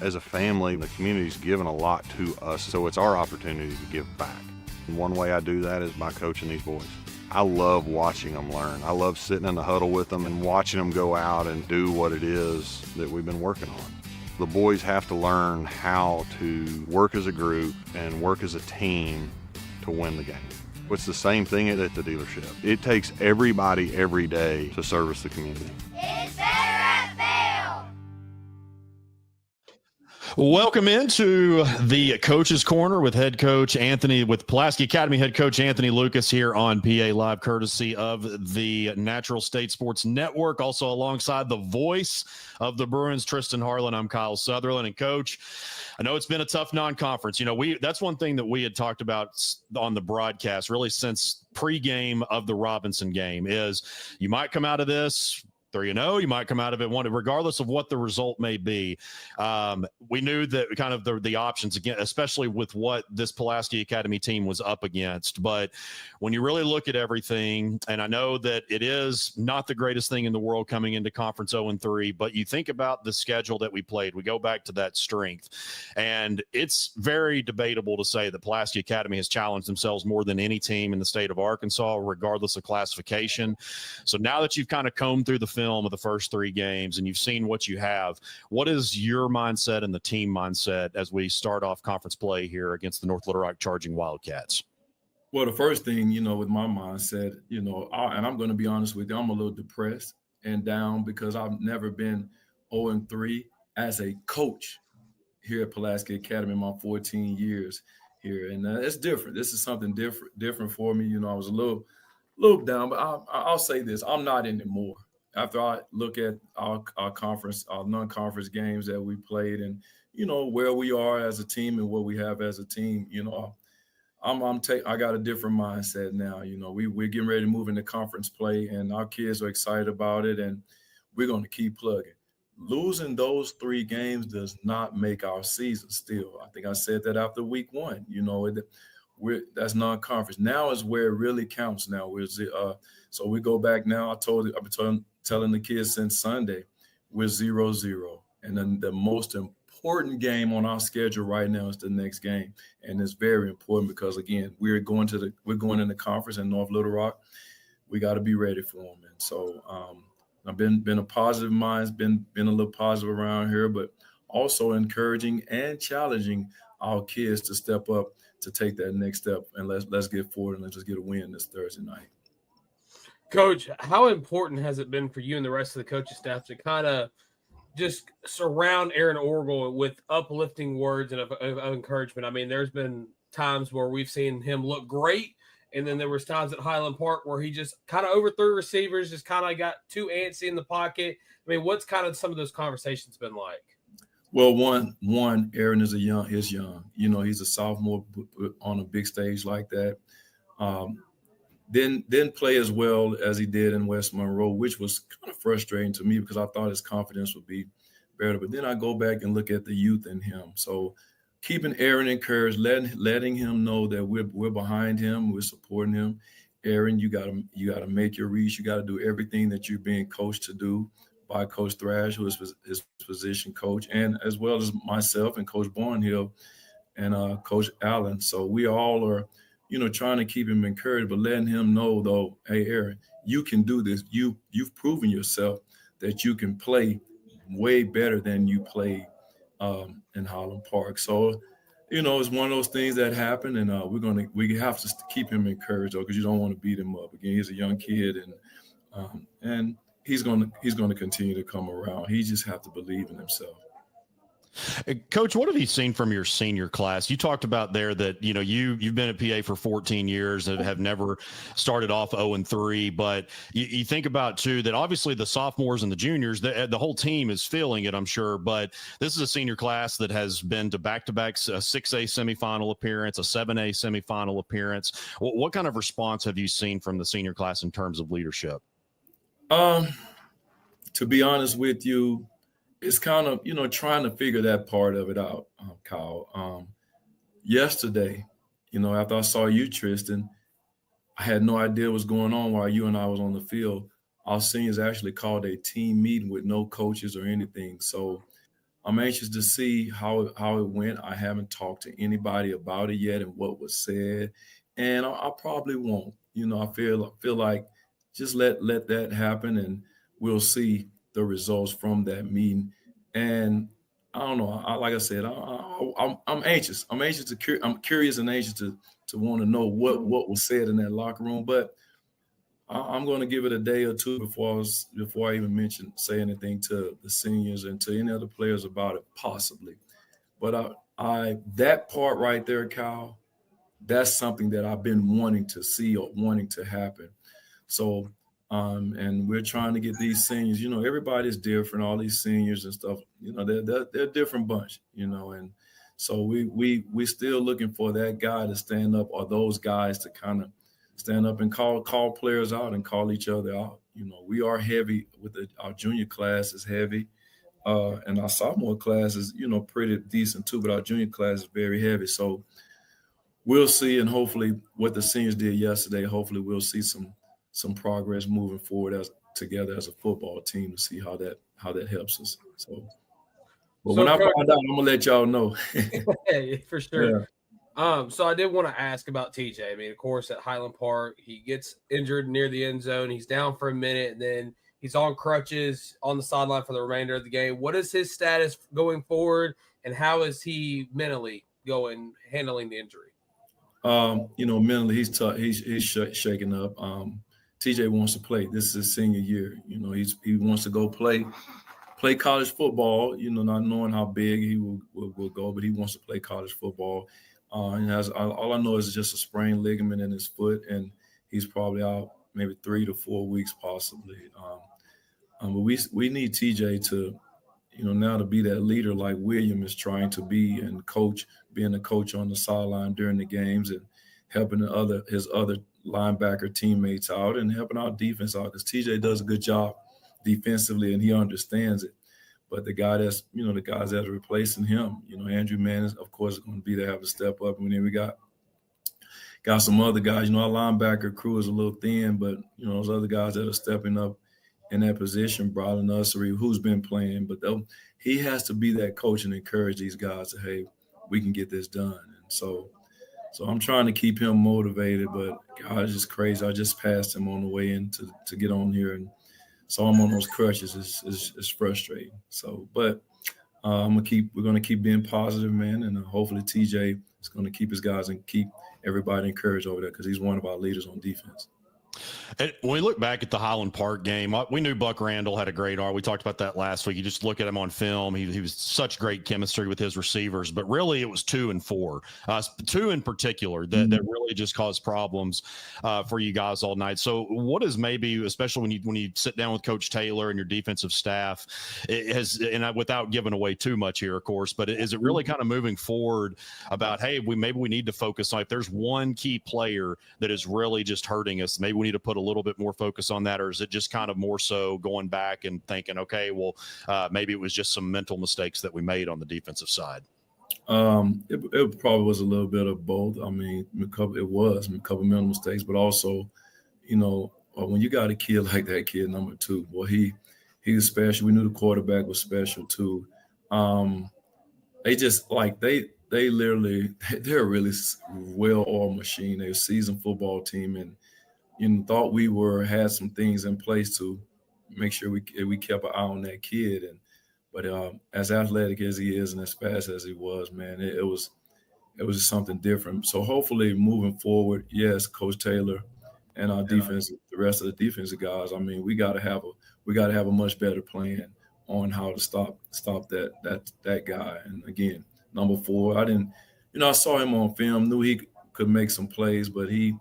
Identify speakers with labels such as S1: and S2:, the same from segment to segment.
S1: As a family, the community's given a lot to us, so it's our opportunity to give back. And one way I do that is by coaching these boys. I love watching them learn. I love sitting in the huddle with them and watching them go out and do what it is that we've been working on. The boys have to learn how to work as a group and work as a team to win the game. It's the same thing at the dealership. It takes everybody every day to service the community.
S2: It's better at Vail.
S3: Welcome into the Coach's Corner with head coach Anthony, with Pulaski Academy head coach Anthony Lucas here on PA Live, courtesy of the Natural State Sports Network. Also alongside the voice of the Bruins, Tristan Harlen. I'm Kyle Sutherland. And Coach, I know it's been a tough non-conference. You know, that's one thing that we had talked about on the broadcast really since pregame of the Robinson game is you might come out of this 3-0, you might come out of it 1, regardless of what the result may be. We knew that kind of the options, again, especially with what this Pulaski Academy team was up against. But when you really look at everything, and I know that it is not the greatest thing in the world coming into Conference 0-3, but you think about the schedule that we played, we go back to that strength. And it's very debatable to say that Pulaski Academy has challenged themselves more than any team in the state of Arkansas, regardless of classification. So now that you've kind of combed through the film of the first 3 games and you've seen what you have, what is your mindset and the team mindset as we start off conference play here against the North Little Rock Charging Wildcats?
S4: Well, the first thing, with my mindset, and I'm going to be honest with you, I'm a little depressed and down because I've never been 0-3 as a coach here at Pulaski Academy in my 14 years here. And it's different. This is something different for me. I was a little down, but I'll say this, I'm not anymore. After I look at our conference, our non-conference games that we played and, where we are as a team and what we have as a team, I got a different mindset now. We're getting ready to move into conference play and our kids are excited about it and we're going to keep plugging. Losing those 3 games does not make our season still. I think I said that after week 1, that's non-conference. Now is where it really counts now. So we go back now. I've been telling the kids since Sunday, we're 0-0. And then the most important game on our schedule right now is the next game. And it's very important because, again, we're going in the conference in North Little Rock. We got to be ready for them. And so I've been a positive mind, been a little positive around here, but also encouraging and challenging our kids to step up, to take that next step, and let's get forward and let's just get a win this Thursday night.
S5: Coach, how important has it been for you and the rest of the coaching staff to kind of just surround Aaron Orgel with uplifting words and of encouragement? I mean, there's been times where we've seen him look great, and then there was times at Highland Park where he just kind of overthrew receivers, just kind of got too antsy in the pocket. I mean, what's kind of some of those conversations been like?
S4: Well, one, Aaron is young. He's a sophomore on a big stage like that. Didn't play as well as he did in West Monroe, which was kind of frustrating to me because I thought his confidence would be better. But then I go back and look at the youth in him. So keeping Aaron encouraged, letting him know that we're behind him, we're supporting him. Aaron, you gotta make your reach. You got to do everything that you're being coached to do by Coach Thrash, who is his position coach, and as well as myself and Coach Barnhill and Coach Allen. So we all are, trying to keep him encouraged, but letting him know, though, hey, Aaron, you can do this. You've proven yourself that you can play way better than you played in Highland Park. So, it's one of those things that happen, and we have to keep him encouraged, though, because you don't want to beat him up. Again, he's a young kid, and he's going to continue to come around. He just have to believe in himself.
S3: Coach, what have you seen from your senior class? You talked about there that, you've been at PA for 14 years and have never started off 0-3, but you think about too, that obviously the sophomores and the juniors, the whole team is feeling it, I'm sure, but this is a senior class that has been to back-to-back 6A semifinal appearance, a 7A semifinal appearance. What kind of response have you seen from the senior class in terms of leadership?
S4: To be honest with you, it's kind of, trying to figure that part of it out, Kyle. Yesterday, after I saw you, Tristan, I had no idea what was going on while you and I was on the field. Our seniors actually called a team meeting with no coaches or anything. So I'm anxious to see how it went. I haven't talked to anybody about it yet and what was said, and I probably won't. I feel like just let that happen, and we'll see the results from that meeting. And I don't know. Like I said, I'm anxious. I'm curious and anxious to want to know what was said in that locker room. But I'm going to give it a day or two before I even say anything to the seniors and to any other players about it, possibly. But I that part right there, Kyle, that's something that I've been wanting to see or wanting to happen. So, and we're trying to get these seniors. Everybody's different. All these seniors and stuff. They're a different bunch. And so we still looking for that guy to stand up, or those guys to kind of stand up and call players out and call each other out. We are heavy with our junior class is heavy, and our sophomore class is pretty decent too. But our junior class is very heavy. So we'll see, and hopefully what the seniors did yesterday, hopefully we'll see some progress moving forward together as a football team to see how that helps us. So, but when I find out, I'm gonna let y'all know.
S5: Yeah, for sure.
S4: Yeah.
S5: So I did want to ask about TJ. I mean, of course, at Highland Park, he gets injured near the end zone. He's down for a minute, and then he's on crutches on the sideline for the remainder of the game. What is his status going forward, and how is he mentally handling the injury?
S4: Mentally, he's tough. He's shaking up. TJ wants to play. This is his senior year. He wants to go play college football. Not knowing how big he will go, but he wants to play college football. And all I know is just a sprained ligament in his foot, and he's probably out maybe 3 to 4 weeks possibly. But we need TJ to, now to be that leader like William is trying to be, and being a coach on the sideline during the games and helping his other linebacker teammates out and helping our defense out, because TJ does a good job defensively and he understands it. But the guy the guys that are replacing him, Andrew Mann is, of course, going to be there, have to step up. And then we got some other guys. Our linebacker crew is a little thin, but, those other guys that are stepping up in that position, Brian Nursery, who's been playing. But he has to be that coach and encourage these guys to, hey, we can get this done. And so I'm trying to keep him motivated, but God, it's just crazy. I just passed him on the way in to get on here, and so I'm on those crutches. It's frustrating. So, but we're going to keep being positive, man, and hopefully TJ is going to keep his guys and keep everybody encouraged over there, because he's one of our leaders on defense.
S3: And when we look back at the Highland Park game, we knew Buck Randall had a great arm. We talked about that last week. You just look at him on film. He was such great chemistry with his receivers, but really it was 2 and 4, 2 in particular that really just caused problems for you guys all night. So what is maybe, especially when you sit down with Coach Taylor and your defensive staff, without giving away too much here, of course, but is it really kind of moving forward about, hey, we need to focus on, if there's one key player that is really just hurting us, maybe we need to put a little bit more focus on that? Or is it just kind of more so going back and thinking, okay, well, maybe it was just some mental mistakes that we made on the defensive side?
S4: It probably was a little bit of both. I mean, it was a couple mental mistakes, but also, when you got a kid like that, kid number 2, well, he was special. We knew the quarterback was special too. They just they're a really well-oiled machine. They're a seasoned football team, and thought we had some things in place to make sure we kept an eye on that kid. But as athletic as he is and as fast as he was, man, it was just something different. So hopefully moving forward, yes, Coach Taylor and our defense, the rest of the defensive guys, I mean, we got to have a much better plan on how to stop that guy. And again, number 4, I saw him on film, knew he could make some plays, but he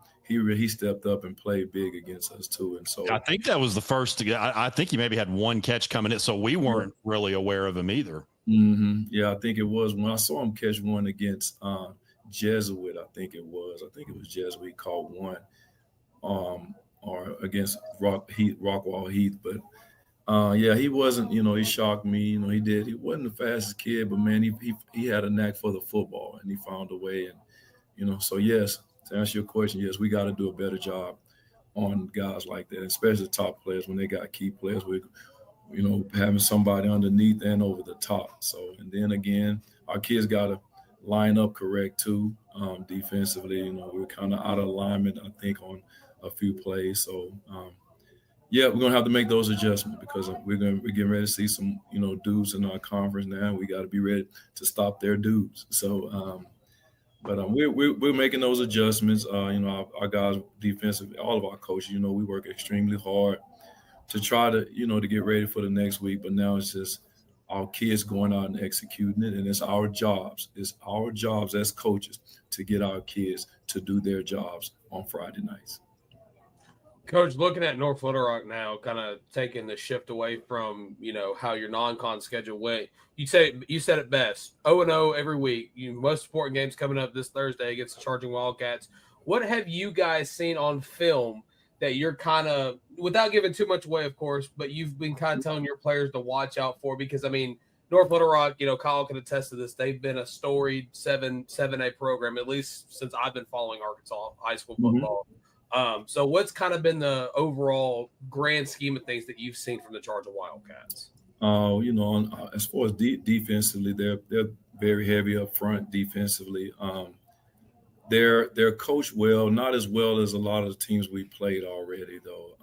S4: stepped up and played big against us too. And so
S3: I think that was the first. I think he maybe had one catch coming in, so we weren't really aware of him either.
S4: Mm-hmm. Yeah, I think it was when I saw him catch one against Jesuit. I think it was Jesuit. He caught one, or against Rockwall Heath. But he wasn't. He shocked me. He did. He wasn't the fastest kid, but man, he had a knack for the football, and he found a way. And so yes. To answer your question, yes, we got to do a better job on guys like that, especially top players when they got key players. We're having somebody underneath and over the top. So, and then again, our kids got to line up correct too. Defensively, we're kind of out of alignment, I think, on a few plays. So, yeah, we're gonna have to make those adjustments because we're getting ready to see some, dudes in our conference now. We got to be ready to stop their dudes. So, we're making those adjustments. Our guys defensively, all of our coaches, we work extremely hard to try to, to get ready for the next week. But now it's just our kids going out and executing it, and it's our jobs. It's our jobs as coaches to get our kids to do their jobs on Friday nights.
S5: Coach, looking at North Little Rock now, kind of taking the shift away from, how your non-con schedule went. You said it best. 0-0 every week. Most important games coming up this Thursday against the Charging Wildcats. What have you guys seen on film that you're kind of, without giving too much away, of course, but you've been kind of telling your players to watch out for? Because, North Little Rock, Kyle can attest to this. They've been a storied 7A program, at least since I've been following Arkansas high school football. So what's kind of been the overall grand scheme of things that you've seen from the Charging Wildcats?
S4: As far as defensively, they're very heavy up front defensively. They're coached well, not as well as a lot of the teams we played already, though.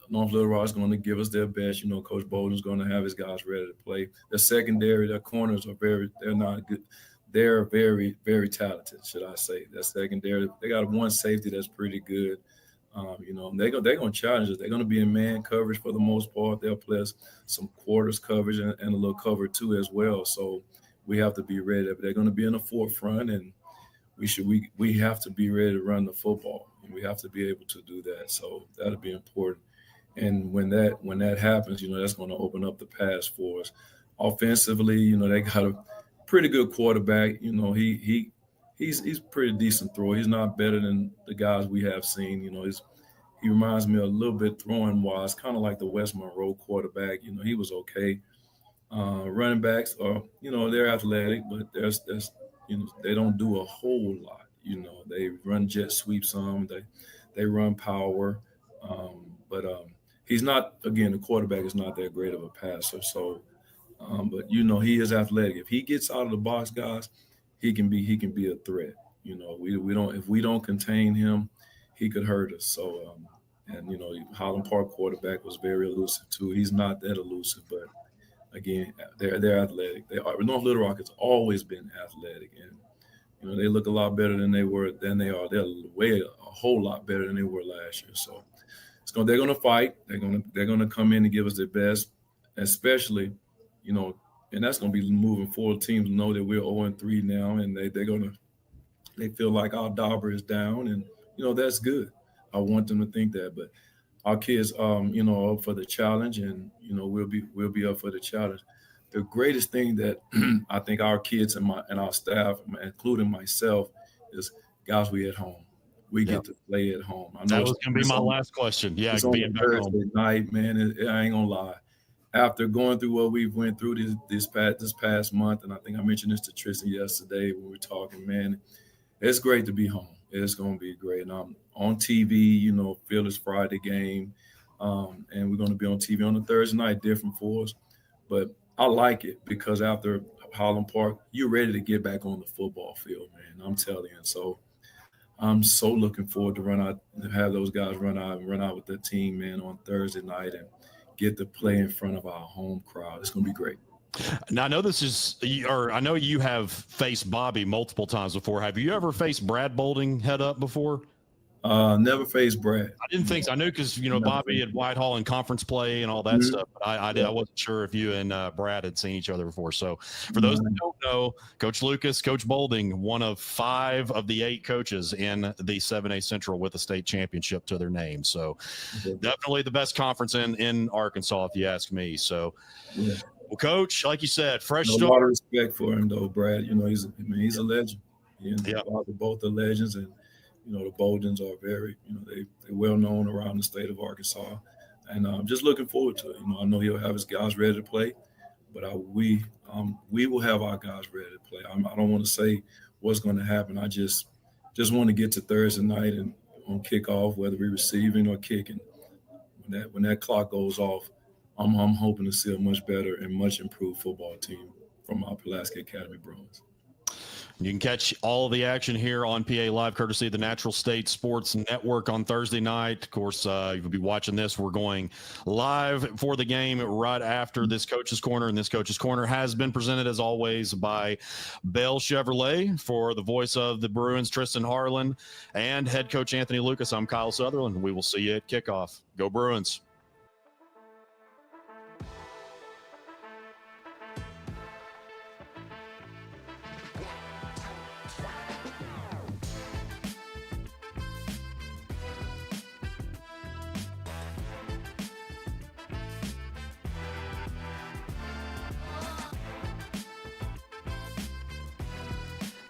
S4: North Little Rock is going to give us their best. Coach Bolden's going to have his guys ready to play. The secondary, their corners they're not good. They're very, very talented, should I say. That secondary, they got one safety that's pretty good. They're going to challenge us. They're going to be in man coverage for the most part. They'll play us some quarters coverage and a little cover too as well. So we have to be ready. They're going to be in the forefront, and we have to be ready to run the football. And we have to be able to do that. So that'll be important. And when that happens, that's going to open up the pass for us. Offensively, they got a pretty good quarterback. He's pretty decent thrower. He's not better than the guys we have seen. He reminds me a little bit throwing wise, kind of like the West Monroe quarterback. He was okay. Running backs are, they're athletic, but there's they don't do a whole lot. They run jet sweeps some. They run power, but he's not. Again, the quarterback is not that great of a passer. So. But he is athletic. If he gets out of the box, guys, he can be a threat. If we don't contain him, he could hurt us. So Highland Park quarterback was very elusive too. He's not that elusive, but again, they're athletic. North Little Rock has always been athletic, and they look a lot better than they are. They're a whole lot better than they were last year. So they're going to fight. They're going to come in and give us their best, especially. And that's going to be moving forward. Teams know that we're 0-3 now, and they feel like our dauber is down, and that's good. I want them to think that, but our kids, are up for the challenge, and we'll be up for the challenge. The greatest thing that I think our kids and our staff, including myself, is guys, we at home. We get to play at home. I know
S3: that was going to be my last question. Yeah,
S4: it's on Thursday night, man. I ain't gonna lie. After going through what we went through this past month, and I think I mentioned this to Tristan yesterday when we were talking, man, it's great to be home. It's going to be great. And I'm on TV, Phillies Friday game, and we're going to be on TV on a Thursday night, different for us. But I like it because after Highland Park, you're ready to get back on the football field, man. I'm telling you. And so I'm so looking forward to have those guys run out with the team, man, on Thursday night and get to play in front of our home crowd. It's going to be great.
S3: Now, I know you have faced Bobby multiple times before. Have you ever faced Brad Bolding head up before?
S4: Never faced Brad.
S3: I didn't think so. I knew because Bobby at Whitehall in conference play and all that stuff. But I wasn't sure if you and Brad had seen each other before. So for those that don't know, Coach Lucas, Coach Bolding, one of 5 of the 8 coaches in the 7A Central with a state championship to their name. So definitely the best conference in Arkansas, if you ask me. So. Yeah. Well, Coach, like you said, fresh start.
S4: A lot of respect for him, though, Brad. He's a legend. Both are legends, and the Boldens are very, they're well known around the state of Arkansas, and I'm just looking forward to it. I know he'll have his guys ready to play, but we will have our guys ready to play. I don't want to say what's going to happen. I just want to get to Thursday night and on kickoff, whether we're receiving or kicking. When that clock goes off, I'm hoping to see a much better and much improved football team from our Pulaski Academy Bruins.
S3: You can catch all of the action here on PA Live, courtesy of the Natural State Sports Network on Thursday night. Of course, you'll be watching this. We're going live for the game right after this Coach's Corner, and this Coach's Corner has been presented, as always, by Bell Chevrolet. For the voice of the Bruins, Tristan Harlen, and head coach Anthony Lucas, I'm Kyle Sutherland. We will see you at kickoff. Go Bruins.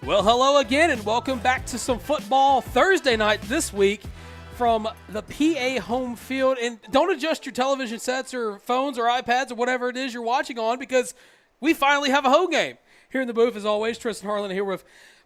S6: Well, hello again, and welcome back to some football Thursday night this week from the PA home field. And don't adjust your television sets or phones or iPads or whatever it is you're watching on, because we finally have a home game. Here in the booth, as always, Tristan Harlen here with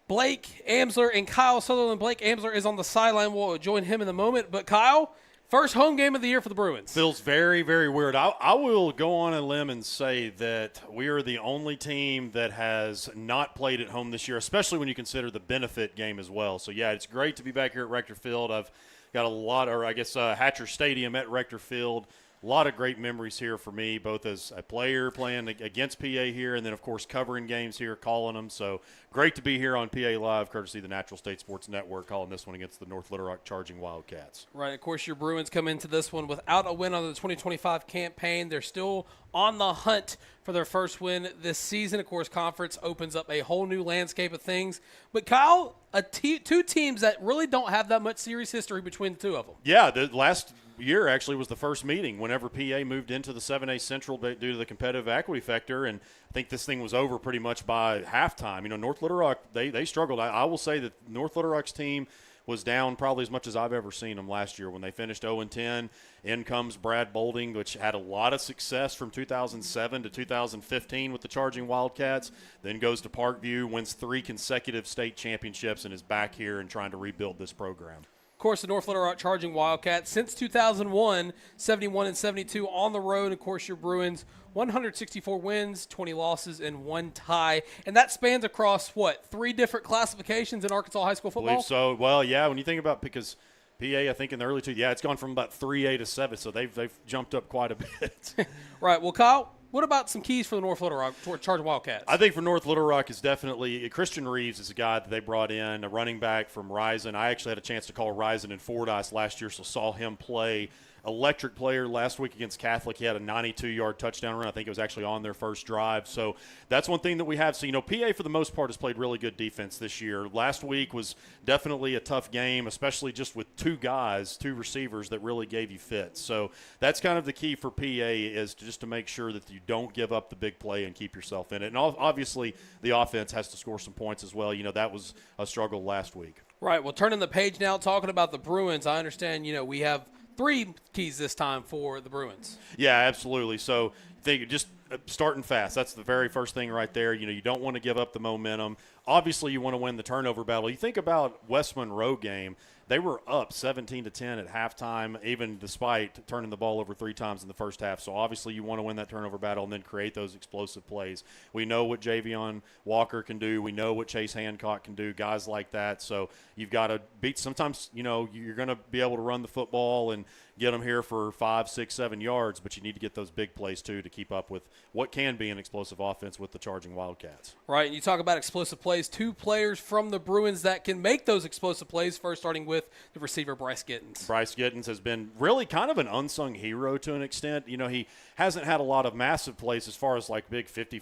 S6: Blake Amsler and Kyle Sutherland. Blake Amsler is on the sideline. We'll join him in a moment. But Kyle, first home game of the year for the Bruins.
S7: Feels very, very weird. I will go on a limb and say that we are the only team that has not played at home this year, especially when you consider the benefit game as well. So, yeah, it's great to be back here at Rector Field. I've got a lot, or I guess Hatcher Stadium at Rector Field. A lot of great memories here for me, both as a player playing against PA here and then, of course, covering games here, calling them. So great to be here on PA Live, courtesy of the Natural State Sports Network, calling this one against the North Little Rock Charging Wildcats.
S6: Right. Of course, your Bruins come into this one without a win on the 2025 campaign. They're still on the hunt for their first win this season. Of course, conference opens up a whole new landscape of things. But, Kyle, two teams that really don't have that much series history between the two of them.
S7: Yeah, the last year actually was the first meeting whenever PA moved into the 7A Central due to the competitive equity factor, and I think this thing was over pretty much by halftime. You know, North Little Rock, they struggled. I will say that North Little Rock's team was down probably as much as I've ever seen them last year when they finished 0-10. In comes Brad Bolding, which had a lot of success from 2007 to 2015 with the Charging Wildcats, then goes to Parkview, wins 3 consecutive state championships, and is back here and trying to rebuild this program.
S6: Of course, the North Little Rock Charging Wildcats, since 2001, 71-72 on the road. Of course, your Bruins, 164 wins, 20 losses, and 1 tie. And that spans across, 3 different classifications in Arkansas high school football?
S7: I believe so. Well, yeah, when you think about, because PA, I think in the early 2, it's gone from about 3A to 7, so they've jumped up quite a bit.
S6: Right. Well, Kyle, what about some keys for the North Little Rock Charging Wildcats?
S7: I think for North Little Rock is definitely Christian Reeves is a guy that they brought in, a running back from Risen. I actually had a chance to call Risen in Fordyce last year, so saw him play. Electric player last week against Catholic. He had a 92-yard touchdown run. I think it was actually on their first drive. So that's one thing that we have. So, PA for the most part has played really good defense this year. Last week was definitely a tough game, especially just with 2 receivers that really gave you fits. So that's kind of the key for PA, is just to make sure that you don't give up the big play and keep yourself in it. And obviously the offense has to score some points as well. That was a struggle last week.
S6: Right. Well, turning the page now, talking about the Bruins, I understand, we have 3 keys this time for the Bruins.
S7: Yeah, absolutely. So think just starting fast. That's the very first thing right there. You don't want to give up the momentum. Obviously, you want to win the turnover battle. You think about West Monroe game. They were up 17-10 at halftime, even despite turning the ball over 3 times in the first half. So, obviously, you want to win that turnover battle and then create those explosive plays. We know what Javion Walker can do. We know what Chase Hancock can do, guys like that. So, you've got to beat – sometimes, you're going to be able to run the football and get them here for 5, 6, 7 yards, but you need to get those big plays, too, to keep up with what can be an explosive offense with the Charging Wildcats.
S6: Right, and you talk about explosive plays. 2 players from the Bruins that can make those explosive plays, first starting with the receiver Bryce Gittens.
S7: Bryce Gittens has been really kind of an unsung hero to an extent. He hasn't had a lot of massive plays as far as like big 40,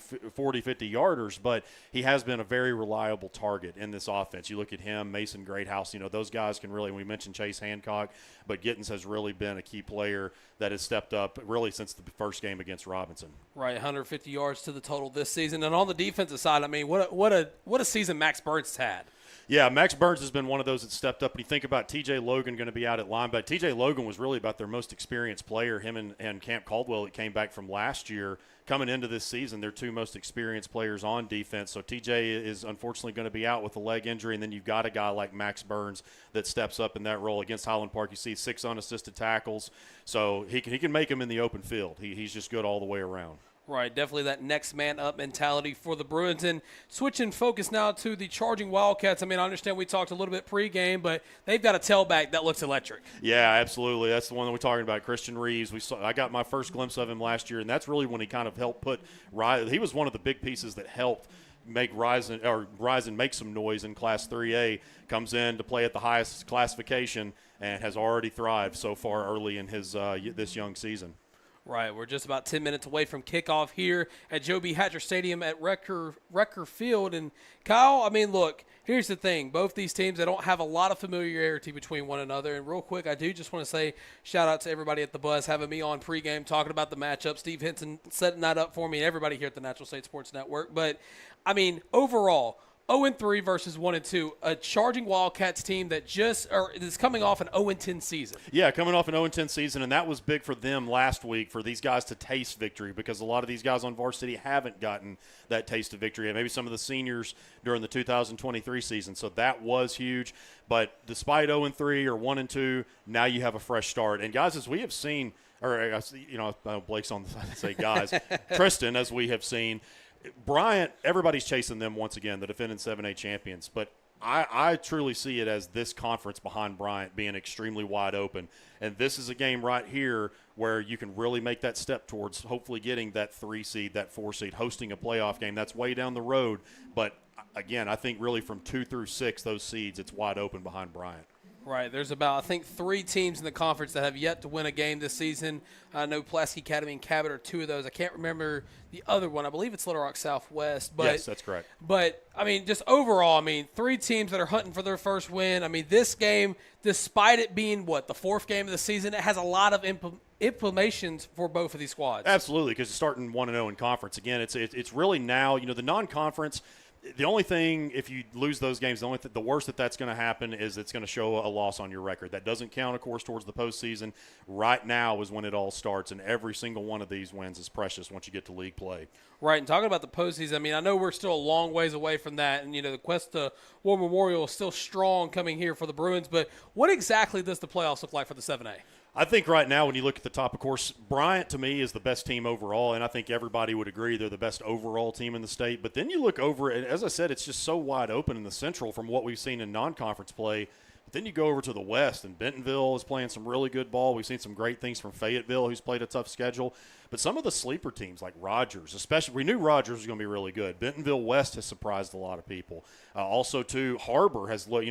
S7: 50-yarders, but he has been a very reliable target in this offense. You look at him, Mason Greathouse, those guys can really – we mentioned Chase Hancock, but Gittens has really been a key player that has stepped up really since the first game against Robinson.
S6: Right, 150 yards to the total this season. And on the defensive side, what a season Max Burns had.
S7: Yeah, Max Burns has been one of those that stepped up. And you think about T.J. Logan going to be out at linebacker. T.J. Logan was really about their most experienced player. Him and Camp Caldwell that came back from last year. Coming into this season, they're two most experienced players on defense. So T.J. is unfortunately going to be out with a leg injury. And then you've got a guy like Max Burns that steps up in that role. Against Highland Park, you see 6 unassisted tackles. So he can make them in the open field. He's just good all the way around.
S6: Right, definitely that next man up mentality for the Bruins. And switching focus now to the charging Wildcats. I mean, I understand we talked a little bit pregame, but they've got a tailback that looks electric.
S7: Yeah, absolutely. That's the one that we're talking about, Christian Reeves. I got my first glimpse of him last year, and that's really when he kind of helped put – he was one of the big pieces that helped make Ryzen make some noise in Class 3A. Comes in to play at the highest classification and has already thrived so far early in his this young season.
S6: Right, we're just about 10 minutes away from kickoff here at Joe B. Hatcher Stadium at Rector Field. And, Kyle, I mean, look, here's the thing. Both these teams, they don't have a lot of familiarity between one another. And real quick, I do just want to say shout out to everybody at the Buzz having me on pregame talking about the matchup. Steve Henson setting that up for me and everybody here at the Natural State Sports Network. But, I mean, overall, 0-3 versus 1-2, a charging Wildcats team that is coming off an 0-10 season.
S7: Yeah, coming off an 0-10 season, and that was big for them last week for these guys to taste victory because a lot of these guys on varsity haven't gotten that taste of victory, and maybe some of the seniors during the 2023 season. So that was huge. But despite 0-3 or 1-2, now you have a fresh start. And guys, as we have seen, Blake's on the side to say guys, Tristan, as we have seen. Bryant, everybody's chasing them once again, the defending 7A champions. But I truly see it as this conference behind Bryant being extremely wide open. And this is a game right here where you can really make that step towards hopefully getting that 3 seed, that 4 seed, hosting a playoff game. That's way down the road. But, again, I think really from 2 through 6, those seeds, it's wide open behind Bryant.
S6: Right. There's about, I think, 3 teams in the conference that have yet to win a game this season. I know Pulaski Academy and Cabot are 2 of those. I can't remember the other one. I believe it's Little Rock Southwest. But,
S7: yes, that's correct.
S6: But, I mean, just overall, 3 teams that are hunting for their first win. I mean, this game, despite it being, the 4th game of the season, it has a lot of implications for both of these squads.
S7: Absolutely, because it's starting 1-0 in conference. Again, it's really now, the non-conference – the only thing, if you lose those games, the worst that's going to happen is it's going to show a loss on your record. That doesn't count, of course, towards the postseason. Right now is when it all starts, and every single one of these wins is precious once you get to league play.
S6: Right, and talking about the postseason, I know we're still a long ways away from that, and, the quest to War Memorial is still strong coming here for the Bruins, but what exactly does the playoffs look like for the 7A?
S7: I think right now when you look at the top, of course, Bryant to me is the best team overall, and I think everybody would agree they're the best overall team in the state. But then you look over, and as I said, it's just so wide open in the Central from what we've seen in non-conference play. But then you go over to the West, and Bentonville is playing some really good ball. We've seen some great things from Fayetteville, who's played a tough schedule. But some of the sleeper teams like Rogers, especially, we knew Rogers was going to be really good. Bentonville West has surprised a lot of people. Also, too, Harbor has looked,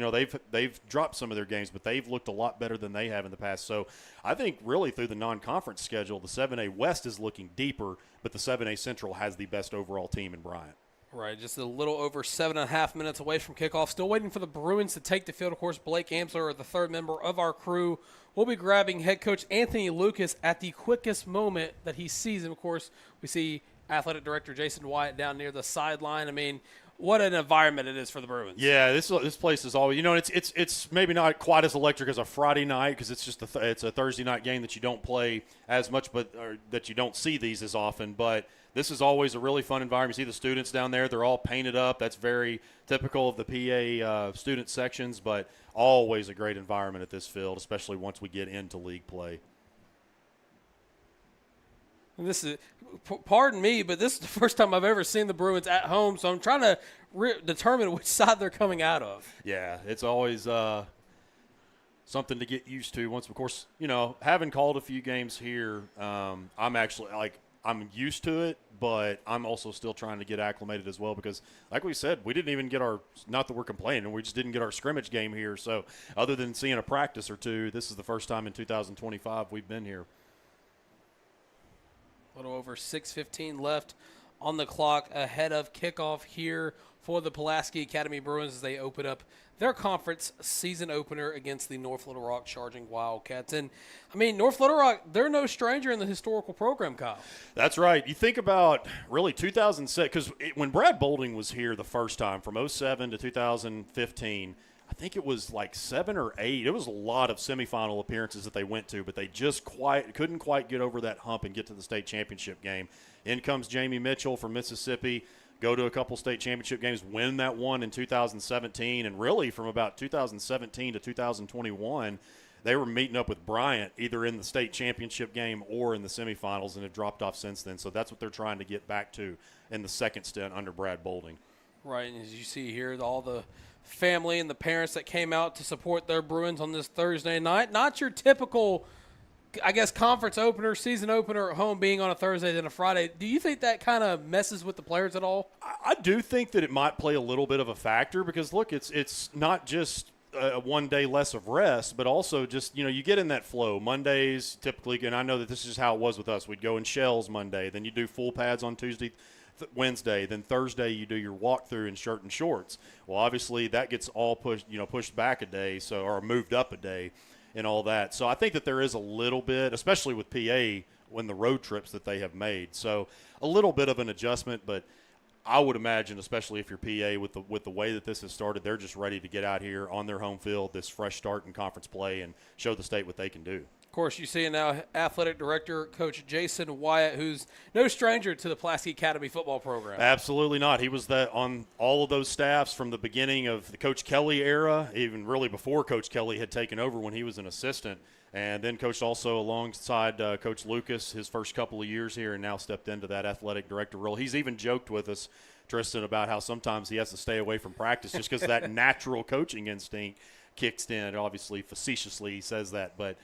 S7: they've dropped some of their games, but they've looked a lot better than they have in the past. So I think really through the non-conference schedule, the 7A West is looking deeper, but the 7A Central has the best overall team in Bryant.
S6: Right, just a little over 7.5 minutes away from kickoff. Still waiting for the Bruins to take the field. Of course, Blake Amsler, the 3rd member of our crew, will be grabbing head coach Anthony Lucas at the quickest moment that he sees him. Of course, we see athletic director Jason Wyatt down near the sideline. What an environment it is for the Bruins.
S7: Yeah, this place is always, it's maybe not quite as electric as a Friday night because it's just it's a Thursday night game that you don't play as much, or that you don't see these as often. But this is always a really fun environment. You see the students down there; they're all painted up. That's very typical of the PA student sections, but always a great environment at this field, especially once we get into league play.
S6: This is, pardon me, but this is the first time I've ever seen the Bruins at home, so I'm trying to determine which side they're coming out of.
S7: Yeah, it's always something to get used to. Once, of course, having called a few games here, I'm actually I'm used to it, but I'm also still trying to get acclimated as well because, like we said, we didn't even get not that we're complaining, we just didn't get our scrimmage game here. So other than seeing a practice or two, this is the first time in 2025 we've been here.
S6: A little over 6:15 left on the clock ahead of kickoff here for the Pulaski Academy Bruins as they open up their conference season opener against the North Little Rock Charging Wildcats. And, I mean, North Little Rock, they're no stranger in the historical program, Kyle.
S7: That's right. You think about really 2006, because when Brad Bolding was here the first time from 07 to 2015, I think it was like 7 or 8. It was a lot of semifinal appearances that they went to, but they just couldn't quite get over that hump and get to the state championship game. In comes Jamie Mitchell from Mississippi, go to a couple state championship games, win that one in 2017, and really from about 2017 to 2021, they were meeting up with Bryant either in the state championship game or in the semifinals and have dropped off since then. So that's what they're trying to get back to in the second stint under Brad Bolding.
S6: Right, and as you see here, all the family and the parents that came out to support their Bruins on this Thursday night. Not your typical, I guess, conference opener, season opener at home being on a Thursday than a Friday. Do you think that kind of messes with the players at all?
S7: I do think that it might play a little bit of a factor because, look, it's not just a 1 day less of rest, but also just, you get in that flow. Mondays typically, and I know that this is how it was with us. We'd go in shells Monday, then you do full pads on Tuesday, Wednesday, then Thursday you do your walkthrough in shirt and shorts. Well, obviously that gets all pushed back a day, or moved up a day and all that. So I think that there is a little bit, especially with PA when the road trips that they have made. So a little bit of an adjustment, but I would imagine, especially if you're PA with the way that this has started, they're just ready to get out here on their home field, this fresh start in conference play, and show the state what they can do.
S6: Of course, you see now athletic director, Coach Jason Wyatt, who's no stranger to the Pulaski Academy football program.
S7: Absolutely not. He was on all of those staffs from the beginning of the Coach Kelly era, even really before Coach Kelly had taken over when he was an assistant, and then coached also alongside Coach Lucas his first couple of years here and now stepped into that athletic director role. He's even joked with us, Tristan, about how sometimes he has to stay away from practice just because that natural coaching instinct kicks in. Obviously, facetiously, he says that, but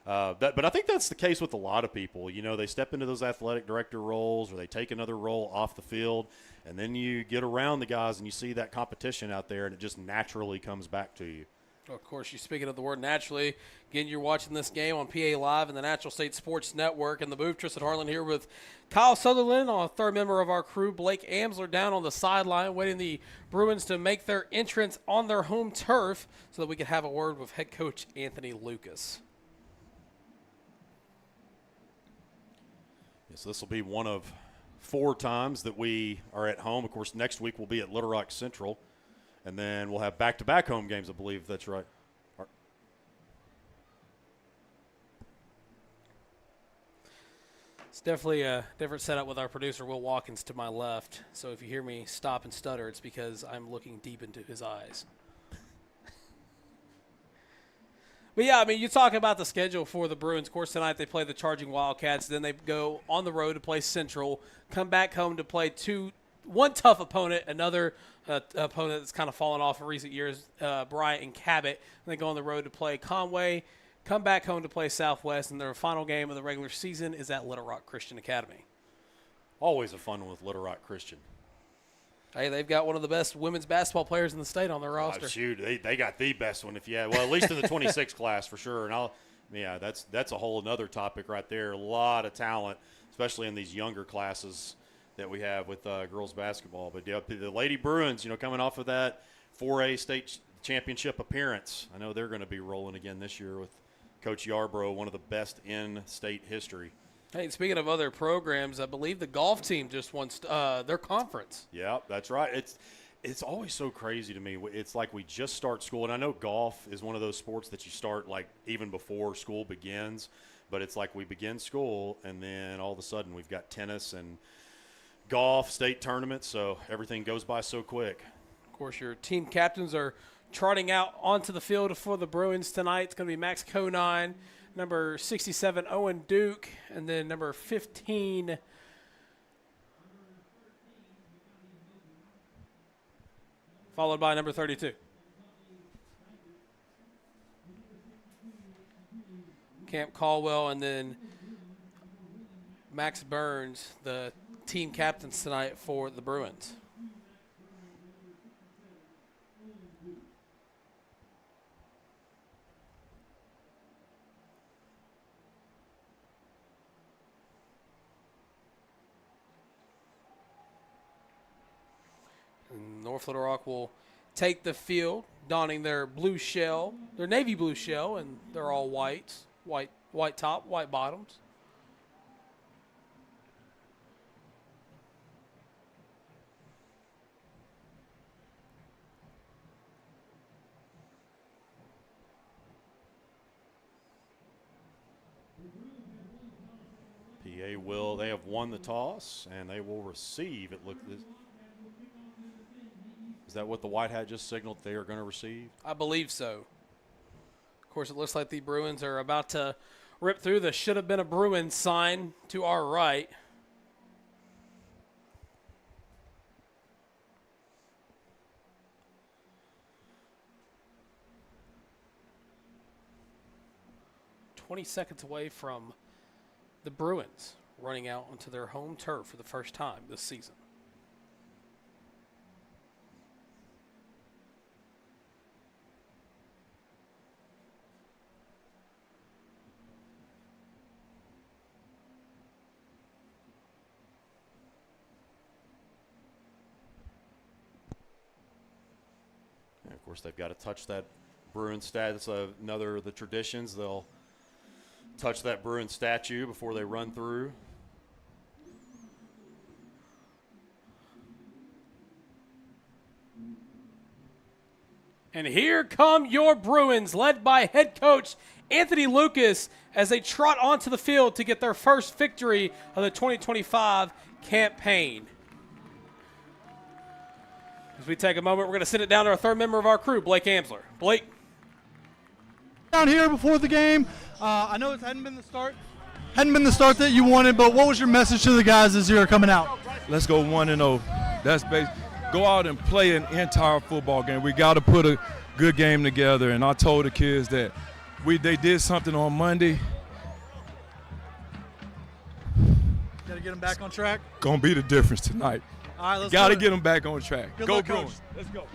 S7: I think that's the case with a lot of people. They step into those athletic director roles or they take another role off the field, and then you get around the guys and you see that competition out there, and it just naturally comes back to you.
S6: Of course, you're speaking of the word naturally. Again, you're watching this game on PA Live and the Natural State Sports Network. And the booth, Tristan Harlen here with Kyle Sutherland, a third member of our crew, Blake Amsler, down on the sideline, waiting the Bruins to make their entrance on their home turf so that we can have a word with head coach Anthony Lucas.
S7: So this will be one of 4 times that we are at home. Of course, next week we'll be at Little Rock Central, and then we'll have back-to-back home games, I believe. That's right.
S6: It's definitely a different setup with our producer, Will Watkins, to my left. So if you hear me stop and stutter, it's because I'm looking deep into his eyes. But, yeah, I mean, you talk about the schedule for the Bruins. Of course, tonight they play the Charging Wildcats. Then they go on the road to play Central, come back home to play one tough opponent, another opponent that's kind of fallen off in recent years, Bryant and Cabot. And they go on the road to play Conway, come back home to play Southwest, and their final game of the regular season is at Little Rock Christian Academy.
S7: Always a fun one with Little Rock Christian.
S6: Hey, they've got one of the best women's basketball players in the state on their roster.
S7: Shoot, they got the best one. At least in the 26 class for sure. And that's a whole another topic right there. A lot of talent, especially in these younger classes that we have with girls basketball. But the Lady Bruins, coming off of that 4A state championship appearance, I know they're going to be rolling again this year with Coach Yarbrough, one of the best in state history.
S6: Hey, speaking of other programs, I believe the golf team just won their conference.
S7: Yeah, that's right. It's always so crazy to me. It's like we just start school, and I know golf is one of those sports that you start like even before school begins, but it's like we begin school, and then all of a sudden we've got tennis and golf, state tournaments, so everything goes by so quick.
S6: Of course, your team captains are trotting out onto the field for the Bruins tonight. It's going to be Max Conine, number 67, Owen Duke, and then number 15, followed by number 32. Camp Caldwell, and then Max Burns, the team captains tonight for the Bruins. North Little Rock will take the field, donning their blue shell, their navy blue shell, and they're all white top, white bottoms.
S7: They have won the toss, and they will receive. Is that what the White Hat just signaled they are going to receive?
S6: I believe so. Of course, it looks like the Bruins are about to rip through the should have been a Bruins sign to our right. Seconds away from the Bruins running out onto their home turf for the first time this season.
S7: And of course, they've got to touch that Bruin stat. That's another of the traditions. They'll touch that Bruin statue before they run through.
S6: And here come your Bruins, led by head coach Anthony Lucas, as they trot onto the field to get their first victory of the 2025 campaign. As we take a moment, we're going to send it down to our third member of our crew, Blake Amsler. Blake.
S8: Down here before the game, I know it hadn't been the start that you wanted, but what was your message to the guys as you're coming out?
S9: Let's go 1-0. That's basic. Go out and play an entire football game. We got to put a good game together, and I told the kids that they did something on Monday.
S8: Got to get them back on track.
S9: Gonna be the difference tonight.
S8: All right, let's
S9: got to get them back on track.
S8: Good
S9: Go
S8: luck,
S9: Bruins.
S8: Coach.
S9: Let's go.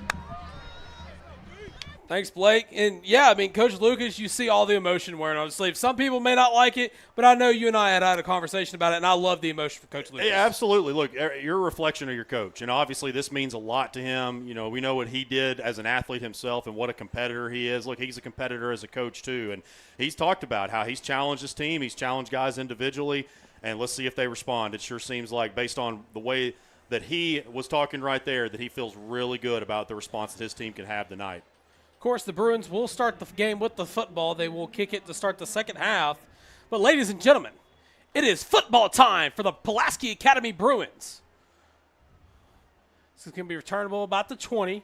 S6: Thanks, Blake. And, yeah, I mean, Coach Lucas, you see all the emotion wearing on his sleeve. Some people may not like it, but I know you and I had a conversation about it, and I love the emotion for Coach Lucas.
S7: Yeah, absolutely. Look, you're a reflection of your coach, and obviously this means a lot to him. You know, we know what he did as an athlete himself and what a competitor he is. Look, he's a competitor as a coach too, and he's talked about how he's challenged his team. He's challenged guys individually, and let's see if they respond. It sure seems like, based on the way that he was talking right there, that he feels really good about the response that his team can have tonight.
S6: Of course, the Bruins will start the game with the football. They will kick it to start the second half. But, ladies and gentlemen, it is football time for the Pulaski Academy Bruins. This is going to be returnable about the 20.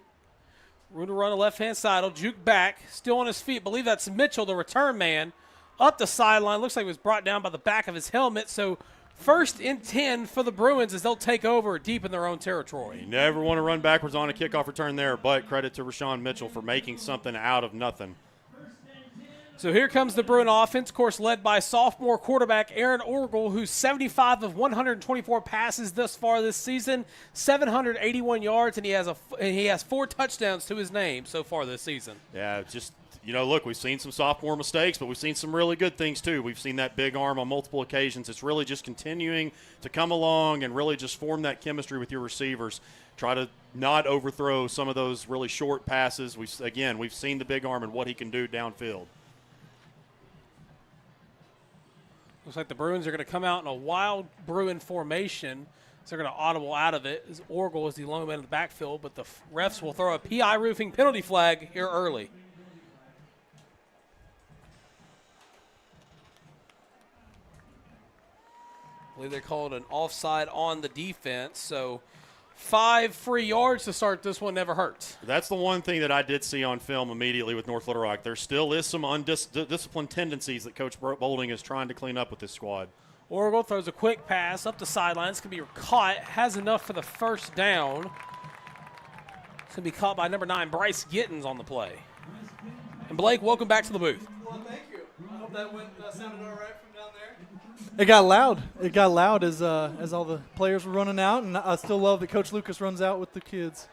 S6: Room to run the left-hand side. He'll juke back. Still on his feet. Believe that's Mitchell, the return man. Up the sideline. Looks like he was brought down by the back of his helmet. So, first and 10 for the Bruins as they'll take over deep in their own territory.
S7: You never want to run backwards on a kickoff return there, but credit to Rashawn Mitchell for making something out of nothing.
S6: So here comes the Bruin offense, of course, led by sophomore quarterback Aaron Orgel, who's 75 of 124 passes thus far this season, 781 yards, and he has 4 touchdowns to his name so far this season.
S7: Yeah, just – you know, look, we've seen some sophomore mistakes, but we've seen some really good things too. We've seen that big arm on multiple occasions. It's really just continuing to come along and really just form that chemistry with your receivers. Try to not overthrow some of those really short passes. We've seen the big arm and what he can do downfield.
S6: Looks like the Bruins are going to come out in a wild Bruin formation. So they're going to audible out of it. As Orgel is the lone man in the backfield, but the refs will throw a PI roofing penalty flag here early. I believe they called an offside on the defense. So 5 free yards to start this one never hurts.
S7: That's the one thing that I did see on film immediately with North Little Rock. There still is some undisciplined tendencies that Coach Boulding is trying to clean up with this squad.
S6: Orgel throws a quick pass up the sideline. It's going to be caught. Has enough for the first down. It's going to be caught by number 9, Bryce Gittins on the play. And Blake, welcome back to the booth.
S8: Well, thank you. I hope that sounded all right from down there. It got loud. It got loud as all the players were running out, and I still love that Coach Lucas runs out with the kids.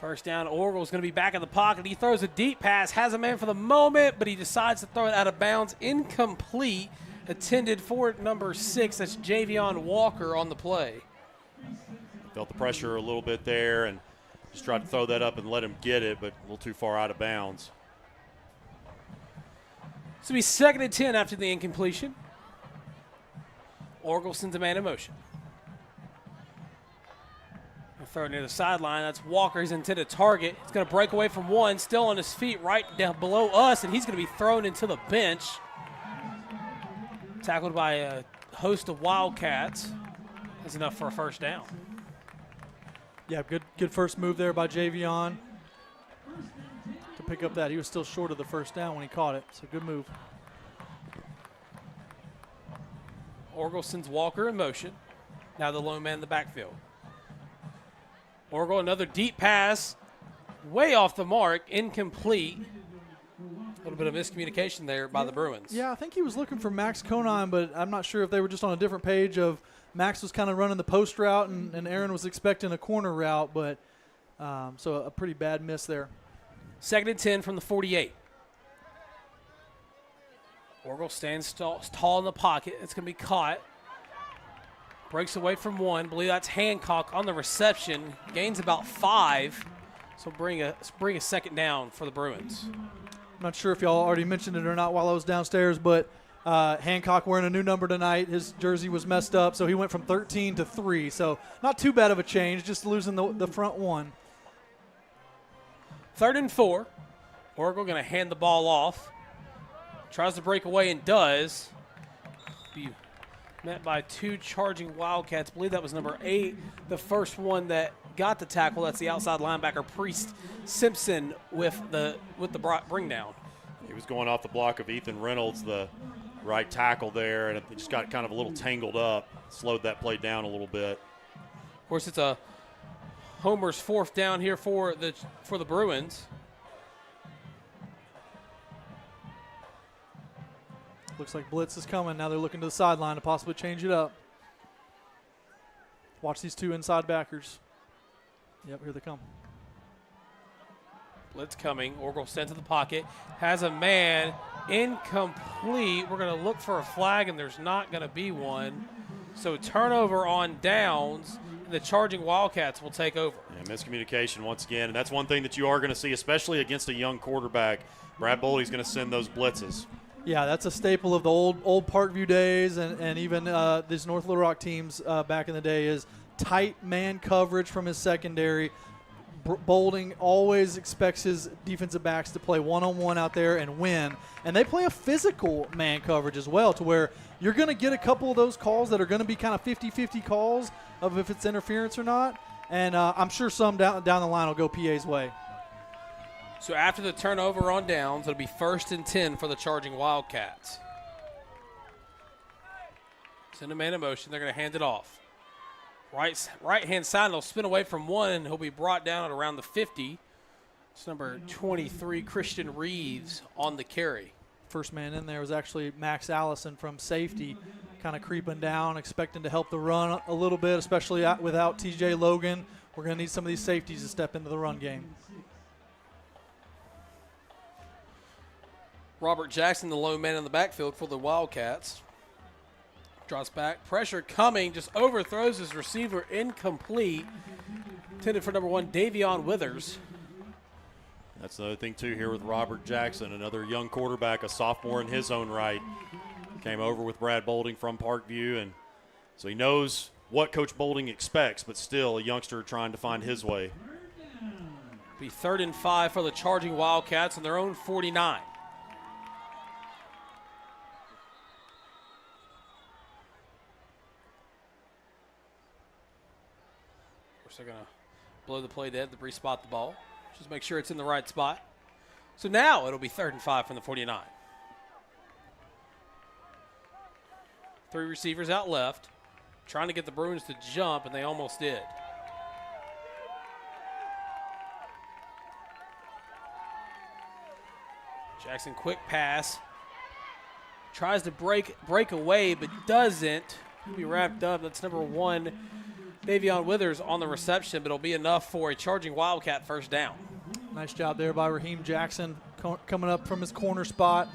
S6: First down, Orgel is going to be back in the pocket. He throws a deep pass, has a man for the moment, but he decides to throw it out of bounds. Incomplete, intended for number 6. That's Javion Walker on the play.
S7: Felt the pressure a little bit there, and Just tried to throw that up and let him get it, but a little too far out of bounds.
S6: So be 2nd and 10 after the incompletion. Orgel sends a man in motion. Throw it near the sideline. That's Walker's intended target. He's going to break away from one, still on his feet right down below us, and he's going to be thrown into the bench. Tackled by a host of Wildcats. That's enough for a first down.
S8: Yeah, good first move there by Javion to pick up that. He was still short of the first down when he caught it, so good move.
S6: Orgel sends Walker in motion. Now the lone man in the backfield. Orgel, another deep pass, way off the mark, incomplete. A little bit of miscommunication there by the Bruins.
S8: Yeah, I think he was looking for Max Conine, but I'm not sure if they were just on a different page of Max was kind of running the post route and Aaron was expecting a corner route, but so a pretty bad miss there.
S6: 2nd and 10 from the 48. Orgel stands tall in the pocket. It's going to be caught. Breaks away from one. I believe that's Hancock on the reception. Gains about 5. So bring a second down for the Bruins.
S8: I'm not sure if y'all already mentioned it or not while I was downstairs, but Hancock wearing a new number tonight. His jersey was messed up, so he went from 13 to 3. So not too bad of a change, just losing the front one.
S6: 3rd and 4. Orgel going to hand the ball off. Tries to break away and does. Be met by 2 charging Wildcats. I believe that was number 8, the first one that got the tackle. That's the outside linebacker, Priest Simpson, with the bring down.
S7: He was going off the block of Ethan Reynolds, the right tackle there, and it just got kind of a little tangled up, slowed that play down a little bit.
S6: Of course, it's a Homer's 4th down here for the Bruins.
S8: Looks like blitz is coming. Now they're looking to the sideline to possibly change it up. Watch these 2 inside backers. Yep, here they come.
S6: Blitz coming. Orgel sent to the pocket. Has a man. Incomplete. We're going to look for a flag, and there's not going to be one. So turnover on downs. And the charging Wildcats will take over.
S7: Yeah, miscommunication once again, and that's one thing that you are going to see, especially against a young quarterback. Brad Boldy's going to send those blitzes.
S8: Yeah, that's a staple of the old Parkview days and even these North Little Rock teams back in the day is tight man coverage from his secondary. Bolding always expects his defensive backs to play one-on-one out there and win. And they play a physical man coverage as well to where you're going to get a couple of those calls that are going to be kind of 50-50 calls of if it's interference or not. And I'm sure some down the line will go PA's way.
S6: So after the turnover on downs, it'll be 1st and 10 for the charging Wildcats. Send a man in motion. They're going to hand it off. Right-hand side, they'll spin away from one, and he'll be brought down at around the 50. It's number 23, Christian Reeves, on the carry.
S8: First man in there was actually Max Allison from safety, kind of creeping down, expecting to help the run a little bit, especially without TJ Logan. We're going to need some of these safeties to step into the run game.
S6: Robert Jackson, the lone man in the backfield for the Wildcats. Drops back. Pressure coming. Just overthrows his receiver. Incomplete. Intended for number 1, Davion Withers.
S7: That's another thing, too, here with Robert Jackson, another young quarterback, a sophomore in his own right. Came over with Brad Bolding from Parkview, and so he knows what Coach Bolding expects, but still a youngster trying to find his way.
S6: Be 3rd and 5 for the charging Wildcats on their own 49. They're going to blow the play dead to re-spot the ball. Just make sure it's in the right spot. So now it'll be 3rd and 5 from the 49. 3 receivers out left, trying to get the Bruins to jump, and they almost did. Jackson, quick pass. Tries to break away, but doesn't. He'll be wrapped up. That's number 1, Davion Withers on the reception, but it'll be enough for a charging Wildcat first down.
S8: Nice job there by Raheem Jackson coming up from his corner spot.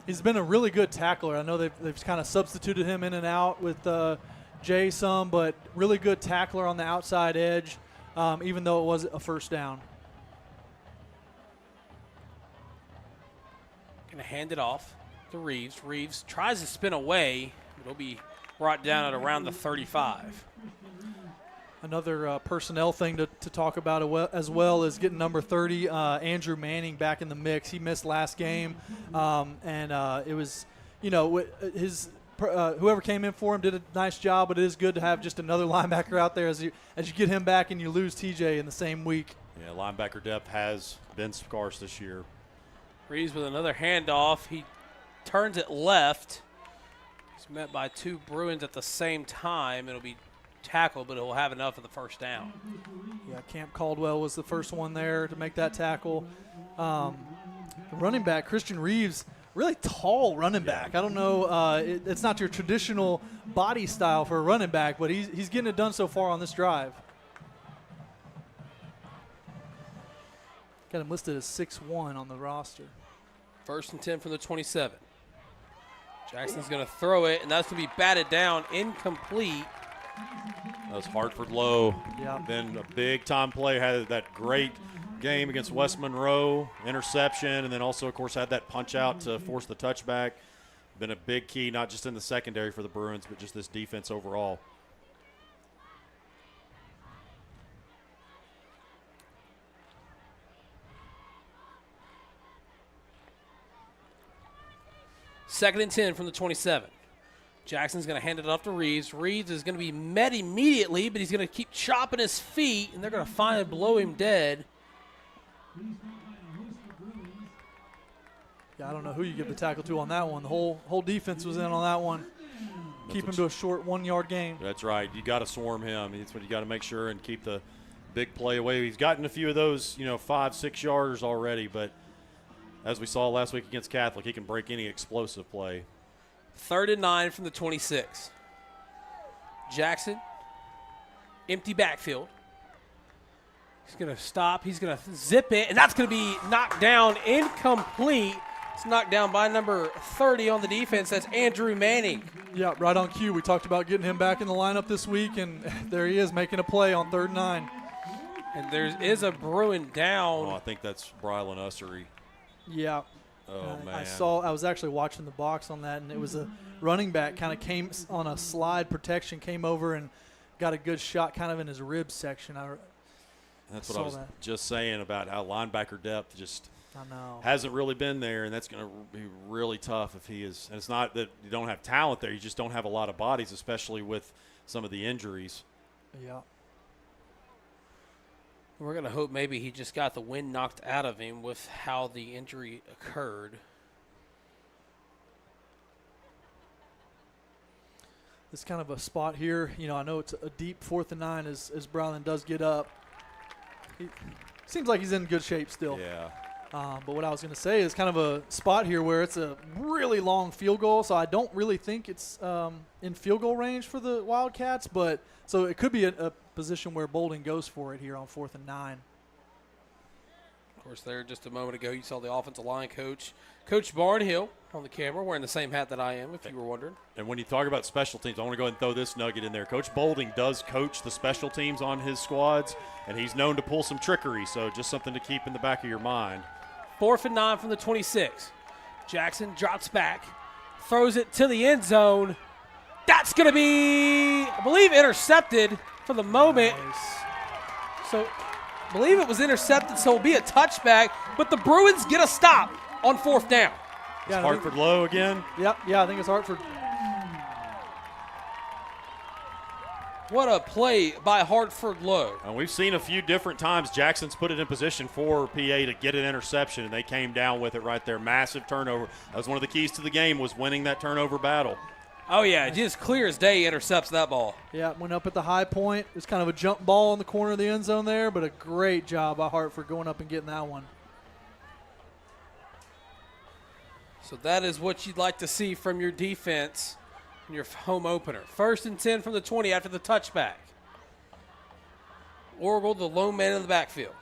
S8: He's been a really good tackler. I know they've kind of substituted him in and out with Jay some, but really good tackler on the outside edge. even though it was a first down.
S6: Going to hand it off to Reeves. Reeves tries to spin away, but it'll be brought down at around the 35.
S8: Another personnel thing to talk about as well is getting number 30, Andrew Manning, back in the mix. He missed last game, and it was, his whoever came in for him did a nice job, but it is good to have just another linebacker out there as you get him back and you lose TJ in the same week.
S7: Yeah, linebacker depth has been scarce this year.
S6: Reeves with another handoff. He turns it left. He's met by 2 Bruins at the same time. It'll be tackled, but he'll have enough of the first down.
S8: Yeah, Camp Caldwell was the first one there to make that tackle. The running back, Christian Reeves, really tall running back. I don't know, it's not your traditional body style for a running back, but he's getting it done so far on this drive. Got him listed as 6'1" on the roster.
S6: 1st and 10 from the 27. Jackson's going to throw it, and that's going to be batted down, incomplete.
S7: That was Hartford Low.
S8: Yeah.
S7: Then a big-time play, had that great game against West Monroe, interception, and then also, of course, had that punch-out to force the touchback. Been a big key, not just in the secondary for the Bruins, but just this defense overall.
S6: Second and 10 from the 27. Jackson's going to hand it off to Reeves. Reeves is going to be met immediately, but he's going to keep chopping his feet, and they're going to finally blow him dead.
S8: Yeah, I don't know who you give the tackle to on that one. The whole defense was in on that one. Keep him to a short 1-yard gain.
S7: That's right. You got to swarm him. That's what you got to make sure and keep the big play away. He's gotten a few of those, 5-6 yarders already, but as we saw last week against Catholic, he can break any explosive play.
S6: 3rd and 9 from the 26. Jackson, empty backfield. He's going to stop. He's going to zip it, and that's going to be knocked down, incomplete. It's knocked down by number 30 on the defense. That's Andrew Manning.
S8: Yeah, right on cue. We talked about getting him back in the lineup this week, and there he is making a play on 3rd and 9.
S6: And there is a Bruin down.
S7: Oh, I think that's Brylan Ussery.
S8: Yeah.
S7: Oh, man.
S8: I was actually watching the box on that, and it was a running back kind of came on a slide protection, came over and got a good shot kind of in his rib section.
S7: That's what I was just saying about how linebacker depth just
S8: I know.
S7: hasn't really been there, and that's going to be really tough if he is. And it's not that you don't have talent there. You just don't have a lot of bodies, especially with some of the injuries.
S8: Yeah.
S6: We're going to hope maybe he just got the wind knocked out of him with how the injury occurred.
S8: It's kind of a spot here. I know it's a deep 4th and 9 as Brylan does get up. He seems like he's in good shape still.
S7: Yeah.
S8: But what I was going to say is kind of a spot here where it's a really long field goal, so I don't really think it's in field goal range for the Wildcats, but so it could be a position where Bolden goes for it here on 4th and 9.
S6: Of course, there just a moment ago, you saw the offensive line coach, Coach Barnhill, on the camera, wearing the same hat that I am, if you were wondering.
S7: And when you talk about special teams, I want to go ahead and throw this nugget in there. Coach Bolding does coach the special teams on his squads, and he's known to pull some trickery, so just something to keep in the back of your mind.
S6: 4th and 9 from the 26. Jackson drops back, throws it to the end zone. That's going to be, I believe, intercepted for the moment.
S8: Nice.
S6: So I believe it was intercepted, so it'll be a touchback. But the Bruins get a stop on 4th down.
S7: Is Hartford Low again?
S8: Yeah, I think it's Hartford.
S6: What a play by Hartford Low.
S7: And we've seen a few different times Jackson's put it in position for PA to get an interception, and they came down with it right there. Massive turnover. That was one of the keys to the game, was winning that turnover battle.
S6: Oh, yeah, just clear as day intercepts that ball.
S8: Yeah, went up at the high point. It was kind of a jump ball in the corner of the end zone there, but a great job by Hartford going up and getting that one.
S6: So that is what you'd like to see from your defense in your home opener. 1st and 10 from the 20 after the touchback. Orgel, the lone man in the backfield.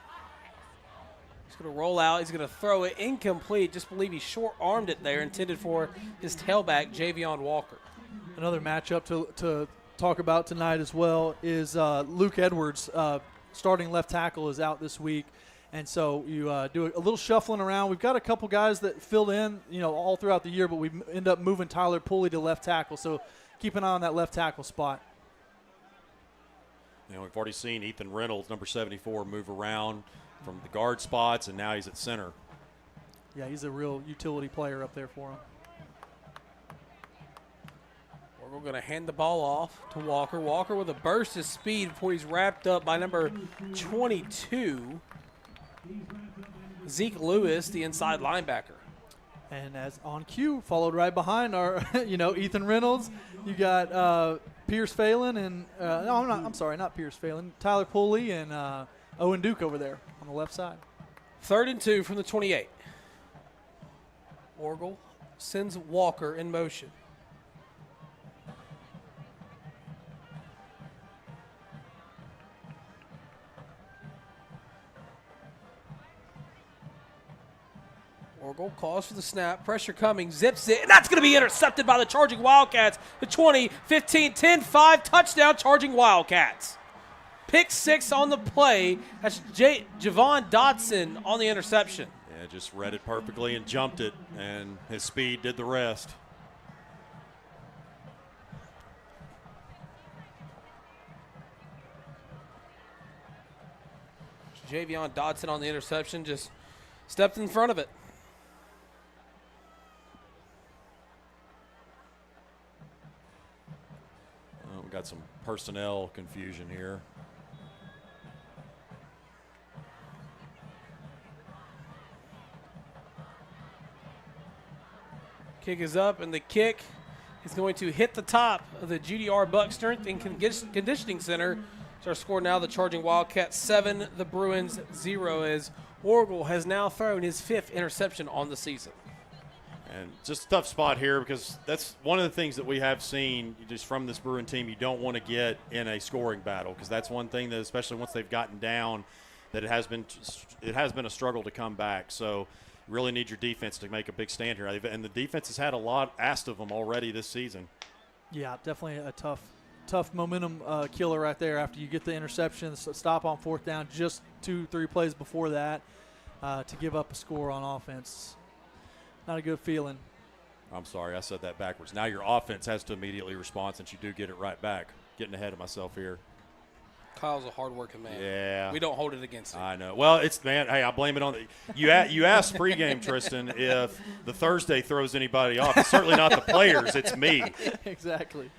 S6: He's going to roll out. He's going to throw it incomplete. Just believe he short-armed it there, intended for his tailback, Javion Walker.
S8: Another matchup to talk about tonight as well is Luke Edwards starting left tackle is out this week. And so you do a little shuffling around. We've got a couple guys that filled in, all throughout the year, but we end up moving Tyler Pulley to left tackle. So keep an eye on that left tackle spot.
S7: We've already seen Ethan Reynolds, number 74, move around from the guard spots, and now he's at center.
S8: Yeah, he's a real utility player up there for him.
S6: We're going to hand the ball off to Walker. Walker with a burst of speed before he's wrapped up by number 22, Zeke Lewis, the inside linebacker.
S8: And as on cue, followed right behind our, Ethan Reynolds. You got Pierce Phelan and not Pierce Phelan. Tyler Pulley and Owen Duke over there on the left side.
S6: 3rd and 2 from the 28. Orgel sends Walker in motion. Orgel calls for the snap. Pressure coming. Zips it. And that's going to be intercepted by the charging Wildcats. The 20, 15, 10, 5. Touchdown charging Wildcats. Pick 6 on the play. That's Javon Dotson on the interception.
S7: Yeah, just read it perfectly and jumped it, and his speed did the rest.
S6: Javion Dotson on the interception, just stepped in front of it.
S7: We got some personnel confusion here.
S6: Kick is up, and the kick is going to hit the top of the GDR Buck Strength and Conditioning Center. So our score now, the charging Wildcats 7, the Bruins 0, as Orgel has now thrown his 5th interception on the season.
S7: And just a tough spot here because that's one of the things that we have seen just from this Bruin team. You don't want to get in a scoring battle because that's one thing that, especially once they've gotten down, that it has been a struggle to come back. So you really need your defense to make a big stand here. And the defense has had a lot asked of them already this season.
S8: Yeah, definitely a tough momentum killer right there after you get the interception, stop on 4th down, just 2-3 plays before that to give up a score on offense. Not a good feeling.
S7: I'm sorry, I said that backwards. Now your offense has to immediately respond since you do get it right back. Getting ahead of myself here.
S6: Kyle's a hard-working man.
S7: Yeah.
S6: We don't hold it against him.
S7: I know. Well, hey, I blame it on you asked pregame, Tristan, if the Thursday throws anybody off. It's certainly not the players. It's me.
S8: Exactly.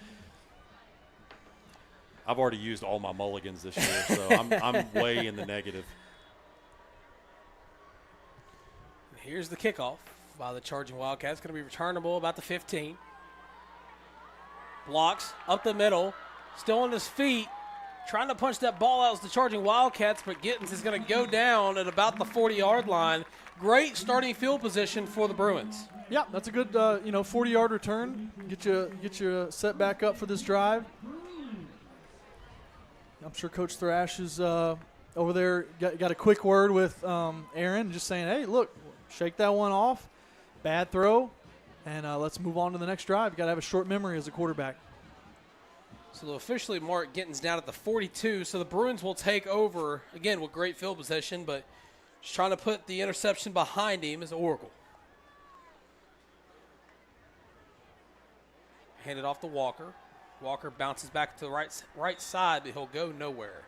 S7: I've already used all my mulligans this year, so I'm way in the negative.
S6: Here's the kickoff by the charging Wildcats. Going to be returnable about the 15. Blocks up the middle, still on his feet, trying to punch that ball out as the charging Wildcats, but Gittins is going to go down at about the 40-yard line. Great starting field position for the Bruins.
S8: Yeah, that's a good 40-yard return. Get you set back up for this drive. I'm sure Coach Thrash is over there, got a quick word with Aaron, just saying, hey, look, shake that one off. Bad throw, and let's move on to the next drive. You got to have a short memory as a quarterback.
S6: So they'll officially mark Gittins down at the 42, so the Bruins will take over, again, with great field position, but just trying to put the interception behind him is Orgel. Hand it off to Walker. Walker bounces back to the right side, but he'll go nowhere.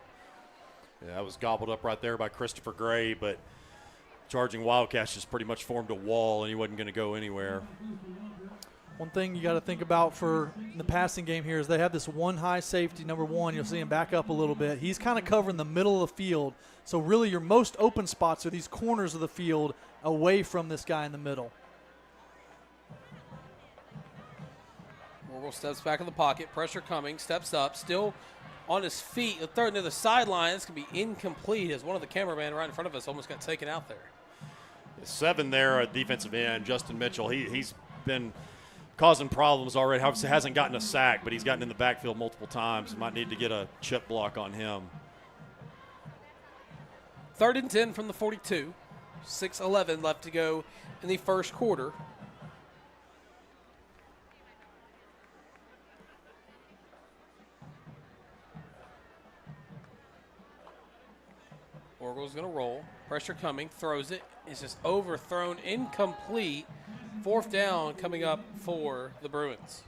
S7: Yeah, that was gobbled up right there by Christopher Gray, but charging Wildcats just pretty much formed a wall, and he wasn't going to go anywhere.
S8: One thing you got to think about for the passing game here is they have this one high safety, number 1. You'll see him back up a little bit. He's kind of covering the middle of the field. So really your most open spots are these corners of the field away from this guy in the middle.
S6: Orgel steps back in the pocket. Pressure coming. Steps up. Still on his feet. He'll throw it near the sideline. It's going to be incomplete as one of the cameramen right in front of us almost got taken out there.
S7: 7 there, a defensive end, Justin Mitchell. He's been causing problems already. Obviously hasn't gotten a sack, but he's gotten in the backfield multiple times. Might need to get a chip block on him.
S6: 3rd and 10 from the 42. 6:11 left to go in the first quarter. Orgel's going to roll. Pressure coming. Throws it. It's just overthrown. Incomplete. 4th down coming up for the Bruins.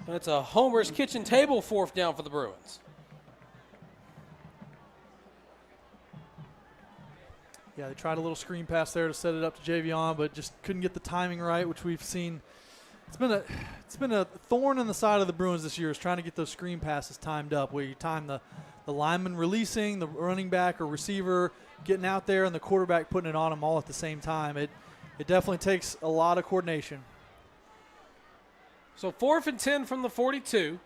S6: And it's a Homer's kitchen table 4th down for the Bruins.
S8: Yeah, they tried a little screen pass there to set it up to Javion, but just couldn't get the timing right, which we've seen. It's been a thorn in the side of the Bruins this year, is trying to get those screen passes timed up, where you time the lineman releasing, the running back or receiver getting out there, and the quarterback putting it on them all at the same time. It definitely takes a lot of coordination.
S6: So 4th and 10 from the 42.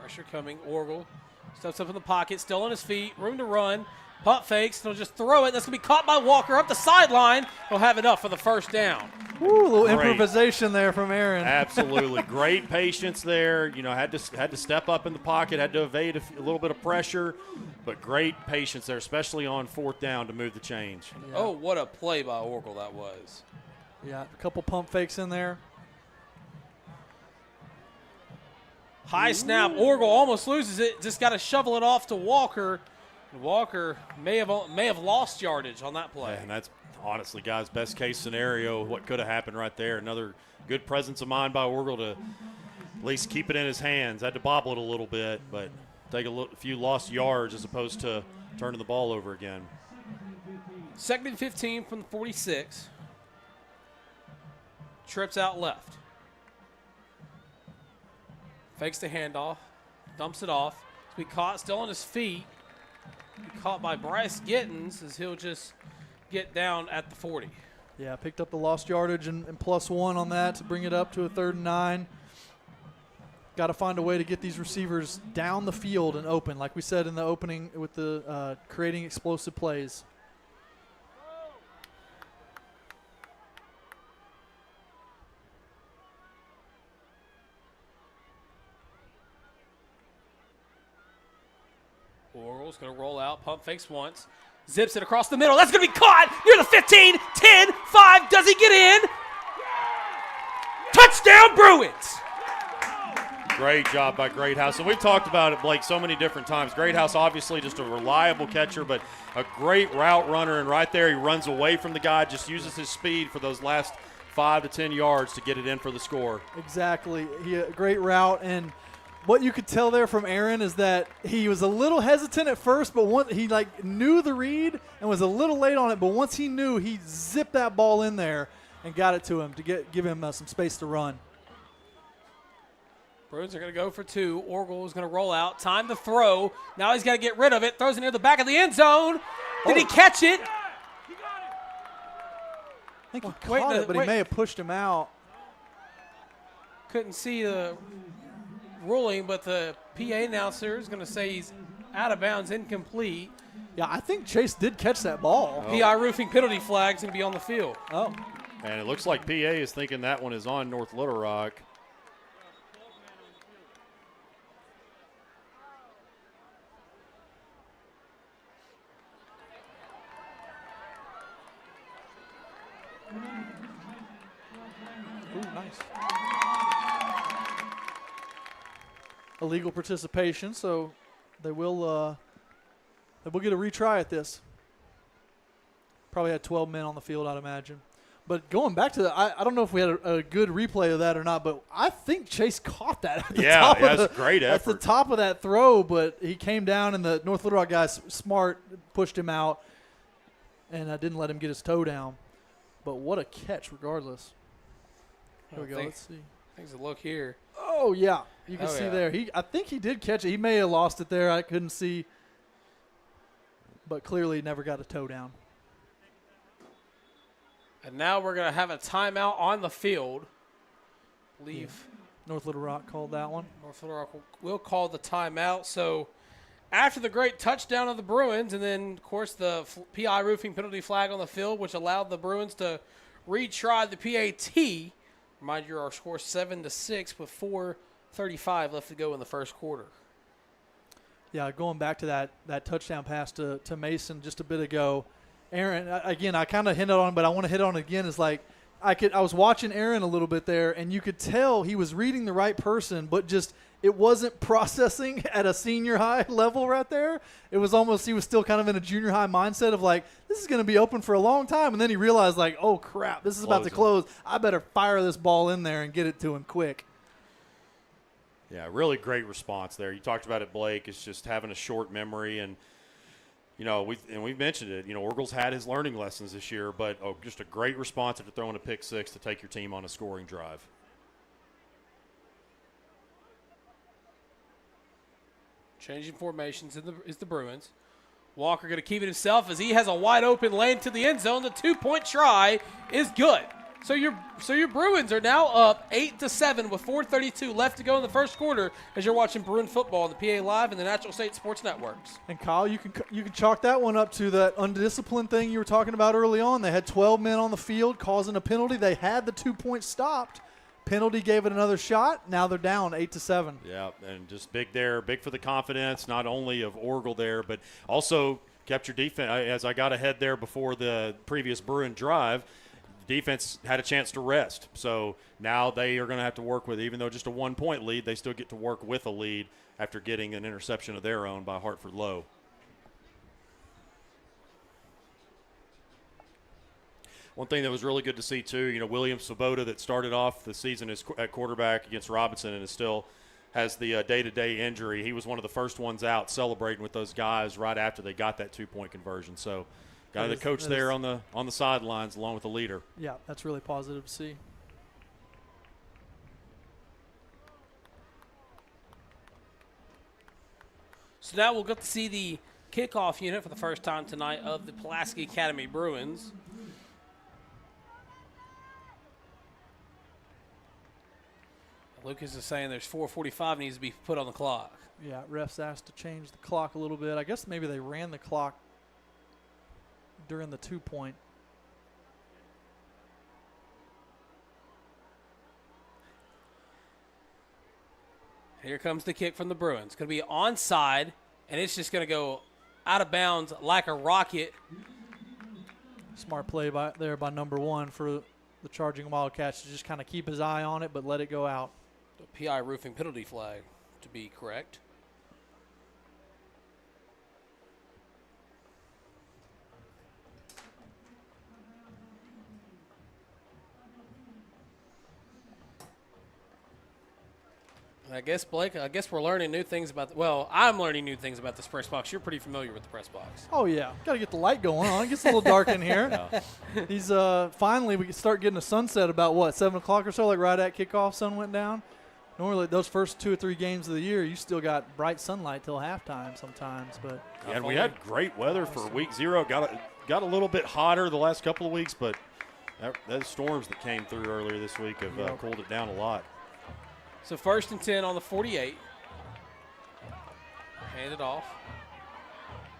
S6: Pressure coming. Orgel steps up in the pocket, still on his feet, room to run. Pump fakes. He'll just throw it. That's going to be caught by Walker up the sideline. He'll have enough for the 1st down.
S8: Ooh, a little
S7: Great.
S8: Improvisation there from Aaron.
S7: Absolutely. Great patience there. You know, had to step up in the pocket, had to evade a little bit of pressure, but great patience there, especially on 4th down to move the change.
S8: Yeah.
S6: Oh, what a play by Orgel that was.
S8: Yeah, a couple pump fakes in there.
S6: High snap. Orgel almost loses it. Just got to shovel it off to Walker. Walker may have lost yardage on that play.
S7: Yeah, and that's honestly, guys, best case scenario, what could have happened right there. Another good presence of mind by Orgel to at least keep it in his hands. Had to bobble it a little bit, but take a few lost yards as opposed to turning the ball over again.
S6: 2nd and 15 from the 46. Trips out left. Fakes the handoff. Dumps it off. He'll be caught still on his feet. Be caught by Bryce Gittins as he'll just get down at the 40.
S8: Yeah, picked up the lost yardage and +1 on that to bring it up to a 3rd and 9. Got to find a way to get these receivers down the field and open, like we said in the opening with the creating explosive plays.
S6: Orgel's going to roll out, pump fakes once, zips it across the middle. That's going to be caught near the 15, 10, 5. Does he get in? Touchdown, Bruins!
S7: Great job by Greathouse. And we've talked about it, Blake, so many different times. Greathouse, obviously, just a reliable catcher, but a great route runner. And right there, he runs away from the guy, just uses his speed for those last 5 to 10 yards to get it in for the score.
S8: Exactly. A great route. And what you could tell there from Aaron is that he was a little hesitant at first, but he knew the read and was a little late on it. But once he knew, he zipped that ball in there and got it to him to give him some space to run.
S6: Bruins are going to go for 2. Orgel is going to roll out. Time to throw. Now he's got to get rid of it. Throws it near the back of the end zone. Did he catch it?
S8: I think he caught it, but he may have pushed him out.
S6: Couldn't see the ruling, but the PA announcer is going to say he's out of bounds, incomplete.
S8: Yeah, I think Chase did catch that ball.
S6: PI roofing penalty flag's going to be on the field.
S8: Oh.
S7: And it looks like PA is thinking that one is on North Little Rock.
S8: Ooh, nice. Illegal participation, so they will get a retry at this. Probably had 12 men on the field, I'd imagine. But going back to I don't know if we had a good replay of that or not, but I think Chase caught that at the top of
S7: that's great effort.
S8: At the top of that throw, but he came down and the North Little Rock guys smart pushed him out and didn't let him get his toe down. But what a catch regardless. Here we go. Let's see.
S6: Thanks a look here.
S8: Oh, yeah. You can see there. I think he did catch it. He may have lost it there. I couldn't see. But clearly never got a toe down.
S6: And now we're going to have a timeout on the field. I believe
S8: North Little Rock called that one.
S6: North Little Rock will call the timeout. So after the great touchdown of the Bruins, and then, of course, the PI roofing penalty flag on the field, which allowed the Bruins to retry the PAT. Remind you, our score 7-6 with 4:35 left to go in the first quarter.
S8: Yeah, going back to that touchdown pass to Mason just a bit ago, Aaron, again, I kind of hinted on, but I want to hit on it again, is like I was watching Aaron a little bit there, and you could tell he was reading the right person, but just it wasn't processing at a senior high level right there. It was almost he was still kind of in a junior high mindset of like, this is going to be open for a long time. And then he realized like, oh, crap, this is about to close. I better fire this ball in there and get it to him quick.
S7: Yeah, really great response there. You talked about it, Blake. It's just having a short memory, and we've mentioned it. Orgel's had his learning lessons this year, but just a great response after throwing a pick six to take your team on a scoring drive.
S6: Changing formations is the Bruins. Walker going to keep it himself as he has a wide open lane to the end zone. The 2-point try is good. So your Bruins are now up 8-7 with 4:32 left to go in the first quarter as you're watching Bruin football on the PA Live and the Natural State Sports Networks.
S8: And Kyle, you can chalk that one up to that undisciplined thing you were talking about early on. They had 12 men on the field causing a penalty. They had the 2 points stopped. Penalty gave it another shot. Now they're down 8-7.
S7: Yeah, and just big there, big for the confidence not only of Orgel there, but also kept your defense. As I got ahead there before the previous Bruin drive, defense had a chance to rest. So now they are going to have to work with, even though just a 1-point lead, they still get to work with a lead after getting an interception of their own by Hartford Low. One thing that was really good to see, too, William Svoboda that started off the season at quarterback against Robinson and is still has the day-to-day injury. He was one of the first ones out celebrating with those guys right after they got that 2-point conversion. So got the coach there on the sidelines along with the leader.
S8: Yeah, that's really positive to see.
S6: So now we'll get to see the kickoff unit for the first time tonight of the Pulaski Academy Bruins. Lucas is saying there's 4:45 needs to be put on the clock.
S8: Yeah, refs asked to change the clock a little bit. I guess maybe they ran the clock during the 2-point.
S6: Here comes the kick from the Bruins. It's going to be onside, and it's just going to go out of bounds like a rocket.
S8: Smart play by number 1 for the charging Wildcats to just kind of keep his eye on it but let it go out.
S6: The PI roofing penalty flag, to be correct. I guess, Blake, we're learning new things about I'm learning new things about this press box. You're pretty familiar with the press box.
S8: Oh, yeah. Got to get the light going on. It gets a little dark in here. Yeah. These finally, we can start getting a sunset about, 7 o'clock or so, like right at kickoff, sun went down. Normally, those first 2 or 3 games of the year, you still got bright sunlight till halftime sometimes. But
S7: yeah, and we had great weather for week 0. Got a little bit hotter the last couple of weeks, but those storms that came through earlier this week have cooled it down a lot.
S6: So 1st and 10 on the 48. Hand it off.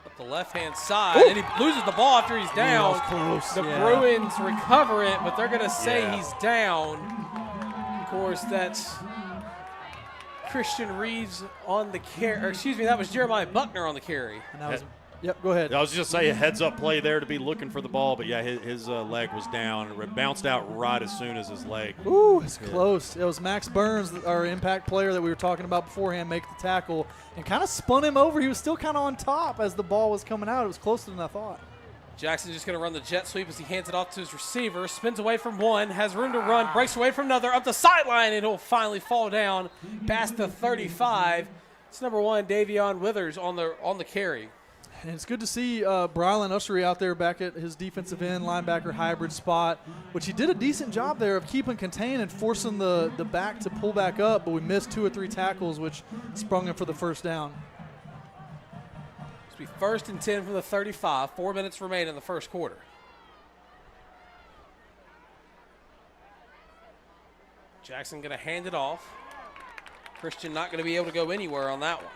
S6: Up the left-hand side. Ooh. And he loses the ball after he's down.
S8: Close.
S6: The Bruins recover it, but they're going to say he's down. Of course, that's Christian Reeves on the carry. Or excuse me, that was Jeremiah Buckner on the carry.
S8: And that was Yep, go ahead.
S7: I was just saying a heads-up play there to be looking for the ball, but, yeah, his leg was down. It bounced out right as soon as his leg.
S8: Ooh, it's close. It was Max Burns, our impact player that we were talking about beforehand, make the tackle and kind of spun him over. He was still kind of on top as the ball was coming out. It was closer than I thought.
S6: Jackson's just going to run the jet sweep as he hands it off to his receiver, spins away from one, has room to run, breaks away from another, up the sideline, and he'll finally fall down past the 35. It's number 1, Davion Withers on the carry.
S8: And it's good to see Brylan Ussery out there back at his defensive end linebacker hybrid spot, which he did a decent job there of keeping contained and forcing the back to pull back up, but we missed 2 or 3 tackles, which sprung him for the first down.
S6: It's be 1st and 10 from the 35. 4 minutes remain in the first quarter. Jackson going to hand it off. Christian not going to be able to go anywhere on that one.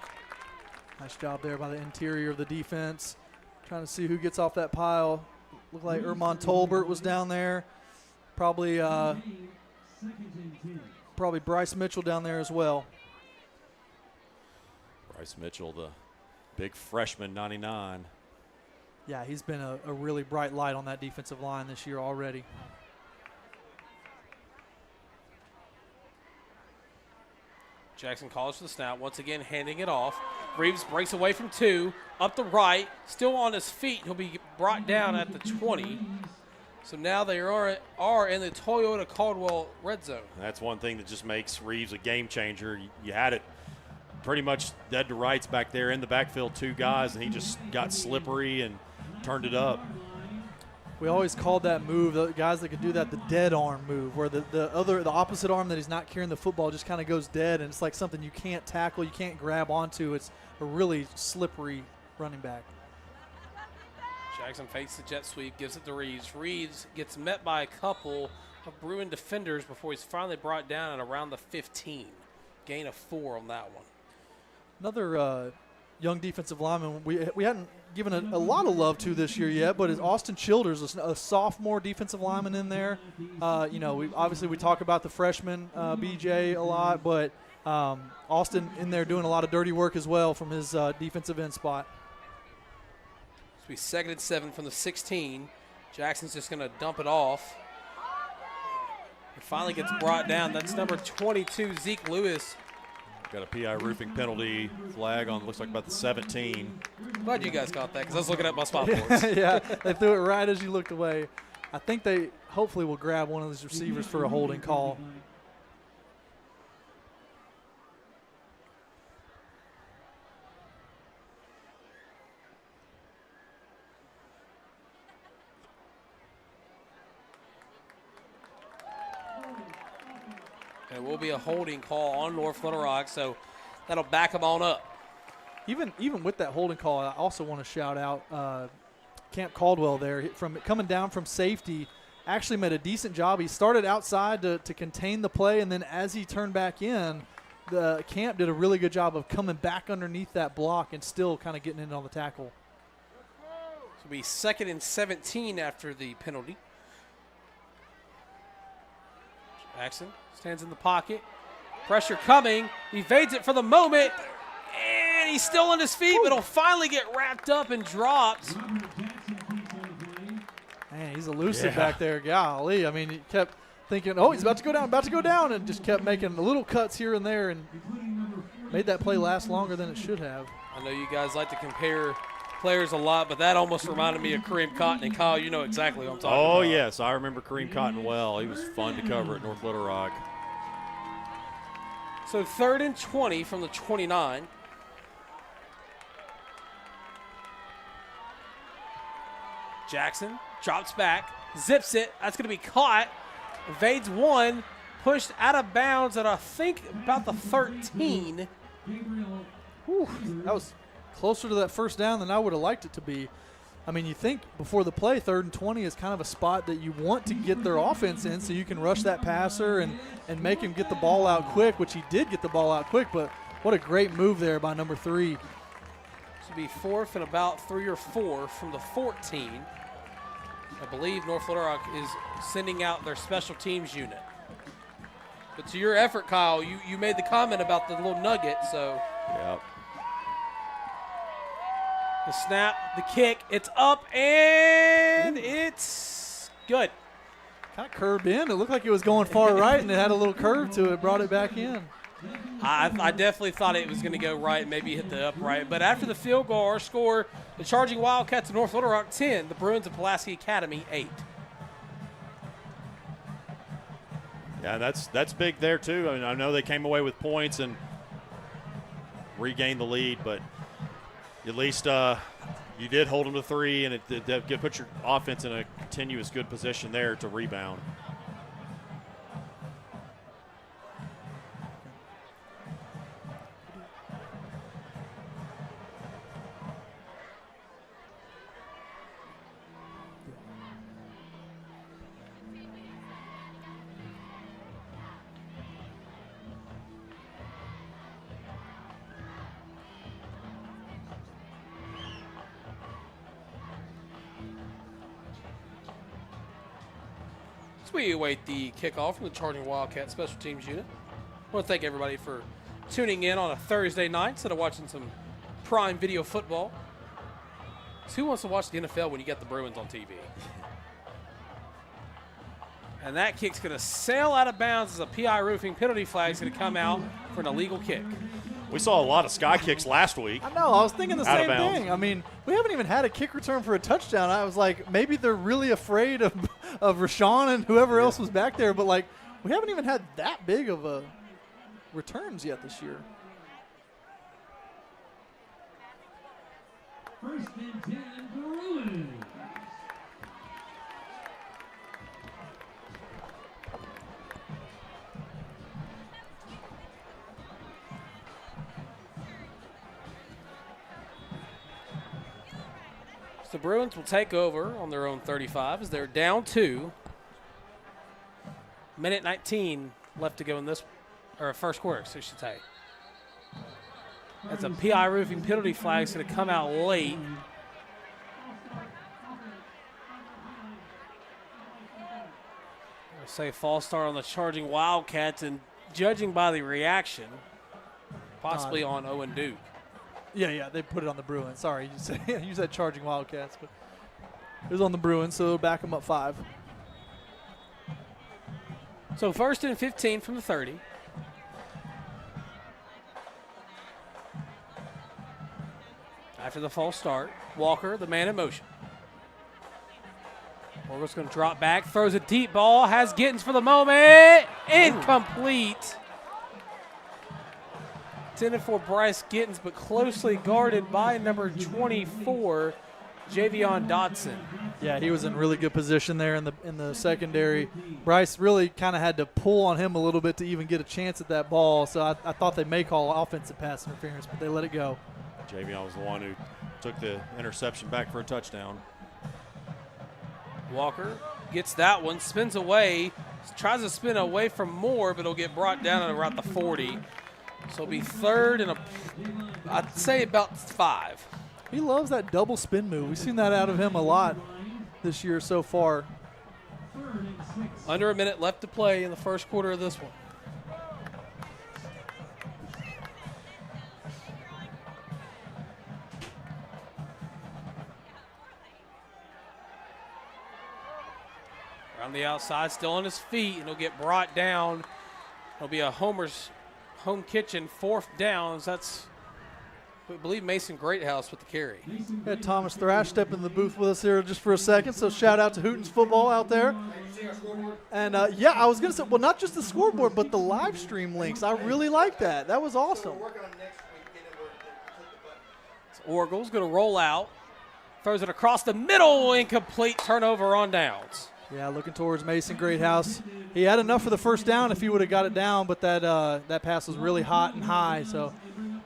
S8: Nice job there by the interior of the defense. Trying to see who gets off that pile. Looked like Ermon Tolbert was down there. Probably Bryce Mitchell down there as well.
S7: Bryce Mitchell, the big freshman, 99.
S8: Yeah, he's been a really bright light on that defensive line this year already.
S6: Jackson calls for the snap, once again handing it off. Reeves breaks away from 2, up the right, still on his feet. He'll be brought down at the 20. So now they are in the Toyota Caldwell red zone.
S7: That's one thing that just makes Reeves a game changer. You had it pretty much dead to rights back there in the backfield, 2 guys, and he just got slippery and turned it up.
S8: We always called that move, the guys that could do that, the dead arm move, where the opposite arm that he's not carrying the football just kind of goes dead, and it's like something you can't tackle, you can't grab onto. It's a really slippery running back.
S6: Jackson fakes the jet sweep, gives it to Reeves. Reeves gets met by a couple of Bruin defenders before he's finally brought down at around the 15. Gain of 4 on that one.
S8: Another young defensive lineman we hadn't given a lot of love to this year yet, but is Austin Childers, a sophomore defensive lineman in there. We talk about the freshman BJ a lot, but Austin in there doing a lot of dirty work as well from his defensive end spot.
S6: So we 2nd and 7 from the 16. Jackson's just going to dump it off. It finally gets brought down. That's number 22, Zeke Lewis.
S7: Got a PI roofing penalty flag on, looks like about the 17.
S6: Glad you guys got that because I was looking at my spot boards.
S8: Yeah, they threw it right as you looked away. I think they hopefully will grab one of these receivers for a holding call.
S6: It will be a holding call on North Little Rock, so that'll back them on up.
S8: Even with that holding call, I also want to shout out Camp Caldwell there. Coming down from safety, actually made a decent job. He started outside to contain the play, and then as he turned back in, the Camp did a really good job of coming back underneath that block and still kind of getting in on the tackle.
S6: It'll be 2nd and 17 after the penalty. Jackson stands in the pocket. Pressure coming. Evades it for the moment. And he's still on his feet, but he'll finally get wrapped up and dropped.
S8: Man, he's elusive back there. Golly. I mean, he kept thinking, oh, he's about to go down, and just kept making little cuts here and there and made that play last longer than it should have.
S6: I know you guys like to compare players a lot, but that almost reminded me of Kareem Cotton. And Kyle, you know exactly what I'm talking about.
S7: Oh, yes. I remember Kareem Cotton well. He was fun to cover at North Little Rock.
S6: So 3rd and 20 from the 29. Jackson drops back, zips it. That's going to be caught. Evades 1, pushed out of bounds at I think about the 13.
S8: Whew, that was closer to that first down than I would have liked it to be. I mean, you think before the play, 3rd and 20 is kind of a spot that you want to get their offense in so you can rush that passer and make him get the ball out quick, which he did get the ball out quick, but what a great move there by number 3.
S6: This will be 4th and about 3 or 4 from the 14. I believe North Little Rock is sending out their special teams unit. But to your effort, Kyle, you made the comment about the little nugget, so.
S7: Yep.
S6: The snap, the kick, it's up, and it's good.
S8: Kind of curved in. It looked like it was going far right, and it had a little curve to it, brought it back in.
S6: I definitely thought it was going to go right, maybe hit the upright. But after the field goal, our score, the Charging Wildcats of North Little Rock 10, the Bruins of Pulaski Academy 8.
S7: Yeah, that's big there, too. I mean, I know they came away with points and regained the lead, but at least you did hold them to 3, and it put your offense in a continuous good position there to rebound.
S6: We await the kickoff from the Charging Wildcat Special Teams Unit. I want to thank everybody for tuning in on a Thursday night instead of watching some prime video football. So who wants to watch the NFL when you get the Bruins on TV? And that kick's going to sail out of bounds as a PI roofing penalty flag is going to come out for an illegal kick.
S7: We saw a lot of sky kicks last week.
S8: I know. I was thinking the
S7: Out of
S8: same
S7: bounds.
S8: thing. I mean, we haven't even had a kick return for a touchdown. I was like, maybe they're really afraid of Rashawn and whoever else was back there. But, like, we haven't even had that big of a returns yet this year.
S10: First and 10, Bruins.
S6: The Bruins will take over on their own 35 as they're down 2. Minute 19 left to go in this, or first quarter, so I should say. That's a PI roofing penalty flag. It's going to come out late. I'll say false start on the charging Wildcats, and judging by the reaction, possibly on Owen Duke.
S8: Yeah, they put it on the Bruins. Sorry, you said charging Wildcats, but it was on the Bruins, so they'll back them up 5.
S6: So first and 15 from the 30. After the false start, Walker, the man in motion. Orgel's going to drop back, throws a deep ball, has Gittens for the moment. Incomplete. Intended for Bryce Gittens, but closely guarded by number 24, Javion Dotson.
S8: Yeah, he was in really good position there in the secondary. Bryce really kind of had to pull on him a little bit to even get a chance at that ball. So I thought they may call offensive pass interference, but they let it go.
S7: Javion was the one who took the interception back for a touchdown.
S6: Walker gets that one, spins away, tries to spin away from Moore, but it'll get brought down at around the 40. So it'll be third and I'd say about 5.
S8: He loves that double spin move. We've seen that out of him a lot this year so far.
S6: Under a minute left to play in the first quarter of this one. Around the outside, still on his feet, and he'll get brought down. It'll be a Homer's home kitchen, 4th down. That's, I believe, Mason Greathouse with the carry.
S8: We had Thomas Thrash step in the booth with us here just for a second, so shout out to Hootens Football out there. And, yeah, I was going to say, well, not just the scoreboard, but the live stream links. I really like that. That was awesome.
S6: So Orgel's going to roll out, throws it across the middle, incomplete, turnover on downs.
S8: Yeah, looking towards Mason Greathouse. He had enough for the first down if he would have got it down, but that pass was really hot and high, so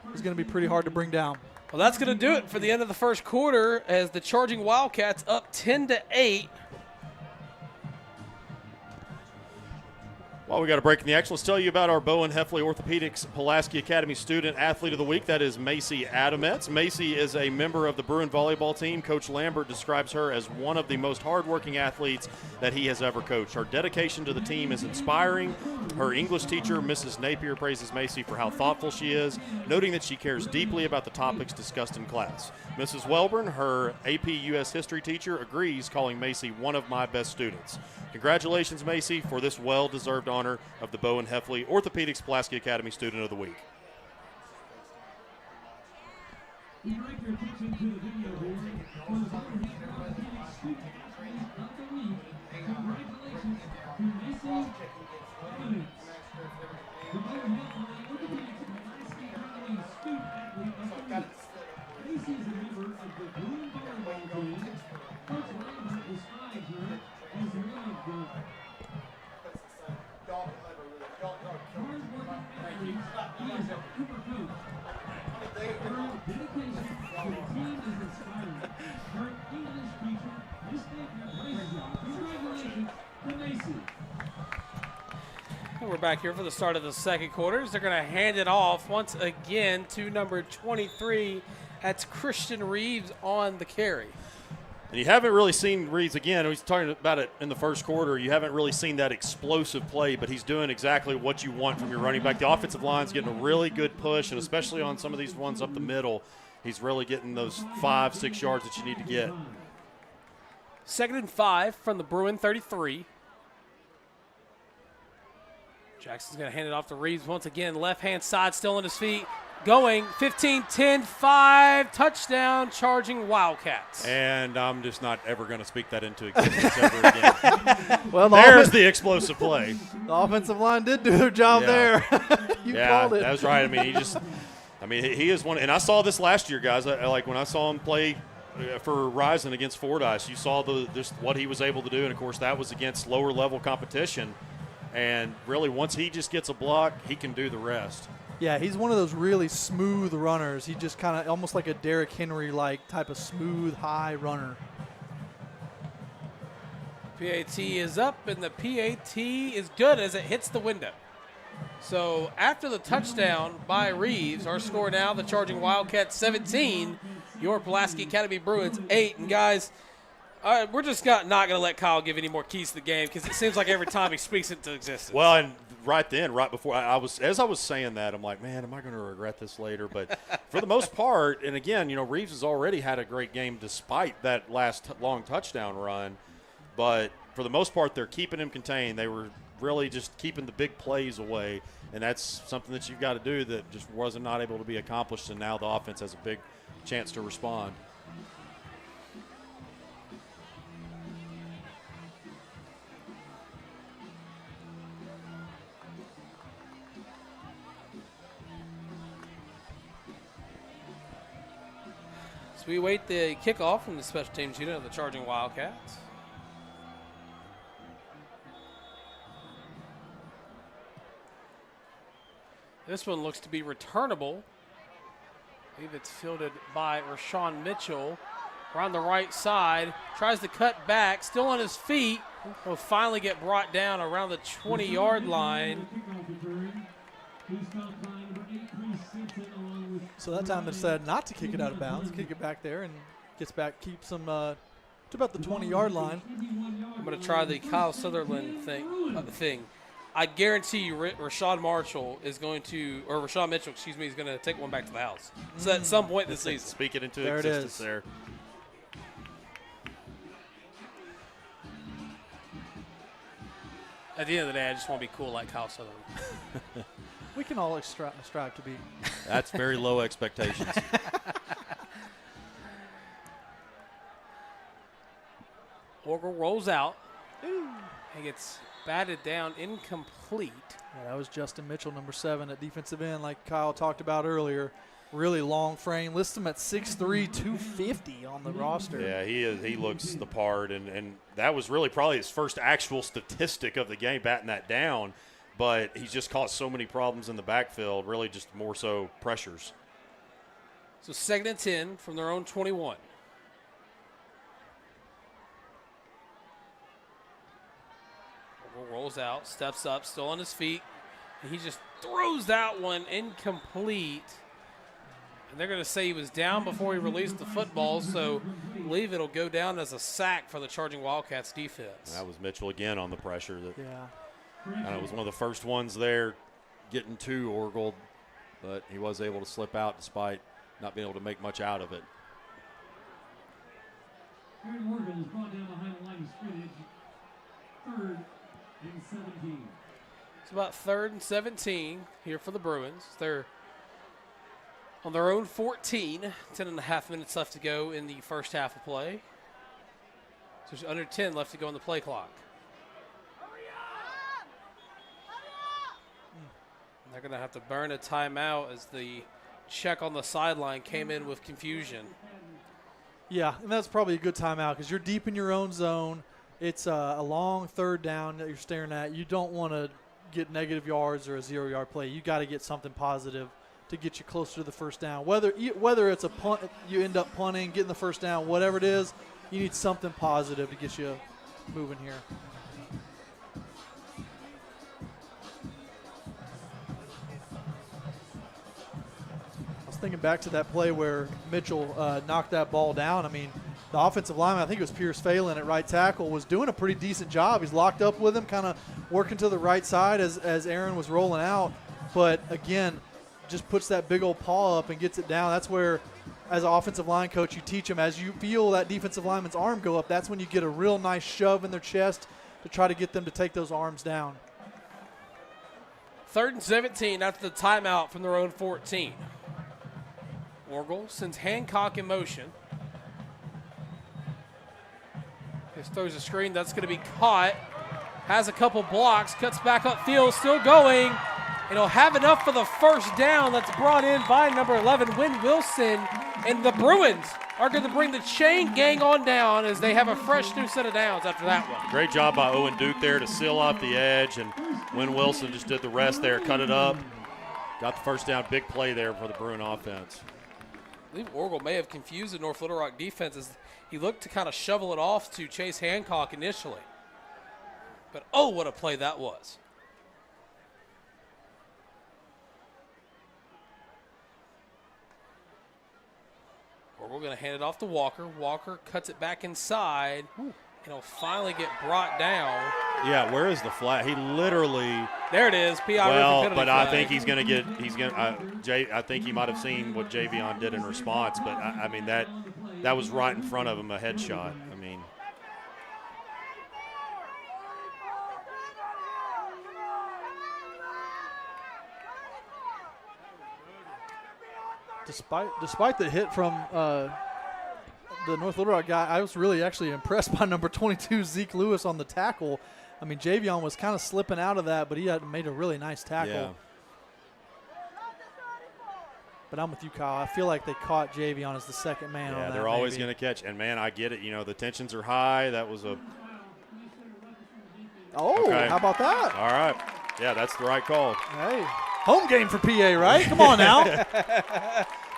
S8: it was going to be pretty hard to bring down.
S6: Well, that's going to do it for the end of the first quarter as the charging Wildcats up 10-8.
S7: Well, we got a break in the action. Let's tell you about our Bowen Heffley Orthopedics Pulaski Academy Student Athlete of the Week. That is Macy Adamets. Macy is a member of the Bruin volleyball team. Coach Lambert describes her as one of the most hardworking athletes that he has ever coached. Her dedication to the team is inspiring. Her English teacher, Mrs. Napier, praises Macy for how thoughtful she is, noting that she cares deeply about the topics discussed in class. Mrs. Welburn, her AP U.S. history teacher, agrees, calling Macy one of my best students. Congratulations, Macy, for this well-deserved honor of the Bowen Heffley Orthopedics Pulaski Academy Student of the Week.
S10: We direct your attention to the video board for the Bowen Heffley Orthopedics Student Athlete of the Week. Congratulations to Macy Adamets. The Bowen Heffley Orthopedics Pulaski Academy Student Athlete of the Week. Macy is a member of the Bruin volleyball team. Coach Lambert describes her as one of the hard-working athletes. He is a Cooper coach. Her dedication to the team is inspiring. Her English teacher, Miss Napier, praises her. Congratulations to Macy.
S6: And we're back here for the start of the second quarter. They're going to hand it off once again to number 23. That's Christian Reeves on the carry.
S7: And you haven't really seen Reeves again. He's talking about it in the first quarter. You haven't really seen that explosive play, but he's doing exactly what you want from your running back. The offensive line's getting a really good push, and especially on some of these ones up the middle, he's really getting those 5-6 yards that you need to get.
S6: 2nd and 5 from the Bruin 33. Jackson's going to hand it off to Reeves once again. Left-hand side, still on his feet. Going 15, 10, 5, touchdown, charging Wildcats.
S7: And I'm just not ever going to speak that into existence ever again.
S8: Well,
S7: There's the explosive play.
S8: The offensive line did do their job there. You called it.
S7: That was right. I mean, he is one. And I saw this last year, guys. Like when I saw him play for Rising against Fordyce, you saw just what he was able to do. And, of course, that was against lower-level competition. And really, once he just gets a block, he can do the rest.
S8: Yeah, he's one of those really smooth runners. He just kind of almost like a Derrick Henry-like type of smooth, high runner.
S6: PAT is up, and the PAT is good as it hits the window. So after the touchdown by Reeves, our score now, the Charging Wildcats 17, your Pulaski Academy Bruins 8. And, guys, we're just not going to let Kyle give any more keys to the game because it seems like every time he speaks it into existence.
S7: Well, and right before as I was saying that, I'm like, man, am I going to regret this later? But for the most part, and again, Reeves has already had a great game despite that last long touchdown run. But for the most part, they're keeping him contained. They were really just keeping the big plays away, and that's something that you've got to do that just wasn't not able to be accomplished, and now the offense has a big chance to respond.
S6: We wait the kickoff from the special teams unit of the Charging Wildcats. This one looks to be returnable. I believe it's fielded by Rashawn Mitchell. Around the right side, tries to cut back, still on his feet. Will finally get brought down around the 20-yard line.
S8: So that time they decided not to kick it out of bounds, kick it back there, and gets back, keeps them to about the 20-yard line.
S6: I'm going to try the Kyle Sutherland thing. I guarantee you Rashawn Mitchell, is going to take one back to the house. So at some point this season.
S7: Speak it into
S8: there
S7: existence
S8: it is.
S7: there.
S6: At the end of the day, I just want to be cool like Kyle Sutherland.
S8: We can all strive to be.
S7: That's very low expectations.
S6: Orgel rolls out. He gets batted down, incomplete.
S8: Yeah, that was Justin Mitchell, number 7 at defensive end, like Kyle talked about earlier. Really long frame. Lists him at 6'3", 250 on the roster.
S7: Yeah, he looks the part, and that was really probably his first actual statistic of the game, batting that down. But he's just caused so many problems in the backfield, really just more so pressures.
S6: So 2nd and 10 from their own 21. Rolls out, steps up, still on his feet. And he just throws that one incomplete. And they're going to say he was down before he released the football, so I believe it'll go down as a sack for the Charging Wildcats defense.
S7: That was Mitchell again on the pressure.
S8: Yeah.
S7: It was one of the first ones there getting to Orgel, but he was able to slip out despite not being able to make much out of it.
S10: Aaron Orgel is brought down behind the line of scrimmage. 3rd and 17.
S6: It's about 3rd and 17 here for the Bruins. They're on their own 14, 10.5 minutes left to go in the first half of play. So there's under 10 left to go on the play clock. They're going to have to burn a timeout as the check on the sideline came in with confusion.
S8: Yeah, and that's probably a good timeout because you're deep in your own zone. It's a long 3rd down that you're staring at. You don't want to get negative yards or a 0-yard play. You got to get something positive to get you closer to the first down. Whether it's a punt, you end up punting, getting the first down, whatever it is, you need something positive to get you moving here. I was thinking back to that play where Mitchell knocked that ball down. I mean, the offensive lineman, I think it was Pierce Phelan at right tackle, was doing a pretty decent job. He's locked up with him, kind of working to the right side as Aaron was rolling out. But, again, just puts that big old paw up and gets it down. That's where, as an offensive line coach, you teach them as you feel that defensive lineman's arm go up, that's when you get a real nice shove in their chest to try to get them to take those arms down.
S6: 3rd and 17 after the timeout from their own 14. Orgel sends Hancock in motion. Just throws a screen. That's going to be caught. Has a couple blocks. Cuts back upfield. Still going. And he'll have enough for the first down. That's brought in by number 11, Wynn Wilson. And the Bruins are going to bring the chain gang on down as they have a fresh new set of downs after that one.
S7: Great job by Owen Duke there to seal off the edge, and Wynn Wilson just did the rest there, cut it up. Got the first down. Big play there for the Bruin offense.
S6: I believe Orgel may have confused the North Little Rock defense as he looked to kind of shovel it off to Chase Hancock initially. But oh, what a play that was. Orgel going to hand it off to Walker. Walker cuts it back inside, and he'll finally get brought down.
S7: Yeah, where is the flag? He literally.
S6: There it is. PI
S7: Well,
S6: penalty
S7: but
S6: flag.
S7: I think he's going to get. He's going. I think he might have seen what Javion did in response, but I mean that was right in front of him, a headshot. I mean.
S8: Despite the hit from the North Little Rock guy, I was really actually impressed by number 22, Zeke Lewis, on the tackle. I mean, Javion was kind of slipping out of that, but he had made a really nice tackle.
S7: Yeah.
S8: But I'm with you, Kyle. I feel like they caught Javion as the second man on that.
S7: Yeah, they're always
S8: maybe.
S7: going to catch. And, man, I get it. You know, the tensions are high. That was a –
S8: Oh,
S7: okay.
S8: How about that?
S7: All right. Yeah, that's the right call.
S8: Hey, home game for PA, right? Come on now.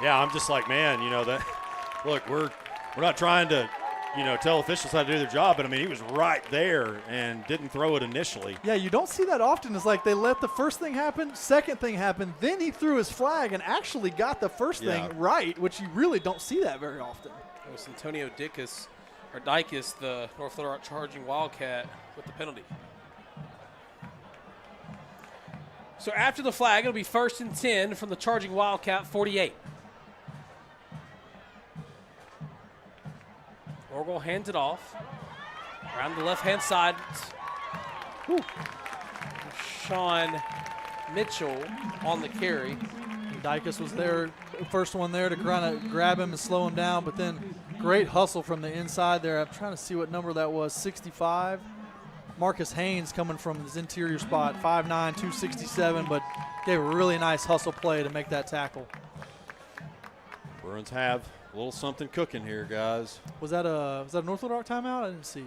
S7: Yeah, I'm just like, man, you know, that – look, we're not trying to, you know, tell officials how to do their job, but, I mean, he was right there and didn't throw it initially.
S8: Yeah, you don't see that often. It's like they let the first thing happen, second thing happen, then he threw his flag and actually got the first thing right, which you really don't see that very often.
S6: It was Antonio Dickus, the North Little Rock charging Wildcat, with the penalty. So after the flag, it'll be 1st and 10 from the charging Wildcat 48. Orgel hands it off. Around the left-hand side. Sean Mitchell on the carry.
S8: Dicus was there, first one there to kind of grab him and slow him down, but then great hustle from the inside there. I'm trying to see what number that was, 65. Marcus Haynes coming from his interior spot, 5'9", 267, but gave a really nice hustle play to make that tackle.
S7: Bruins have a little something cooking here, guys.
S8: Was that a North Little Rock timeout? I didn't see.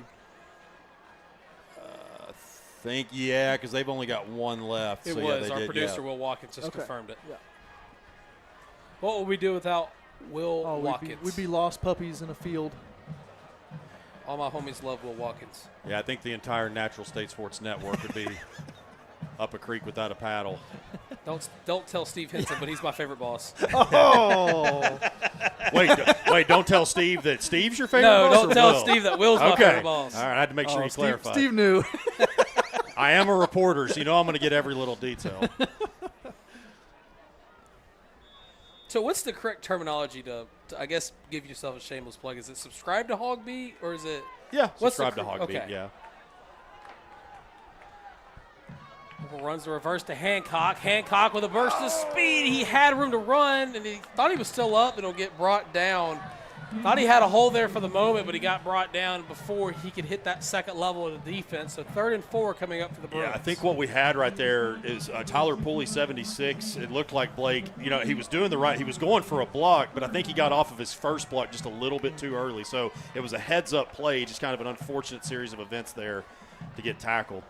S7: Yeah, because they've only got one left.
S6: It
S7: so
S6: was.
S7: yeah,
S6: Our producer, Will Watkins, just confirmed it. Yeah. What would we do without Will Watkins?
S8: We'd be lost puppies in a field.
S6: All my homies love Will Watkins.
S7: Yeah, I think the entire Natural State Sports Network would be up a creek without a paddle.
S6: Don't tell Steve Henson, but he's my favorite boss.
S8: Oh.
S7: Wait, don't tell Steve that Steve's your favorite
S6: boss?
S7: No,
S6: don't tell Steve that Will's my favorite boss.
S7: All right, I had to make sure you clarified.
S8: Steve knew.
S7: I am a reporter, so you know I'm going to get every little detail.
S6: So what's the correct terminology to I guess, give yourself a shameless plug? Is it subscribe to Hogbeat, or is it?
S7: Yeah,
S6: what's
S7: subscribe to Hogbeat,
S6: okay.
S7: yeah.
S6: Runs the reverse to Hancock. Hancock with a burst of speed. He had room to run, and he thought he was still up, and he'll get brought down. Thought he had a hole there for the moment, but he got brought down before he could hit that second level of the defense. So 3rd and 4 coming up for the Bruins.
S7: Yeah, I think what we had right there is Tyler Pooley, 76. It looked like Blake, you know, he was doing he was going for a block, but I think he got off of his first block just a little bit too early. So it was a heads-up play, just kind of an unfortunate series of events there to get tackled.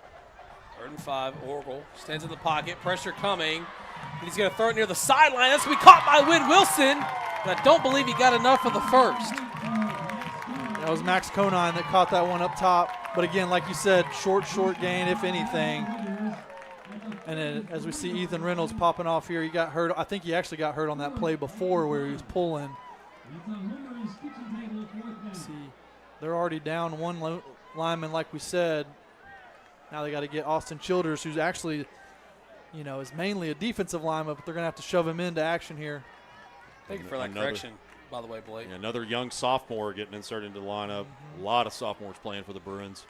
S6: 3rd and 5, Orgel stands in the pocket, pressure coming. And he's going to throw it near the sideline. That's going to be caught by Wynn Wilson, but I don't believe he got enough for the first.
S8: That was Max Conine that caught that one up top. But again, like you said, short gain, if anything. And then as we see Ethan Reynolds popping off here, he got hurt. I think he actually got hurt on that play before where he was pulling. See, they're already down one lineman, like we said. Now they got to get Austin Childers, who's actually, you know, is mainly a defensive lineman, but they're going to have to shove him into action here.
S6: Thank you for that correction, by the way, Blake.
S7: Yeah, another young sophomore getting inserted into the lineup. A lot of sophomores playing for the Bruins.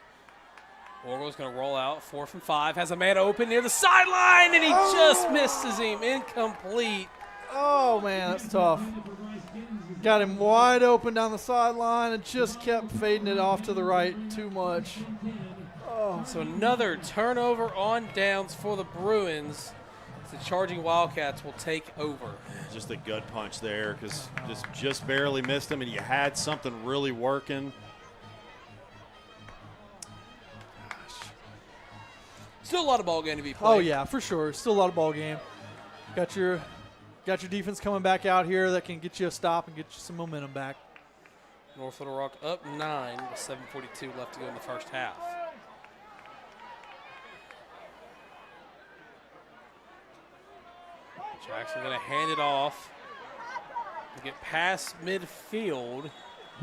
S6: Orgel's going to roll out, 4th and 5. Has a man open near the sideline, and he just misses him. Incomplete.
S8: Oh, man, that's tough. Got him wide open down the sideline and just kept fading it off to the right too much. Oh.
S6: So another turnover on downs for the Bruins. The charging Wildcats will take over.
S7: Just a gut punch there because just barely missed him, and you had something really working.
S6: Still a lot of ball game to be played.
S8: Oh, yeah, for sure. Still a lot of ball game. Got your defense coming back out here that can get you a stop and get you some momentum back.
S6: North Little Rock up 9 with 7:42 left to go in the first half. Jackson going to hand it off to get past midfield.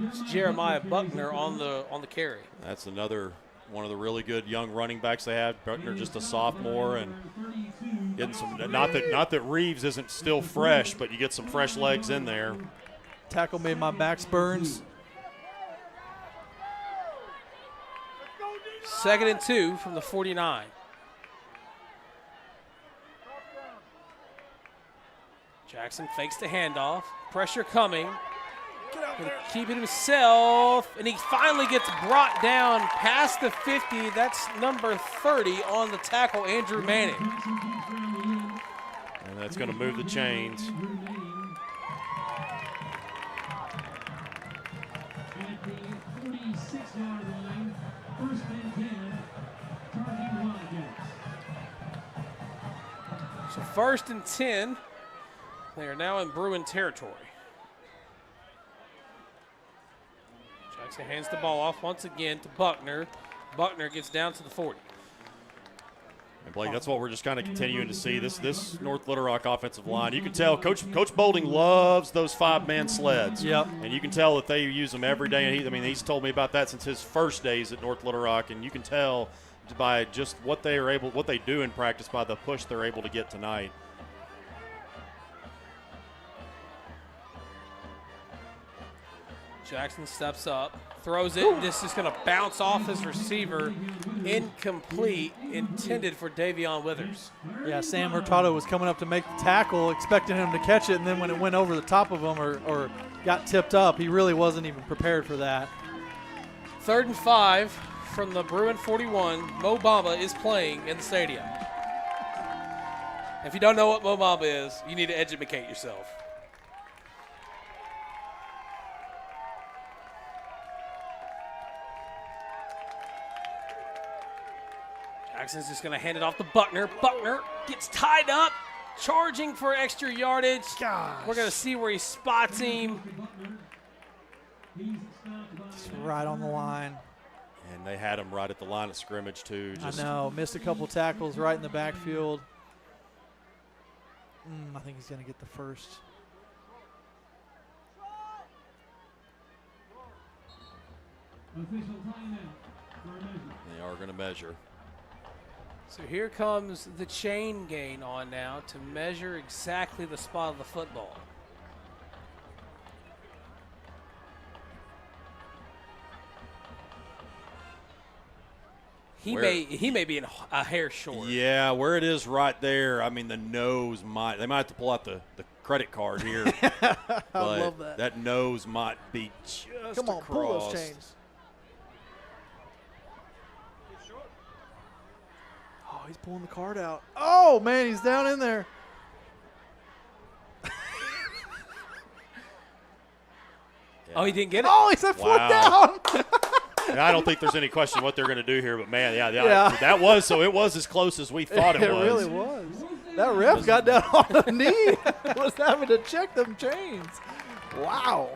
S6: It's Jeremiah Buckner on the carry.
S7: That's another one of the really good young running backs they have. Buckner just a sophomore and getting some. Not that Reeves isn't still fresh, but you get some fresh legs in there.
S8: Tackle made my back burns.
S6: 2nd and 2 from the 49. Jackson fakes the handoff. Pressure coming. Keeping himself. And he finally gets brought down past the 50. That's number 30 on the tackle, Andrew Manning.
S7: And that's going to move the chains.
S10: At the 46-yard line, 1st and 10, charging Wildcats.
S6: So 1st and 10. They are now in Bruin territory. Jackson hands the ball off once again to Buckner. Buckner gets down to the 40.
S7: And Blake, that's what we're just kind of continuing to see. This North Little Rock offensive line. You can tell Coach Bolding loves those 5-man sleds.
S8: Yep.
S7: And you can tell that they use them every day. And he's told me about that since his first days at North Little Rock. And you can tell by just what they do in practice by the push they're able to get tonight.
S6: Jackson steps up, throws it. This is going to bounce off his receiver. Incomplete, intended for Davion Withers.
S8: Yeah, Sam Hurtado was coming up to make the tackle, expecting him to catch it, and then when it went over the top of him or got tipped up, he really wasn't even prepared for that.
S6: 3rd and 5 from the Bruin 41. Mo Bamba is playing in the stadium. If you don't know what Mo Bamba is, you need to educate yourself. Jackson's just going to hand it off to Buckner. Buckner gets tied up, charging for extra yardage.
S8: Gosh.
S6: We're going to see where he spots him.
S8: Just right on the line.
S7: And they had him right at the line of scrimmage, too.
S8: I know. Missed a couple tackles right in the backfield. I think he's going to get the first.
S10: Official timeout for a measure.
S7: They are going to measure.
S6: So here comes the chain gain on now to measure exactly the spot of the football. He may be a hair short.
S7: Yeah, where it is right there, I mean, the nose they might have to pull out the credit card here.
S8: I love that.
S7: That nose might be just
S8: Come on,
S7: across.
S8: pull those chains. Oh, he's pulling the card out. Oh, man, he's down in there.
S6: Oh, he didn't get it?
S8: Oh, he's at 4th down.
S7: And I don't think there's any question what they're going to do here, but man, yeah. That was it was as close as we thought it was.
S8: It really was. That ref got down on the knee. Was having to check them chains. Wow.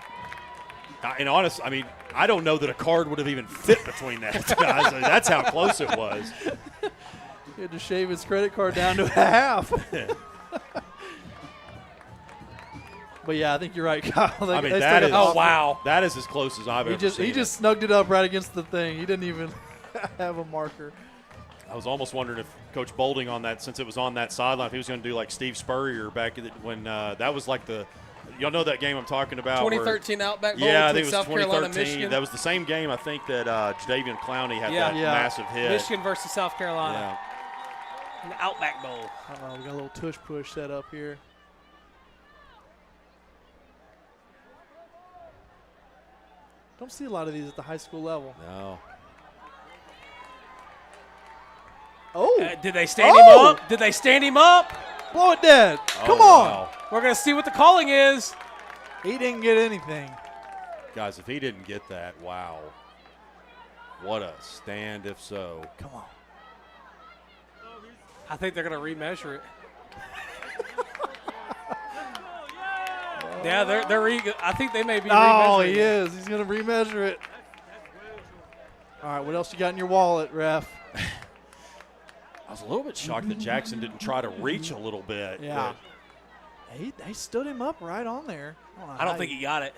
S7: And honest, I mean, I don't know that a card would have even fit between that, guys. I mean, that's how close it was.
S8: He had to shave his credit card down to a half. But yeah, I think you're right, Kyle.
S7: I mean, that is
S6: wow.
S7: That is as close as I've ever seen.
S8: He just snugged it up right against the thing. He didn't even have a marker.
S7: I was almost wondering if Coach Bolding on that, since it was on that sideline, if he was going to do like Steve Spurrier back when that was like the Y'all know that game I'm talking about?
S6: 2013 Outback Bowl
S7: Yeah, I
S6: between
S7: think it was
S6: South Carolina and
S7: 2013.
S6: Michigan.
S7: That was the same game, I think, that Jadeveon Clowney had that massive hit.
S6: Michigan versus South Carolina.
S7: Yeah.
S6: In the Outback Bowl.
S8: We got a little tush push set up here. Don't see a lot of these at the high school level.
S7: No.
S8: Oh.
S6: Did they stand him up? Did they stand him up?
S8: Blow it dead. Come on.
S7: Wow.
S6: We're going to see what the calling is.
S8: He didn't get anything.
S7: Guys, if he didn't get that, wow. What a stand if so.
S8: Come on.
S6: I think they're going to remeasure it. Yeah, I think they may be remeasuring.
S8: Oh, he is. He's going to remeasure it. All right, what else you got in your wallet, ref?
S7: I was a little bit shocked that Jackson didn't try to reach a little bit.
S8: Yeah. They stood him up right on there.
S6: I don't think he got it.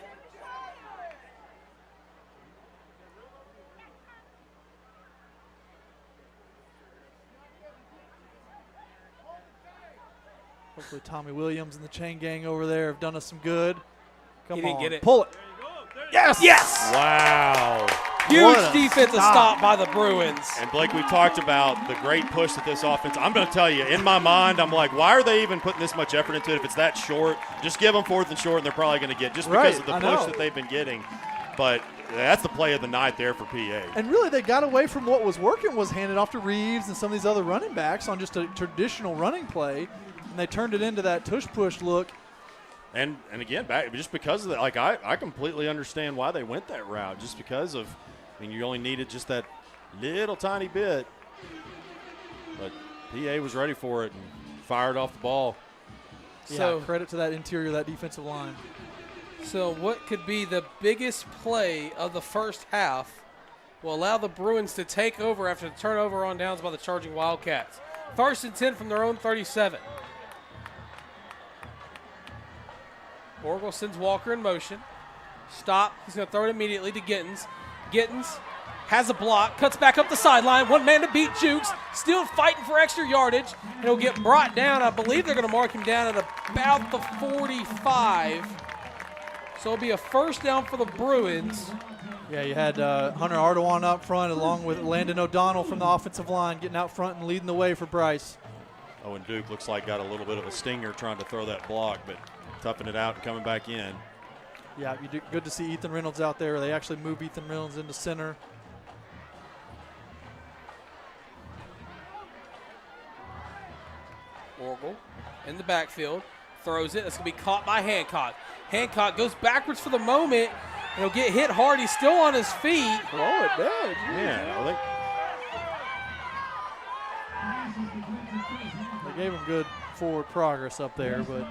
S8: Hopefully Tommy Williams and the chain gang over there have done us some good. Come
S6: He
S8: on.
S6: didn't get it.
S8: Pull it. Yes!
S6: Yes!
S7: Wow.
S6: Huge defensive stop by the Bruins.
S7: And, Blake, we talked about the great push that this offense – I'm going to tell you, in my mind, I'm like, why are they even putting this much effort into it if it's that short? Just give them 4th and short, and they're probably going to get just because of the push that they've been getting. But that's the play of the night there for PA.
S8: And really, they got away from what was working was handed off to Reeves and some of these other running backs on just a traditional running play, and they turned it into that tush-push look.
S7: And again, back just because of that, like I completely understand why they went that route, just because of, I mean, you only needed just that little tiny bit. But PA was ready for it and fired off the ball.
S8: So credit to that interior of that defensive line.
S6: So what could be the biggest play of the first half will allow the Bruins to take over after the turnover on downs by the charging Wildcats. 1st and 10 from their own 37. Orgel sends Walker in motion. Stop. He's going to throw it immediately to Gittens. Gittens has a block, cuts back up the sideline. One man to beat Jukes. Still fighting for extra yardage. And he'll get brought down. I believe they're going to mark him down at about the 45. So it'll be a first down for the Bruins.
S8: Yeah, you had Hunter Ardoin up front along with Landon O'Donnell from the offensive line getting out front and leading the way for Bryce.
S7: Oh, and Duke looks like got a little bit of a stinger trying to throw that block, but toughing it out and coming back in.
S8: Yeah, good to see Ethan Reynolds out there. They actually move Ethan Reynolds into center.
S6: Orgel in the backfield, throws it. That's going to be caught by Hancock. Hancock goes backwards for the moment, and he'll get hit hard. He's still on his feet.
S8: Throw it dead.
S7: Yeah,
S8: they gave him good forward progress up there, but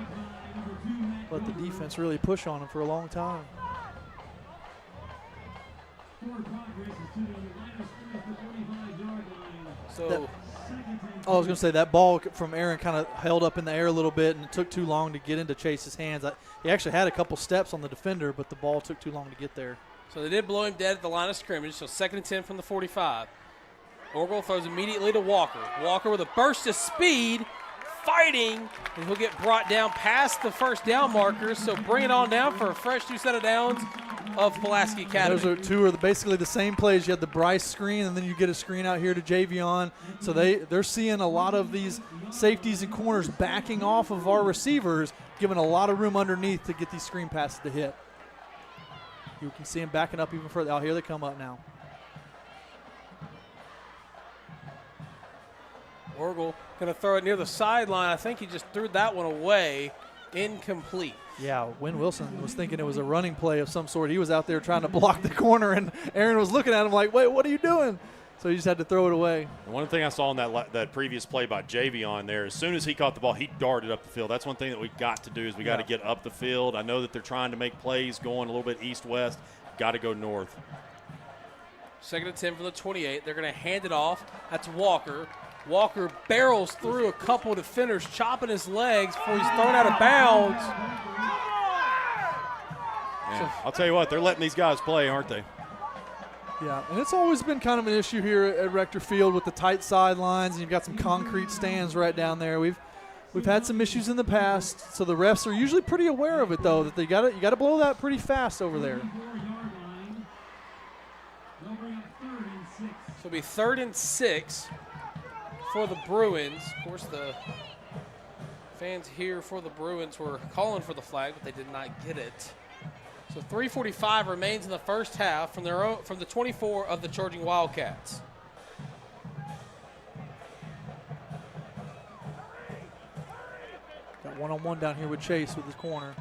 S8: let the defense really push on him for a long time.
S6: So
S8: I was going to say that ball from Aaron kind of held up in the air a little bit, and it took too long to get into Chase's hands. He actually had a couple steps on the defender, but the ball took too long to get there.
S6: So they did blow him dead at the line of scrimmage. So 2nd and 10 from the 45. Orgel throws immediately to Walker. Walker with a burst of speed, fighting, and he'll get brought down past the first down markers. So bring it on down for a fresh 2 set of downs of Pulaski Academy.
S8: Those are two of basically the same plays. You had the Bryce screen, and then you get a screen out here to Javion. So they're seeing a lot of these safeties and corners backing off of our receivers, giving a lot of room underneath to get these screen passes to hit. You can see them backing up even further. Oh, here they come up now.
S6: Orgel going to throw it near the sideline. I think he just threw that one away. Incomplete.
S8: Yeah, Wynn Wilson was thinking it was a running play of some sort. He was out there trying to block the corner, and Aaron was looking at him like, wait, what are you doing? So he just had to throw it away.
S7: And one thing I saw in that previous play by Javion there, as soon as he caught the ball, he darted up the field. That's one thing that we got to do is we got to get up the field. I know that they're trying to make plays going a little bit east-west. Got to go north.
S6: 2nd and 10 from the 28. They're going to hand it off. That's Walker. Walker barrels through a couple defenders, chopping his legs before he's thrown out of bounds.
S7: Man, I'll tell you what, they're letting these guys play, aren't they?
S8: Yeah, and it's always been kind of an issue here at Rector Field with the tight sidelines, and you've got some concrete stands right down there. We've We've had some issues in the past, so the refs are usually pretty aware of it, though, that you got to blow that pretty fast over there.
S6: So it'll be 3rd and 6 for the Bruins. Of course, the fans here for the Bruins were calling for the flag, but they did not get it. So 3:45 remains in the first half from the 24 of the charging Wildcats.
S8: Got one-on-one down here with Chase with his corner.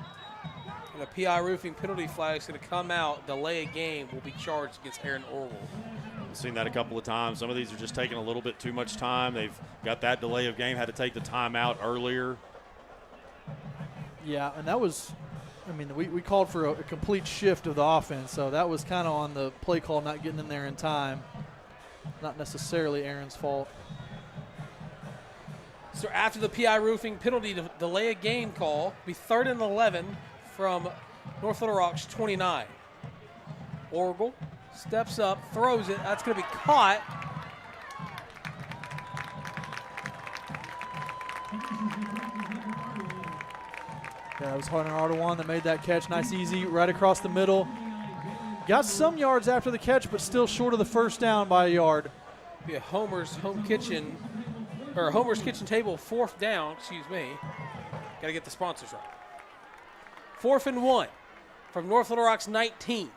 S6: And a PI roofing penalty flag is going to come out. Delay a game will be charged against Aaron Orwell.
S7: I've seen that a couple of times. Some of these are just taking a little bit too much time. They've got that delay of game, had to take the timeout earlier.
S8: Yeah, and that was, I mean, we called for a complete shift of the offense, so that was kind of on the play call not getting in there in time. Not necessarily Aaron's fault.
S6: So after the PI roofing penalty to delay a game call, be 3rd and 11 from North Little Rock's 29. Orgel steps up, throws it. That's going to be caught.
S8: Yeah, it was Harlen Ardawan that made that catch. Nice, easy, right across the middle. Got some yards after the catch, but still short of the first down by a yard.
S6: Be a Homer's Kitchen table 4th down, excuse me. Got to get the sponsors right. 4th and 1 from North Little Rock's 19.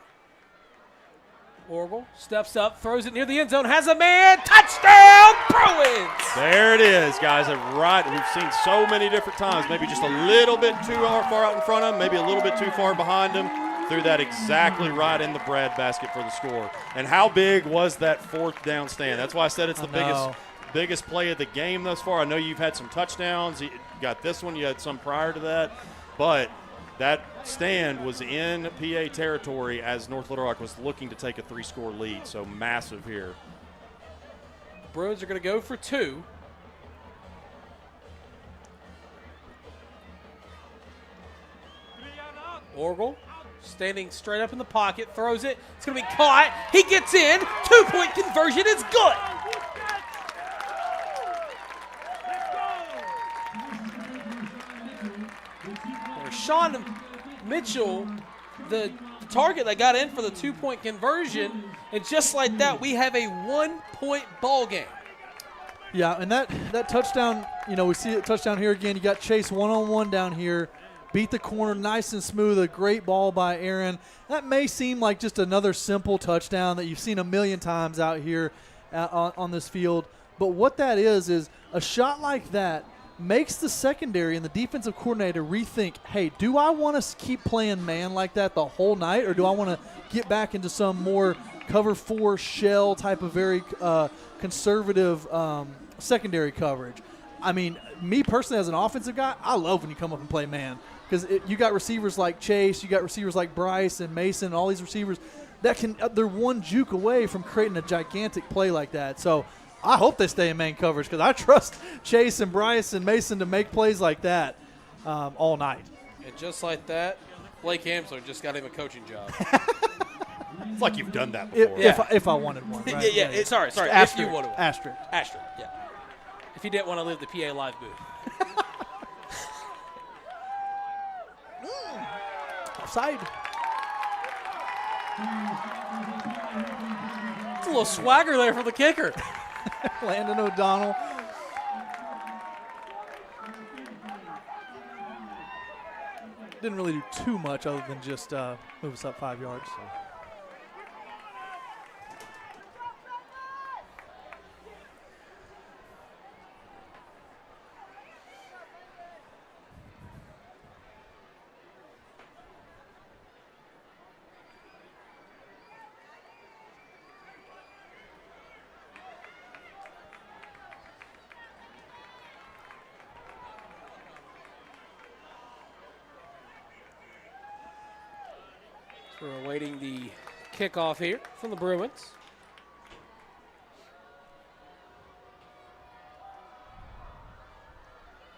S6: Orgel steps up, throws it near the end zone, has a man, touchdown, Bruins!
S7: There it is, guys. We've seen so many different times. Maybe just a little bit too far out in front of him, maybe a little bit too far behind him. Threw that exactly right in the breadbasket for the score. And how big was that 4th down stand? That's why I said it's the biggest play of the game thus far. I know you've had some touchdowns. You got this one. You had some prior to that. But that stand was in PA territory as North Little Rock was looking to take a 3-score lead. So massive here.
S6: Bruins are going to go for 2. Orgel standing straight up in the pocket, throws it. It's going to be caught. He gets in. 2-point conversion is good. Sean Mitchell, the target that got in for the 2-point conversion, and just like that, we have a 1-point ball game.
S8: Yeah, and that touchdown, we see a touchdown here again. You got Chase one-on-one down here. Beat the corner nice and smooth. A great ball by Aaron. That may seem like just another simple touchdown that you've seen a million times out here on this field. But what that is a shot like that makes the secondary and the defensive coordinator rethink, hey, do I want to keep playing man like that the whole night, or do I want to get back into some more cover 4 shell type of very conservative secondary coverage? I mean, me personally as an offensive guy, I love when you come up and play man, because you got receivers like Chase, you got receivers like Bryce and Mason, all these receivers that they're one juke away from creating a gigantic play like that. So I hope they stay in man coverage, because I trust Chase and Bryce and Mason to make plays like that all night.
S6: And just like that, Blake Amsler just got him a coaching job.
S7: It's like you've done that before.
S8: If I wanted one. Right?
S6: Yeah. Sorry.
S8: Asterisk.
S6: If you wanted one.
S8: Asterisk.
S6: Yeah. If he didn't want to leave the PA Live booth.
S8: Offside.
S6: It's a little swagger there for the kicker.
S8: Landon O'Donnell. Didn't really do too much other than just move us up 5 yards. So.
S6: We're awaiting the kickoff here from the Bruins.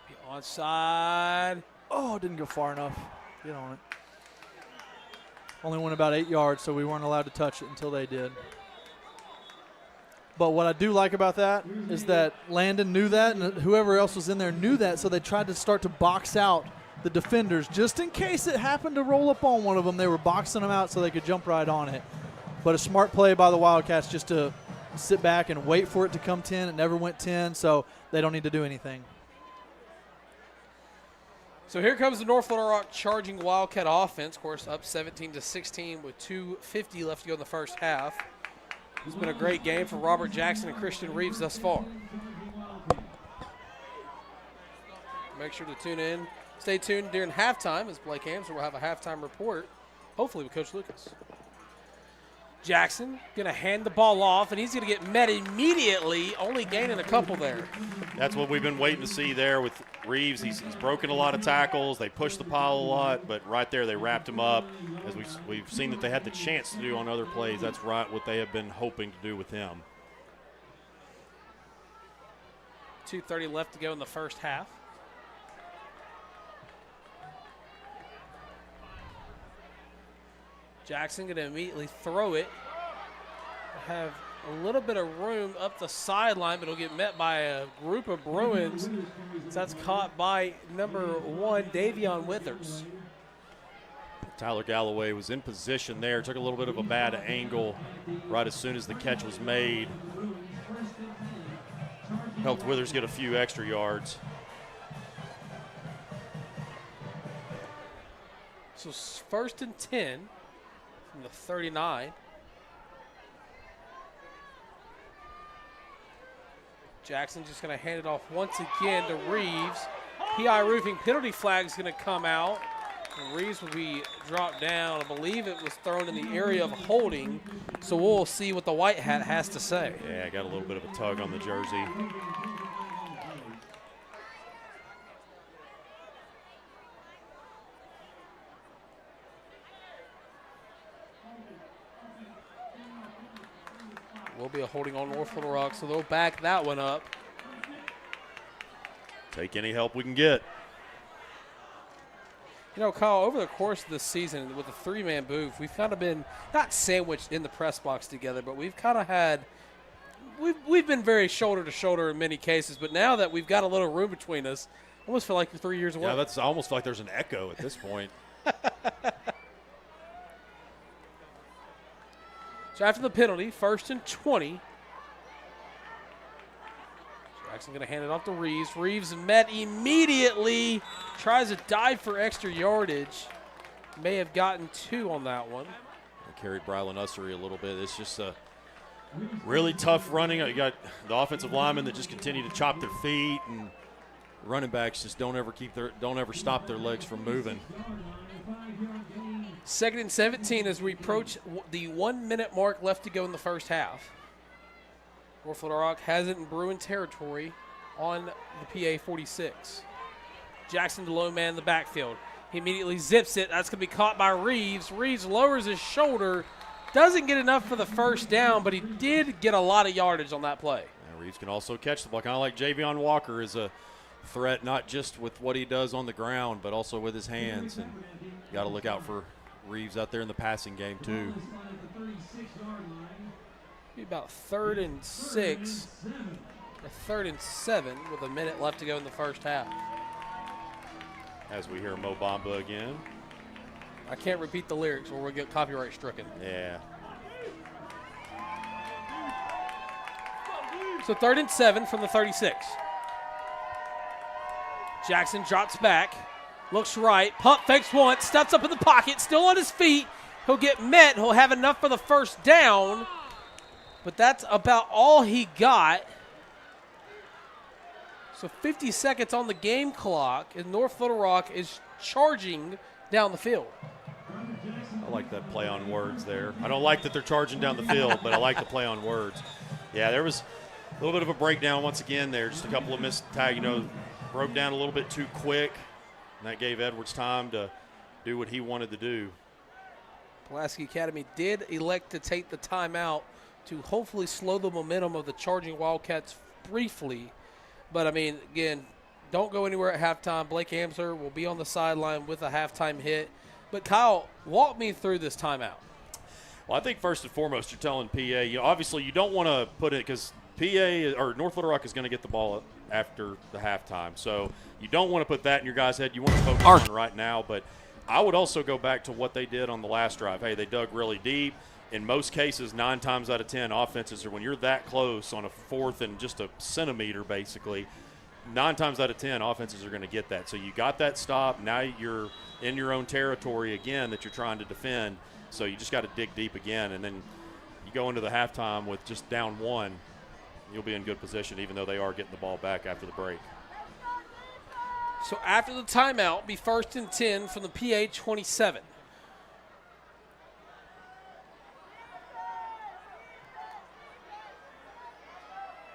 S6: The onside.
S8: Oh, didn't go far enough. Get on it. Only went about 8 yards, so we weren't allowed to touch it until they did. But what I do like about that is that Landon knew that, and whoever else was in there knew that, so they tried to start to box out the defenders just in case it happened to roll up on one of them. They were boxing them out so they could jump right on it. But a smart play by the Wildcats just to sit back and wait for it to come 10. It never went 10, so they don't need to do anything.
S6: So here comes the North Little Rock charging Wildcat offense. Of course, up 17-16 with 2:50 left to go in the first half. It's been a great game for Robert Jackson and Christian Reeves thus far. Make sure to tune in. Stay tuned during halftime as Blake Amsler will have a halftime report, hopefully with Coach Lucas. Jackson going to hand the ball off, and he's going to get met immediately, only gaining a couple there.
S7: That's what we've been waiting to see there with Reeves. He's broken a lot of tackles. They pushed the pile a lot, but right there they wrapped him up. As we've seen that they had the chance to do on other plays, that's right what they have been hoping to do with him.
S6: 2:30 left to go in the first half. Jackson going to immediately throw it. Have a little bit of room up the sideline, but it'll get met by a group of Bruins. That's caught by number 1, Davion Withers.
S7: Tyler Galloway was in position there, took a little bit of a bad angle right as soon as the catch was made. Helped Withers get a few extra yards.
S6: So first and 10 from the 39. Jackson just going to hand it off once again to Reeves. PI roofing penalty flag is going to come out. And Reeves will be dropped down. I believe it was thrown in the area of holding. So we'll see what the white hat has to say.
S7: Yeah, I got a little bit of a tug on the jersey.
S6: Will be a holding on North Little Rock, so they'll back that one up.
S7: Take any help we can get.
S6: You know, Kyle, over the course of this season with the three-man booth, we've kind of been not sandwiched in the press box together, but we've kind of had we've been very shoulder to shoulder in many cases. But now that we've got a little room between us, I almost feel like you're 3 years away.
S7: Yeah, that's almost like there's an echo at this point.
S6: So after the penalty, first and 20. Jackson going to hand it off to Reeves. Reeves met immediately. Tries to dive for extra yardage. May have gotten 2 on that one.
S7: I carried Brylan Ussery a little bit. It's just a really tough running. You got the offensive linemen that just continue to chop their feet, and running backs just don't ever stop their legs from moving.
S6: Second and 17 as we approach the 1 minute mark left to go in the first half. North Little Rock has it in Bruin territory on the PA 46. Jackson the low man in the backfield. He immediately zips it. That's going to be caught by Reeves. Reeves lowers his shoulder. Doesn't get enough for the first down, but he did get a lot of yardage on that play.
S7: Yeah, Reeves can also catch the ball, kind of like Javion Walker is a threat, not just with what he does on the ground, but also with his hands. And you got to look out for Reeves out there in the passing game too.
S6: Be about 3rd and 6, or 3rd and 7 with a minute left to go in the first half.
S7: As we hear Mo Bamba again.
S6: I can't repeat the lyrics or we'll get copyright stricken.
S7: Yeah.
S6: So 3rd and 7 from the 36. Jackson drops back, looks right, pump fakes once, steps up in the pocket, still on his feet. He'll get met. He'll have enough for the first down, but that's about all he got. So 50 seconds on the game clock, and North Little Rock is charging down the field.
S7: I like that play on words there. I don't like that they're charging down the field, but I like the play on words. Yeah, there was a little bit of a breakdown once again there. Just a couple of missed tag, broke down a little bit too quick, and that gave Edwards time to do what he wanted to do.
S6: Pulaski Academy did elect to take the timeout to hopefully slow the momentum of the charging Wildcats briefly. But, again, don't go anywhere at halftime. Blake Amsler will be on the sideline with a halftime hit. But, Kyle, walk me through this timeout.
S7: Well, I think first and foremost, you're telling PA, obviously you don't want to put it because PA or North Little Rock is going to get the ball after the halftime. So you don't want to put that in your guys' head. You want to focus on right now. But I would also go back to what they did on the last drive. Hey, they dug really deep. In most cases, 9 times out of 10, offenses are when you're that close on a fourth and just a centimeter, basically, 9 times out of 10, offenses are going to get that. So you got that stop. Now you're in your own territory again that you're trying to defend. So you just got to dig deep again. And then you go into the halftime with just down 1, you'll be in good position, even though they are getting the ball back after the break.
S6: So after the timeout, be 1st and 10 from the PA 27.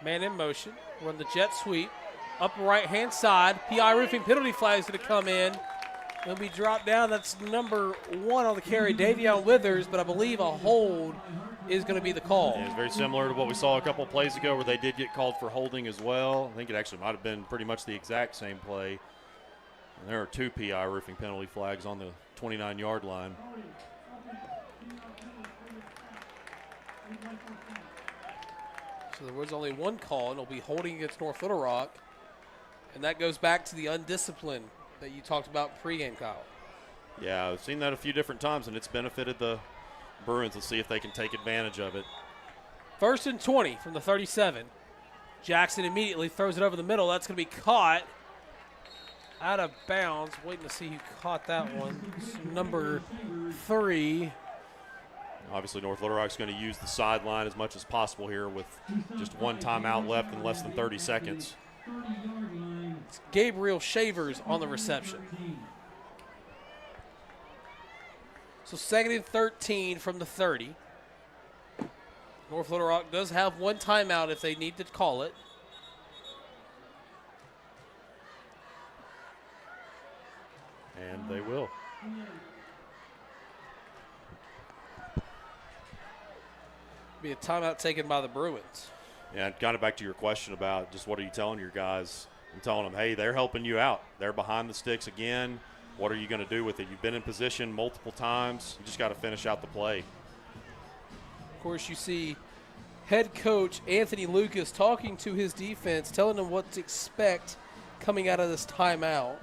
S6: Man in motion. Run the jet sweep. Upper right-hand side. PI roofing penalty flag is going to come in. It'll be dropped down. That's number 1 on the carry, Davion Withers, but I believe a hold is going to be the call.
S7: Yeah, it's very similar to what we saw a couple of plays ago where they did get called for holding as well. I think it actually might have been pretty much the exact same play. And there are 2 PI roofing penalty flags on the 29-yard line.
S6: So there was only 1 call, and it'll be holding against North Little Rock. And that goes back to the undisciplined that you talked about pregame, Kyle.
S7: Yeah, I've seen that a few different times, and it's benefited the Bruins. Let's see if they can take advantage of it.
S6: 1st and 20 from the 37. Jackson immediately throws it over the middle. That's going to be caught out of bounds. Waiting to see who caught that one. It's number 3.
S7: Obviously, North Little Rock's going to use the sideline as much as possible here with just 1 timeout left in less than 30 seconds.
S6: It's Gabriel Shavers on the reception. So 2nd and 13 from the 30. North Little Rock does have 1 timeout if they need to call it.
S7: And they will.
S6: Be a timeout taken by the Bruins.
S7: Yeah, kind of back to your question about just what are you telling your guys? I'm telling them, hey, they're helping you out. They're behind the sticks again. What are you going to do with it? You've been in position multiple times. You just got to finish out the play.
S6: Of course, you see head coach Anthony Lucas talking to his defense, telling them what to expect coming out of this timeout.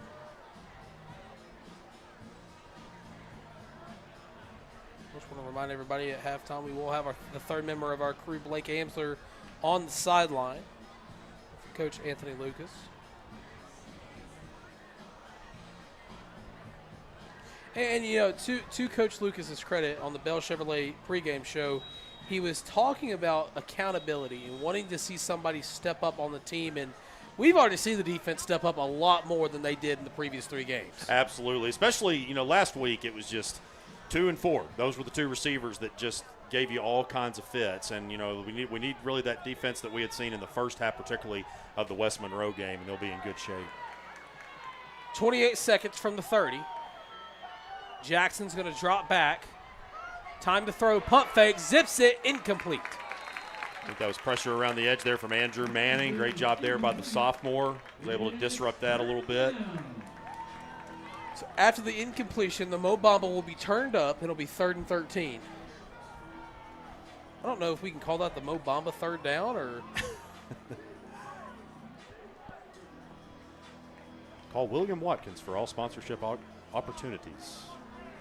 S6: Just want to remind everybody at halftime we will have the 3rd member of our crew, Blake Amsler, on the sideline. Coach Anthony Lucas. And, to Coach Lucas's credit, on the Bell Chevrolet pregame show, he was talking about accountability and wanting to see somebody step up on the team. And we've already seen the defense step up a lot more than they did in the previous 3 games.
S7: Absolutely. Especially, last week it was just 2 and 4. Those were the 2 receivers that just gave you all kinds of fits. And, we need really that defense that we had seen in the first half, particularly of the West Monroe game, and they'll be in good shape.
S6: 28 seconds from the 30. Jackson's going to drop back. Time to throw, pump fake, zips it, incomplete.
S7: I think that was pressure around the edge there from Andrew Manning. Great job there by the sophomore. Was able to disrupt that a little bit.
S6: So after the incompletion, the Mo Bamba will be turned up. It'll be 3rd and 13. I don't know if we can call that the Mo Bamba 3rd down or.
S7: Call William Watkins for all sponsorship opportunities.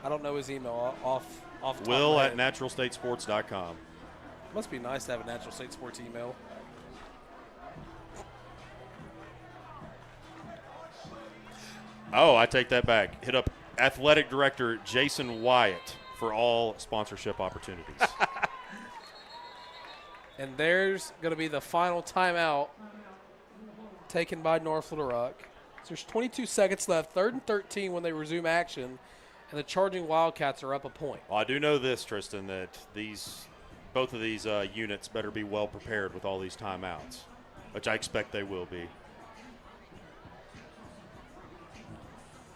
S6: I don't know his email off the top
S7: Will
S6: of my
S7: at
S6: head.
S7: naturalstatesports.com.
S6: Must be nice to have a Natural State Sports email.
S7: Oh, I take that back. Hit up Athletic Director Jason Wyatt for all sponsorship opportunities.
S6: And there's going to be the final timeout taken by North Little Rock. So there's 22 seconds left, 3rd and 13 when they resume action, and the charging Wildcats are up a point.
S7: Well, I do know this, Tristan, that both of these units better be well prepared with all these timeouts, which I expect they will be.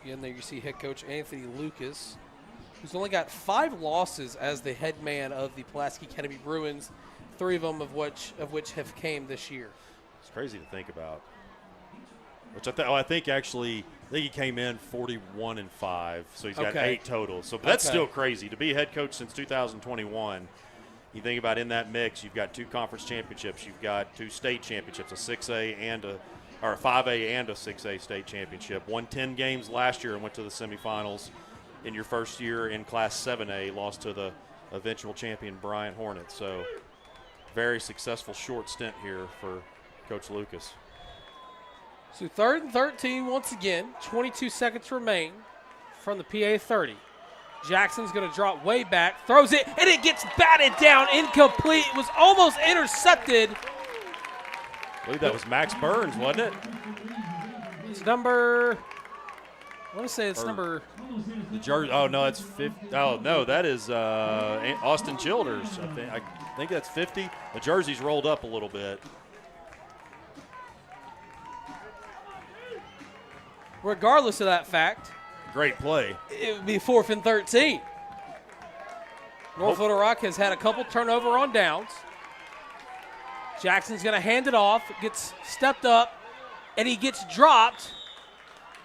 S6: Again, there you see head coach Anthony Lucas, who's only got 5 losses as the head man of the Pulaski Academy Bruins, 3 of them of which have came this year.
S7: It's crazy to think about. which I think he came in 41-5, so he's got 8 total. So but that's still crazy to be a head coach since 2021. You think about in that mix, you've got 2 conference championships, you've got 2 state championships, a 6A and a 5A and a 6A state championship. Won 10 games last year and went to the semifinals in your first year in Class 7A. Lost to the eventual champion Bryant Hornets. So very successful short stint here for Coach Lucas.
S6: So 3rd and 13 once again. 22 seconds remain from the PA 30. Jackson's going to drop way back, throws it, and it gets batted down, incomplete. It was almost intercepted.
S7: I believe that was Max Burns, wasn't it?
S6: It's number, I want to say it's number.
S7: The jersey. Oh no, it's 50. Oh no, that is Austin Childers. I think that's 50. The jersey's rolled up a little bit.
S6: Regardless of that fact,
S7: great play.
S6: It would be 4th and 13. North Little Rock has had a couple turnover on downs. Jackson's going to hand it off. Gets stepped up, and he gets dropped.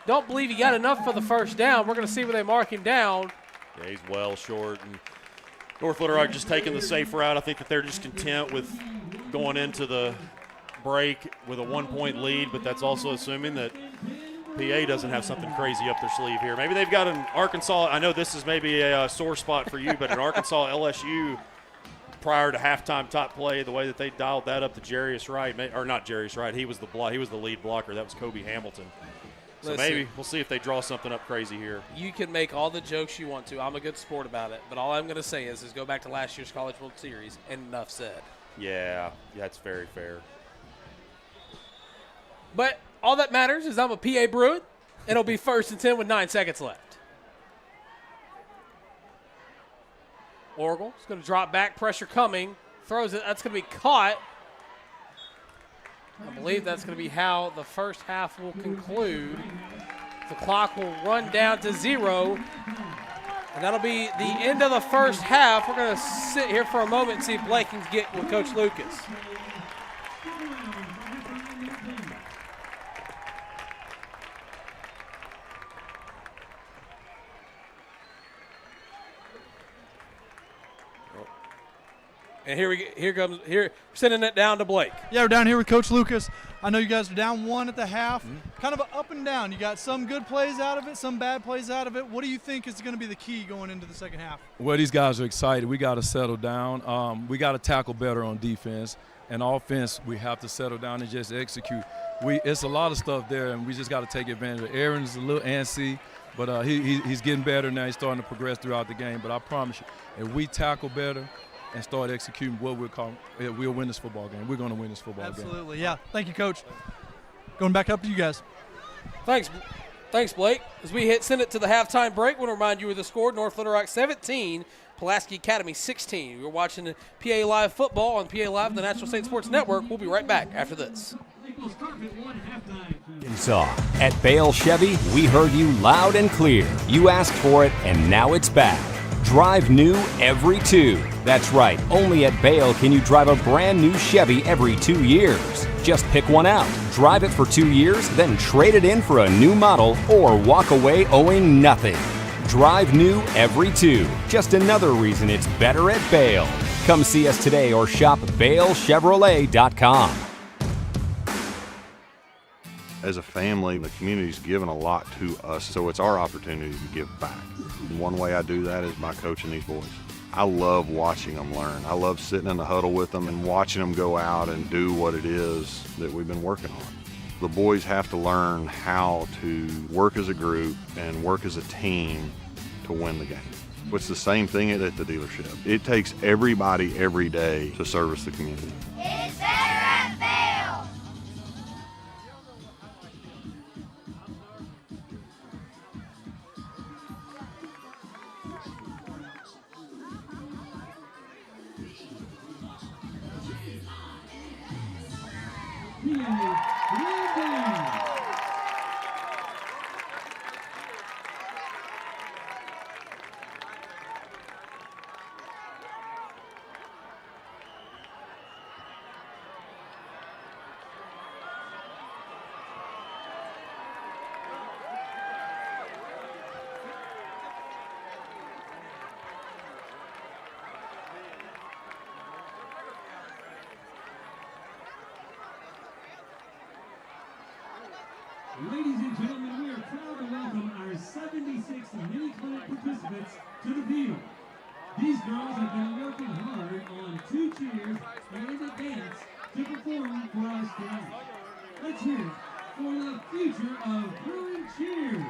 S6: Don't believe he got enough for the first down. We're going to see where they mark him down.
S7: Yeah, he's well short. And North Little Rock just taking the safe route. I think that they're just content with going into the break with a 1-point lead, but that's also assuming that PA doesn't have something crazy up their sleeve here. Maybe they've got an Arkansas. I know this is maybe a sore spot for you, but an Arkansas LSU prior to halftime top play, the way that they dialed that up to Jarius Wright, or not Jarius Wright, he was the lead blocker. That was Kobe Hamilton. So maybe we'll see if they draw something up crazy here.
S6: You can make all the jokes you want to. I'm a good sport about it. But all I'm going to say is go back to last year's College World Series, and enough said.
S7: Yeah, that's very fair.
S6: But all that matters is I'm a PA Bruin. It'll be 1st and 10 with 9 seconds left. Orgel is going to drop back, pressure coming, throws it. That's going to be caught. I believe that's going to be how the first half will conclude. The clock will run down to 0. And that'll be the end of the first half. We're going to sit here for a moment and see if Blake can get with Coach Lucas. And we're sending it down to Blake.
S8: Yeah, we're down here with Coach Lucas. I know you guys are down 1 at the half. Kind of an up and down. You got some good plays out of it, some bad plays out of it. What do you think is going to be the key going into the second half?
S9: Well, these guys are excited. We got to settle down. We got to tackle better on defense. And offense, we have to settle down and just execute. It's a lot of stuff there, and we just got to take advantage of it. Aaron's a little antsy, but he's getting better now. He's starting to progress throughout the game. But I promise you, if we tackle better and start executing what we'll win this football game. We're going to win this football game.
S8: Absolutely, yeah. Thank you, Coach. Going back up to you guys.
S6: Thanks, Blake. As we send it to the halftime break, we'll remind you of the score. North Little Rock 17, Pulaski Academy 16. You're watching the PA Live football on PA Live, the Natural State Sports Network. We'll be right back after this.
S11: Arkansas. At Bale Chevy, we heard you loud and clear. You asked for it, and now it's back. Drive new every 2. That's right, only at Bale can you drive a brand new Chevy every 2 years. Just pick one out, drive it for 2 years, then trade it in for a new model or walk away owing nothing. Drive new every 2. Just another reason it's better at Bale. Come see us today or shop BaleChevrolet.com.
S1: As a family, the community's given a lot to us, so it's our opportunity to give back. And one way I do that is by coaching these boys. I love watching them learn. I love sitting in the huddle with them and watching them go out and do what it is that we've been working on. The boys have to learn how to work as a group and work as a team to win the game. It's the same thing at the dealership. It takes everybody every day to service the community.
S2: It's better at Vail.
S10: Ladies and gentlemen, we are proud to welcome our 76 mini clinic participants to the field. These girls have been working hard on 2 cheers and a dance to perform for us tonight. Let's hear it for the future of Bruin cheer.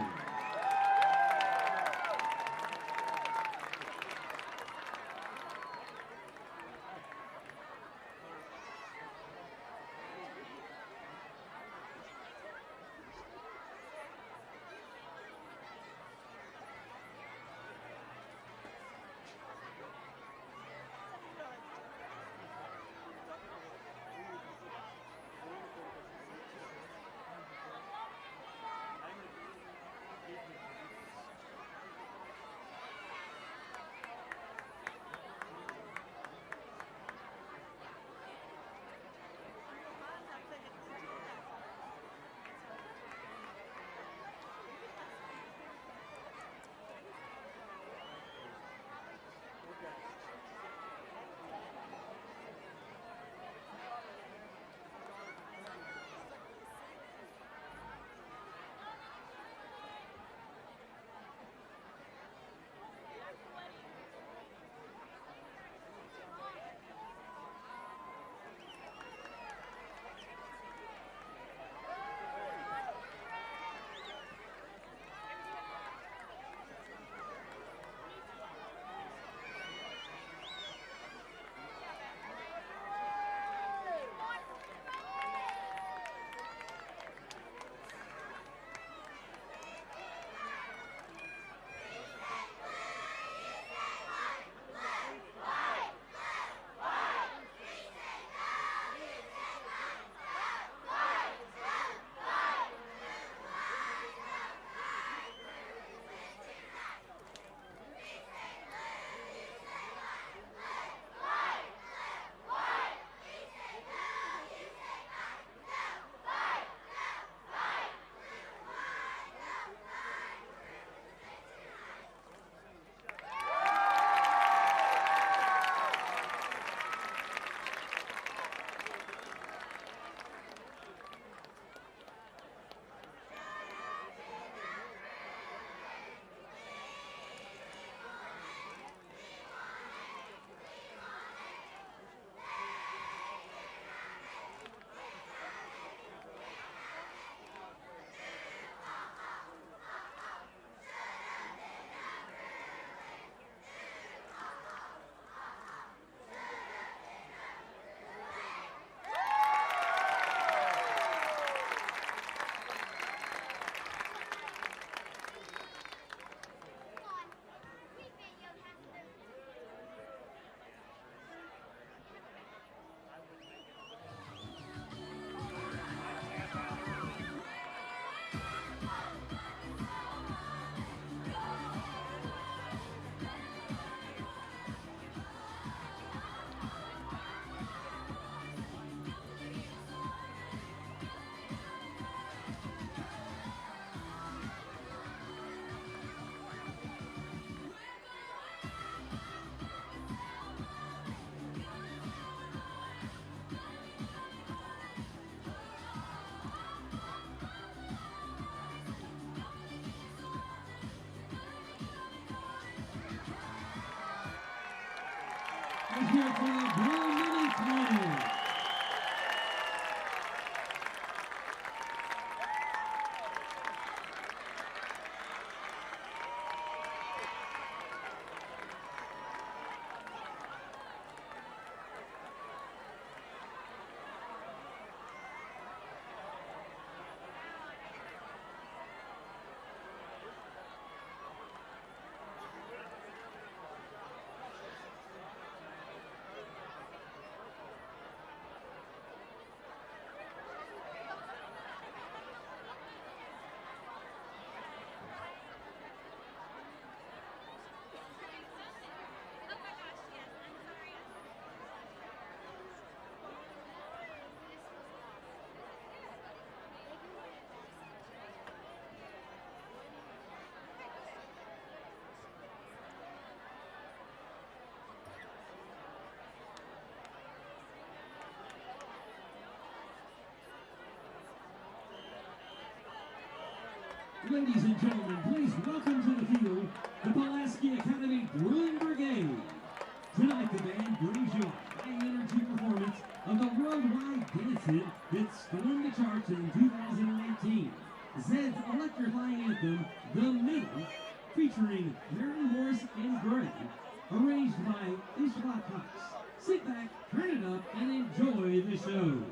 S10: Let's hear it for the Blue Mini Clinic. Ladies and gentlemen, please welcome to the field the Pulaski Academy Bruin Brigade. Tonight the band brings you a high-energy performance of the worldwide dance hit that stormed the charts in 2018. Zed's electrifying anthem, The Middle, featuring Mary Morris and Gray, arranged by Ishla Cox. Sit back, turn it up, and enjoy the show.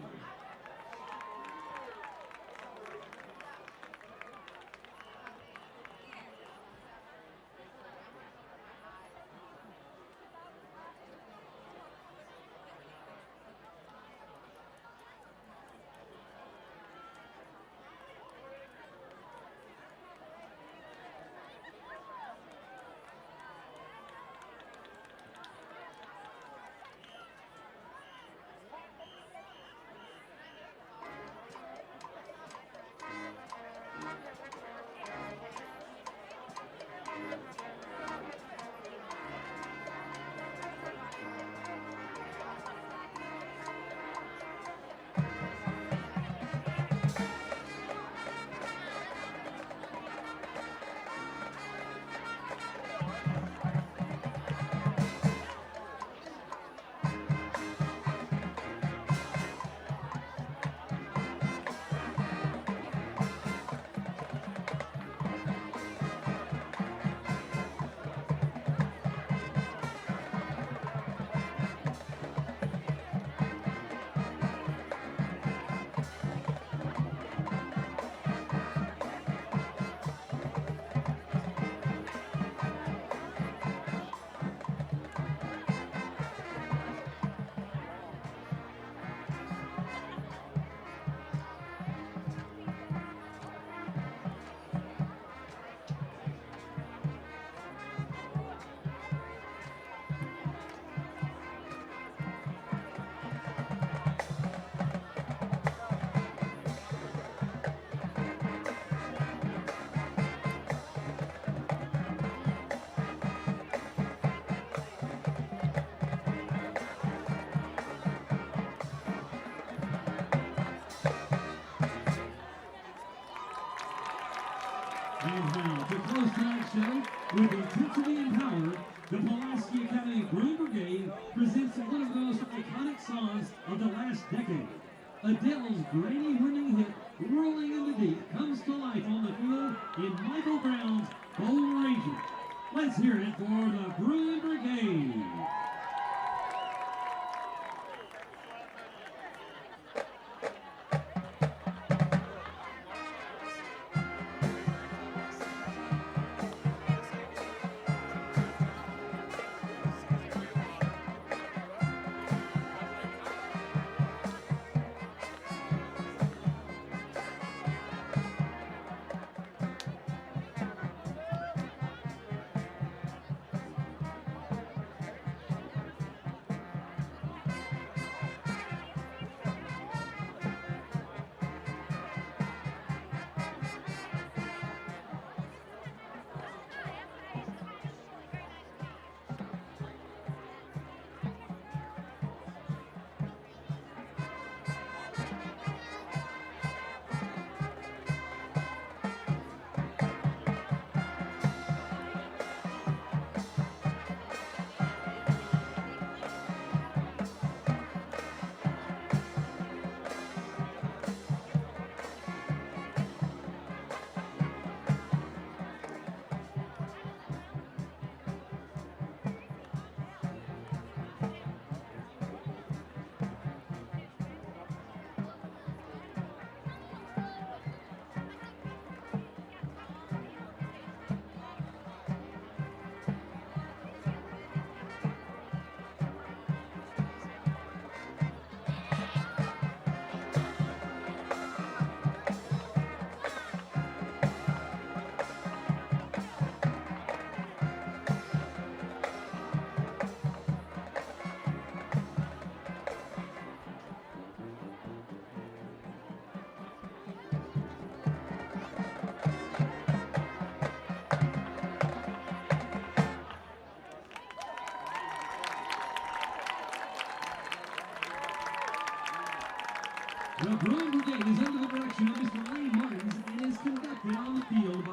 S10: And now, to close tonight's show, with intensity and power, the Pulaski Academy Bruin Brigade presents one of the most iconic songs of the last decade. Adele's Granny-winning hit, Rolling in the Deep, comes to life on the field in Michael Brown's Bold Ranger. Let's hear it for the Bruin Brigade. The Bruin Brigade is under the direction of Mr. Lane Martins and is conducted on the field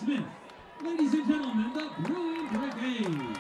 S10: Smith. Ladies and gentlemen, the Bruin Brigade.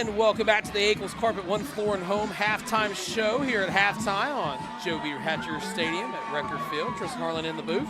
S6: And welcome back to the Eagles Carpet One Floor and Home halftime show here at halftime on Joe B. Hatcher Stadium at Rector Field. Tristan Harlen in the booth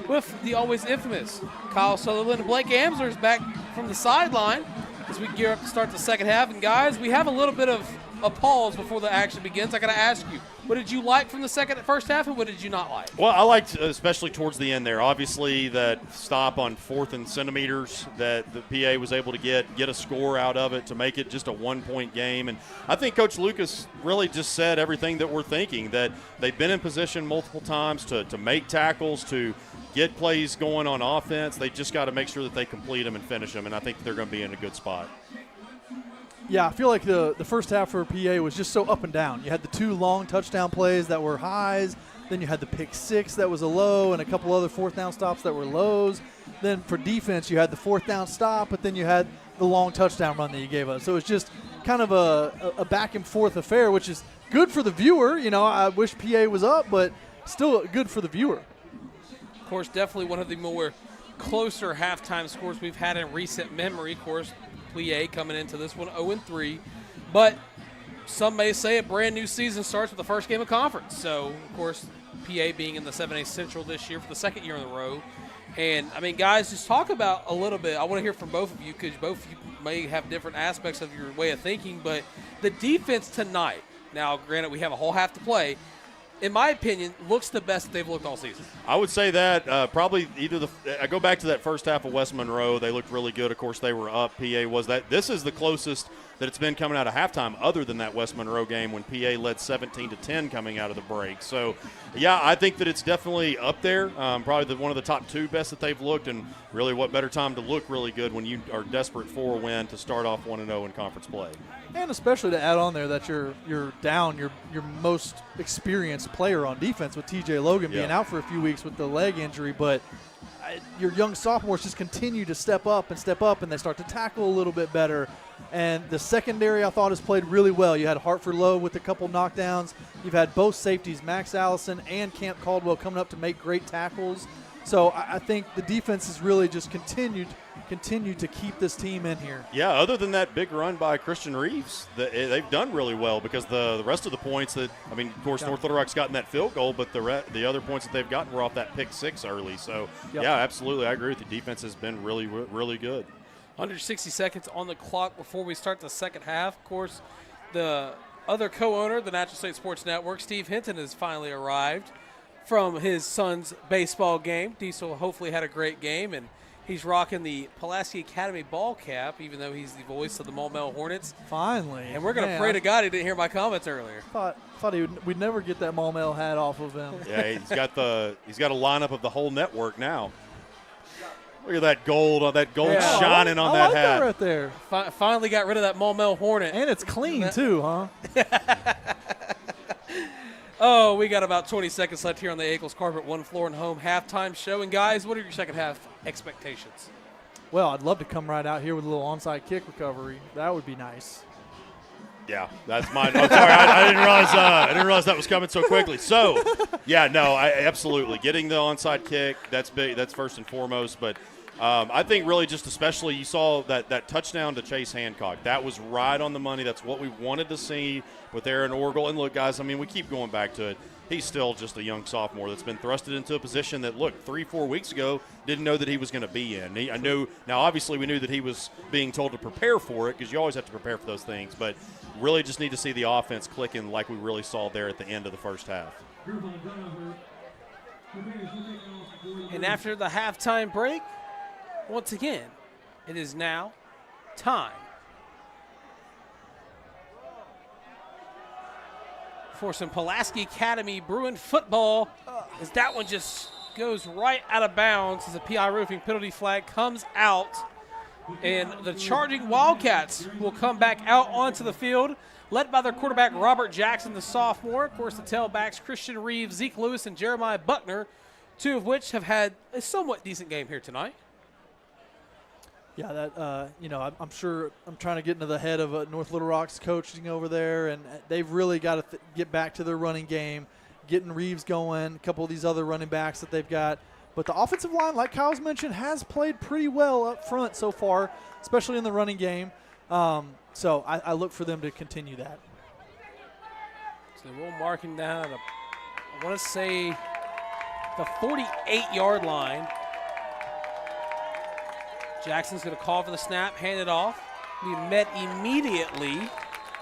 S6: with the always infamous Kyle Sutherland and Blake Amsler is back from the sideline as we gear up to start the second half. And guys, we have a little bit of a pause before the action begins. I got to ask you, what did you like from the first half, and what did you not like?
S7: Well, I liked, especially towards the end there, obviously that stop on 4th and centimeters that the PA was able to get a score out of it to make it just a 1-point game. And I think Coach Lucas really just said everything that we're thinking, that they've been in position multiple times to make tackles, to get plays going on offense. They just got to make sure that they complete them and finish them, and I think they're going to be in a good spot.
S8: Yeah, I feel like the first half for PA was just so up and down. You had the 2 long touchdown plays that were highs. Then you had the pick 6 that was a low and a couple other 4th down stops that were lows. Then for defense, you had the 4th down stop, but then you had the long touchdown run that you gave us. So it's just kind of a back and forth affair, which is good for the viewer. You know, I wish PA was up, but still good for the viewer.
S6: Of course, definitely one of the more closer halftime scores we've had in recent memory. Of course, PA coming into this one 0-3, but some may say a brand new season starts with the first game of conference. So, of course, PA being in the 7A Central this year for the second year in a row. And, I mean, guys, just talk about a little bit. I want to hear from both of you because both of you may have different aspects of your way of thinking, but the defense tonight, now, granted, we have a whole half to play, in my opinion, looks the best that they've looked all season.
S7: I would say that probably I go back to that first half of West Monroe. They looked really good. Of course, they were up. PA was that. This is the closest that it's been coming out of halftime other than that West Monroe game when PA led 17-10 coming out of the break. So, yeah, I think that it's definitely up there. Probably one of the top 2 best that they've looked, and really what better time to look really good when you are desperate for a win to start off 1-0 in conference play.
S8: And especially to add on there that you're down your most experienced player on defense with TJ Logan being out for a few weeks with the leg injury, but your young sophomores just continue to step up, and they start to tackle a little bit better. And the secondary, I thought, has played really well. You had Hartford Lowe with a couple knockdowns. You've had both safeties, Max Allison and Camp Caldwell, coming up to make great tackles. So I think the defense has really just continued to keep this team in here.
S7: Yeah, other than that big run by Christian Reeves, they've done really well because the rest of the points that, I mean, of course, North Little Rock's gotten that field goal, but the other points that they've gotten were off that pick 6 early. So, yeah, absolutely, I agree with you. Defense has been really, really good.
S6: Under 60 seconds on the clock before we start the second half. Of course, the other co-owner, the Natural State Sports Network, Steve Hinton, has finally arrived from his son's baseball game. Diesel hopefully had a great game, and he's rocking the Pulaski Academy ball cap, even though he's the voice of the Maumelle Hornets.
S8: Finally.
S6: And we're going to pray to God he didn't hear my comments earlier.
S8: Thought we'd never get that Maumelle hat off of him.
S7: Yeah, he's got a lineup of the whole network now. Look at that gold shining on that hat.
S8: That right there.
S6: Finally got rid of that Maumelle Hornet.
S8: And it's clean too, huh?
S6: Oh, we got about 20 seconds left here on the Eagles Carpet One Floor and Home halftime show. And, guys, what are your second half expectations?
S8: Well, I'd love to come right out here with a little onside kick recovery. That would be nice.
S7: Yeah, that's mine. Oh, sorry, I didn't realize that was coming so quickly. So, yeah, no, absolutely. Getting the onside kick, that's big. That's first and foremost. But I think really just especially you saw that touchdown to Chase Hancock. That was right on the money. That's what we wanted to see with Aaron Orgel. And, look, guys, I mean, we keep going back to it. He's still just a young sophomore that's been thrusted into a position that, look, 3-4 weeks ago didn't know that he was going to be in. I knew now, obviously, we knew that he was being told to prepare for it because you always have to prepare for those things. But really just need to see the offense clicking like we really saw there at the end of the first half.
S6: And after the halftime break, once again, it is now time for some Pulaski Academy Bruin football, as that one just goes right out of bounds as the PI Roofing penalty flag comes out. And the charging Wildcats will come back out onto the field, led by their quarterback Robert Jackson, the sophomore. Of course, the tailbacks Christian Reeves, Zeke Lewis, and Jeremiah Buckner, 2 of which have had a somewhat decent game here tonight.
S8: Yeah, that I'm sure I'm trying to get into the head of North Little Rock's coaching over there, and they've really got to get back to their running game, getting Reeves going, a couple of these other running backs that they've got. But the offensive line, like Kyle's mentioned, has played pretty well up front so far, especially in the running game. So I look for them to continue that.
S6: So they will mark him down at I want to say the 48-yard line. Jackson's going to call for the snap, hand it off. Be met immediately.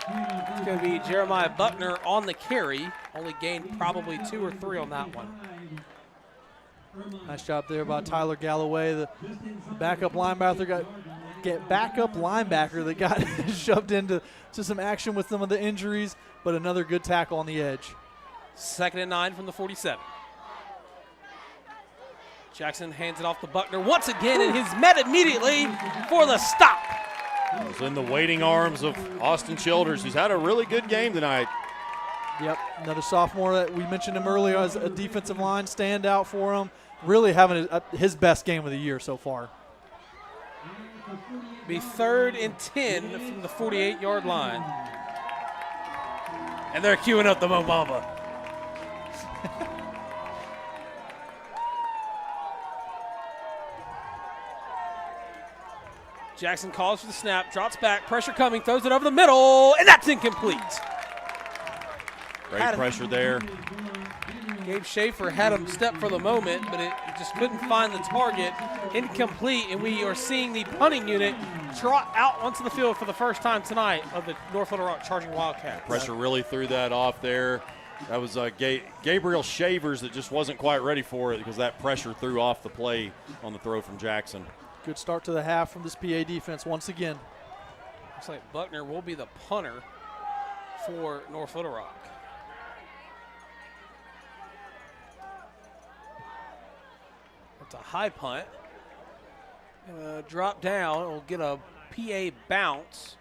S6: It's going to be Jeremiah Buckner on the carry. Only gained probably 2 or 3 on that one.
S8: Nice job there by Tyler Galloway. The backup linebacker that got shoved into some action with some of the injuries, but another good tackle on the edge.
S6: 2nd and 9 from the 47. Jackson hands it off to Buckner once again, and he's met immediately for the stop.
S7: It was in the waiting arms of Austin Childers, who's had a really good game tonight.
S8: Yep, another sophomore that we mentioned him earlier as a defensive line standout for him. Really having his best game of the year so far.
S6: Be 3rd and 10 from the 48-yard line. And they're queuing up the Mo Bamba. Jackson calls for the snap, drops back, pressure coming, throws it over the middle, and that's incomplete.
S7: Great pressure there.
S6: Gabe Schaefer had him step for the moment, but it just couldn't find the target. Incomplete, and we are seeing the punting unit trot out onto the field for the first time tonight of the North Little Rock Charging Wildcats.
S7: Pressure really threw that off there. That was Gabriel Shavers that just wasn't quite ready for it because that pressure threw off the play on the throw from Jackson.
S8: Good start to the half from this PA defense once again.
S6: Looks like Buckner will be the punter for North Little Rock. It's a high punt. Drop down. It'll get a PA bounce.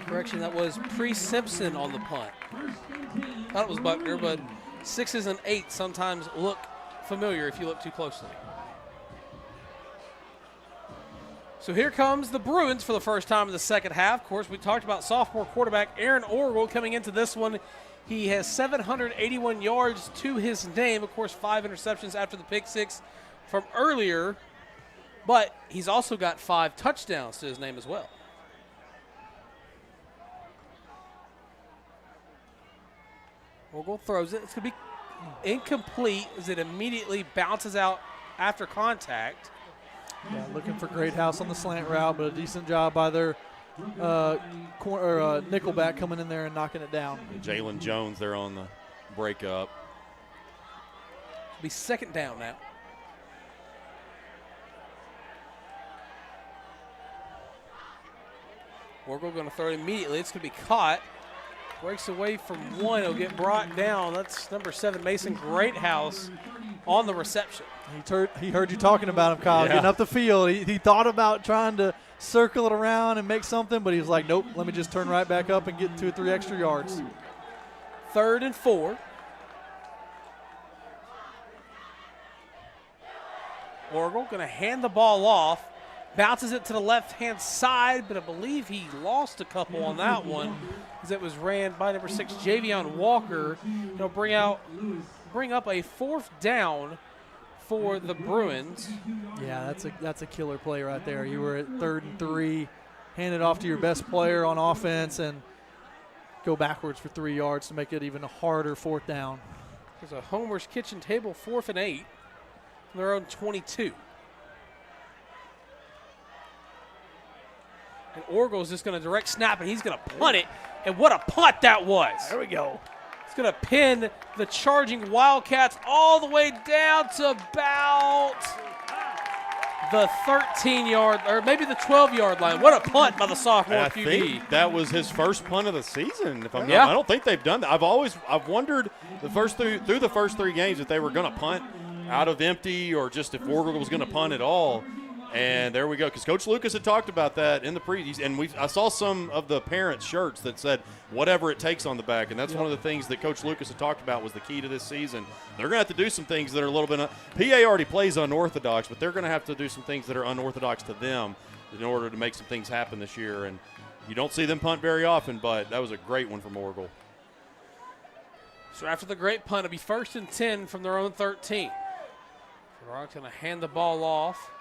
S6: Correction, that was Pre-Simpson on the punt. Thought it was Buckner, but 6s and 8s sometimes look familiar if you look too closely. So here comes the Bruins for the first time in the second half. Of course, we talked about sophomore quarterback Aaron Orgel coming into this one. He has 781 yards to his name. Of course, 5 interceptions after the pick 6 from earlier. But he's also got 5 touchdowns to his name as well. Orgel throws it. It's going to be incomplete as it immediately bounces out after contact.
S8: Yeah, looking for Great House on the slant route, but a decent job by their nickelback coming in there and knocking it down.
S7: Jalen Jones there on the breakup.
S6: It'll be 2nd down now. Orgel going to throw it immediately. It's going to be caught. Breaks away from one. It'll get brought down. That's number 7, Mason Greathouse, on the reception.
S8: He heard you talking about him, Kyle, getting up the field. He thought about trying to circle it around and make something, but he was like, nope, let me just turn right back up and get 2 or 3 extra yards.
S6: 3rd and 4. Orgel going to hand the ball off. Bounces it to the left-hand side, but I believe he lost a couple on that one as it was ran by number 6, Javion Walker. They'll bring up a 4th down for the Bruins.
S8: Yeah, that's a killer play right there. You were at 3rd and 3, hand it off to your best player on offense, and go backwards for 3 yards to make it even a harder 4th down.
S6: There's a Homer's Kitchen Table 4th and 8 from their own 22. And Orgel's just going to direct snap, and he's going to punt it. And what a punt that was.
S8: There we go.
S6: It's going to pin the charging Wildcats all the way down to about the 13-yard, or maybe the 12-yard line. What a punt by the sophomore QB.
S7: I think that was his first punt of the season. If I'm
S6: Yeah.
S7: not, I don't think they've done that. I've wondered through the first 3 games if they were going to punt out of empty or just if Orgel was going to punt at all. And there we go, because Coach Lucas had talked about that in the previews, and I saw some of the parents' shirts that said whatever it takes on the back, and that's one of the things that Coach Lucas had talked about was the key to this season. They're going to have to do some things that are a little bit PA already plays unorthodox, but they're going to have to do some things that are unorthodox to them in order to make some things happen this year. And you don't see them punt very often, but that was a great one from Orgel.
S6: So after the great punt, it'll be 1st and 10 from their own 13. Rock's going to hand the ball off.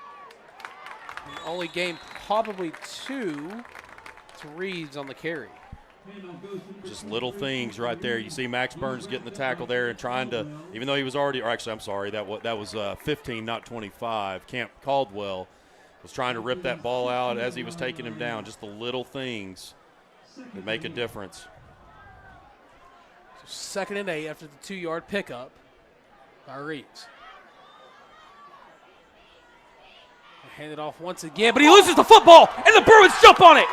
S6: Only gained probably 2 to Reeves on the carry.
S7: Just little things right there. You see Max Burns getting the tackle there and trying to, even though he was already, or actually, I'm sorry, that was 15, not 25. Camp Caldwell was trying to rip that ball out as he was taking him down. Just the little things that make a difference.
S6: So 2nd and 8 after the 2-yard pickup by Reeves. Hand it off once again, but he loses the football, and the Bruins jump on it.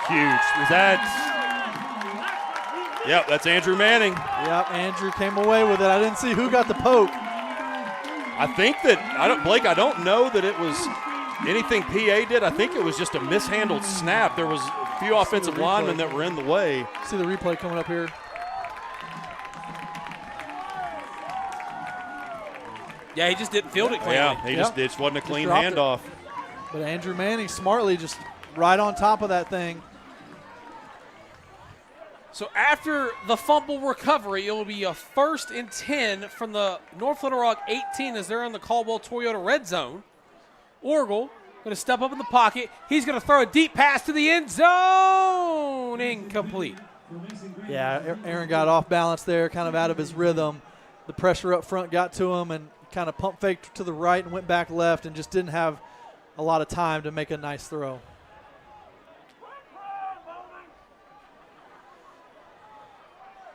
S7: Huge. Is that? Yep, that's Andrew Manning.
S8: Yep, Andrew came away with it. I didn't see who got the poke.
S7: I think that Blake, I don't know that it was anything PA did. I think it was just a mishandled snap. There was a few offensive linemen that were in the way.
S8: See the replay coming up here.
S6: Yeah, he just didn't field it cleanly.
S7: Yeah, it just wasn't a clean handoff.
S8: But Andrew Manning smartly just right on top of that thing.
S6: So after the fumble recovery, it will be a 1st and 10 from the North Little Rock 18 as they're in the Caldwell Toyota red zone. Orgel going to step up in the pocket. He's going to throw a deep pass to the end zone. Incomplete.
S8: Yeah, Aaron got off balance there, kind of out of his rhythm. The pressure up front got to him and kind of pump faked to the right and went back left and just didn't have a lot of time to make a nice throw.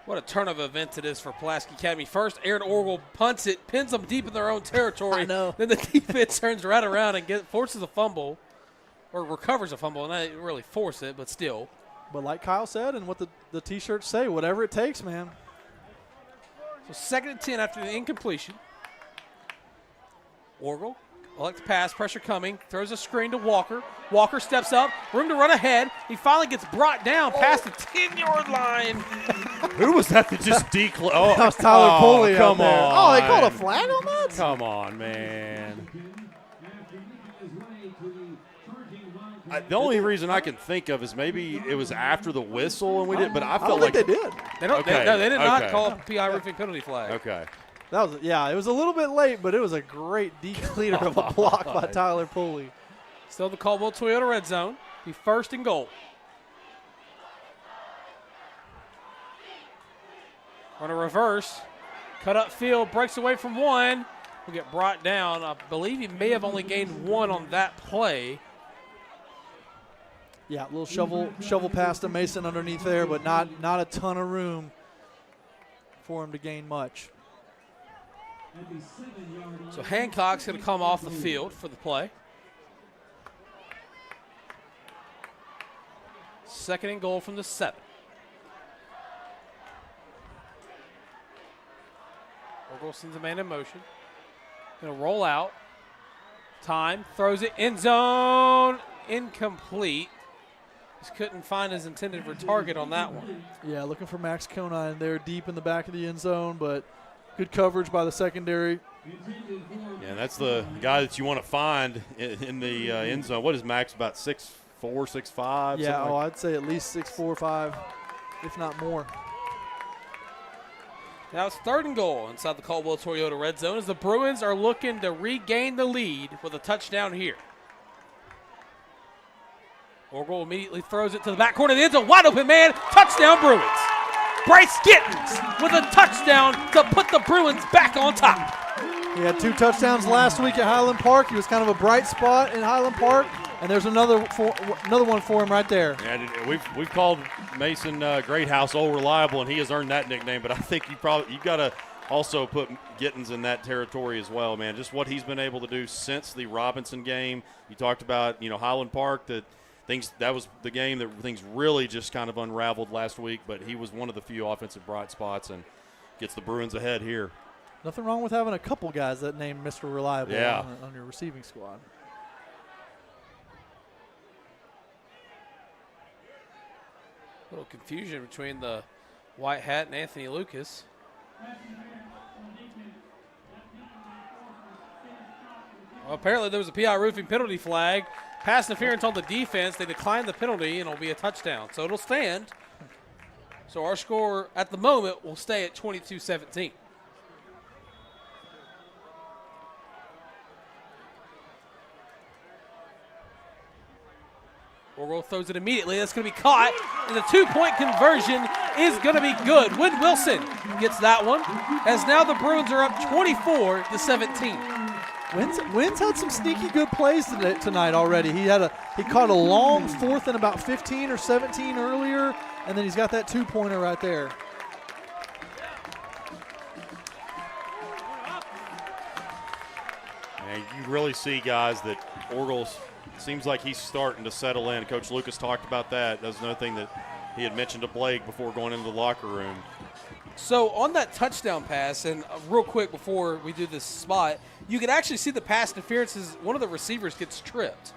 S6: What a turn of events it is for Pulaski Academy. First, Aaron Orgel punts it, pins them deep in their own territory.
S8: I know.
S6: Then the defense turns right around and forces a fumble, or recovers a fumble, and they didn't really force it, but still.
S8: But like Kyle said and what the T-shirts say, whatever it takes, man.
S6: So 2nd and 10 after the incompletion. Orgel elects pass, pressure coming, throws a screen to Walker. Walker steps up, room to run ahead. He finally gets brought down past the 10-yard line.
S7: Who was that just declared? Oh,
S8: that was Tyler Pulley out
S7: come
S8: there.
S7: on.
S8: Oh, they called a flag on that?
S7: Come on, man. The only reason I can think of is maybe it was after the whistle and we did, but I felt like
S8: they did.
S6: They did not call a PI roofing penalty flag.
S7: Okay.
S8: That was it was a little bit late, but it was a great decleater of a block by Tyler Pulley.
S6: Still the Caldwell Toyota red zone. Be 1st and goal. On a reverse, cut up field, breaks away from one. Will get brought down. I believe he may have only gained 1 on that play.
S8: Yeah, a little shovel pass to Mason underneath there, but not a ton of room for him to gain much.
S6: So Hancock's going to come off the field for the play. 2nd and goal from the 7. Orgel sends a man in motion. Going to roll out. Time, throws it, end zone, incomplete. Just couldn't find his intended target on that one.
S8: Yeah, looking for Max Conine there deep in the back of the end zone, but good coverage by the secondary.
S7: Yeah, that's the guy that you want to find in the end zone. What is Max, about 6'4", 6'5"?
S8: Yeah, I'd say at least 6'4", 5", if not more.
S6: Now it's 3rd and goal inside the Caldwell Toyota red zone as the Bruins are looking to regain the lead with a touchdown here. Orgel immediately throws it to the back corner of the end zone. Wide open man. Touchdown Bruins. Bryce Gittins with a touchdown to put the Bruins back on top.
S8: He had 2 touchdowns last week at Highland Park. He was kind of a bright spot in Highland Park, and there's another one for him right there.
S7: Yeah, we've called Mason Greathouse Old Reliable, and he has earned that nickname. But I think you got to also put Gittins in that territory as well, man. Just what he's been able to do since the Robinson game. You talked about Highland Park that was the game that things really just kind of unraveled last week, but he was one of the few offensive bright spots and gets the Bruins ahead here.
S8: Nothing wrong with having a couple guys that named Mr. Reliable on your receiving squad.
S6: A little confusion between the white hat and Anthony Lucas. Well, apparently there was a PI roofing penalty flag. Pass interference on the defense. They declined the penalty, and it'll be a touchdown. So it'll stand. So our score at the moment will stay at 22-17. throws it immediately. That's going to be caught, and the 2-point conversion is going to be good. Wynn Wilson gets that one, as now the Bruins are up 24-17.
S8: Wynn's had some sneaky good plays tonight already. He caught a long 4th and about 15 or 17 earlier, and then he's got that 2-pointer right there.
S7: And you really see, guys, that Orgles seems like he's starting to settle in. Coach Lucas talked about that. That was another thing that he had mentioned to Blake before going into the locker room.
S6: So on that touchdown pass, and real quick before we do this spot, you can actually see the pass interferences. One of the receivers gets tripped.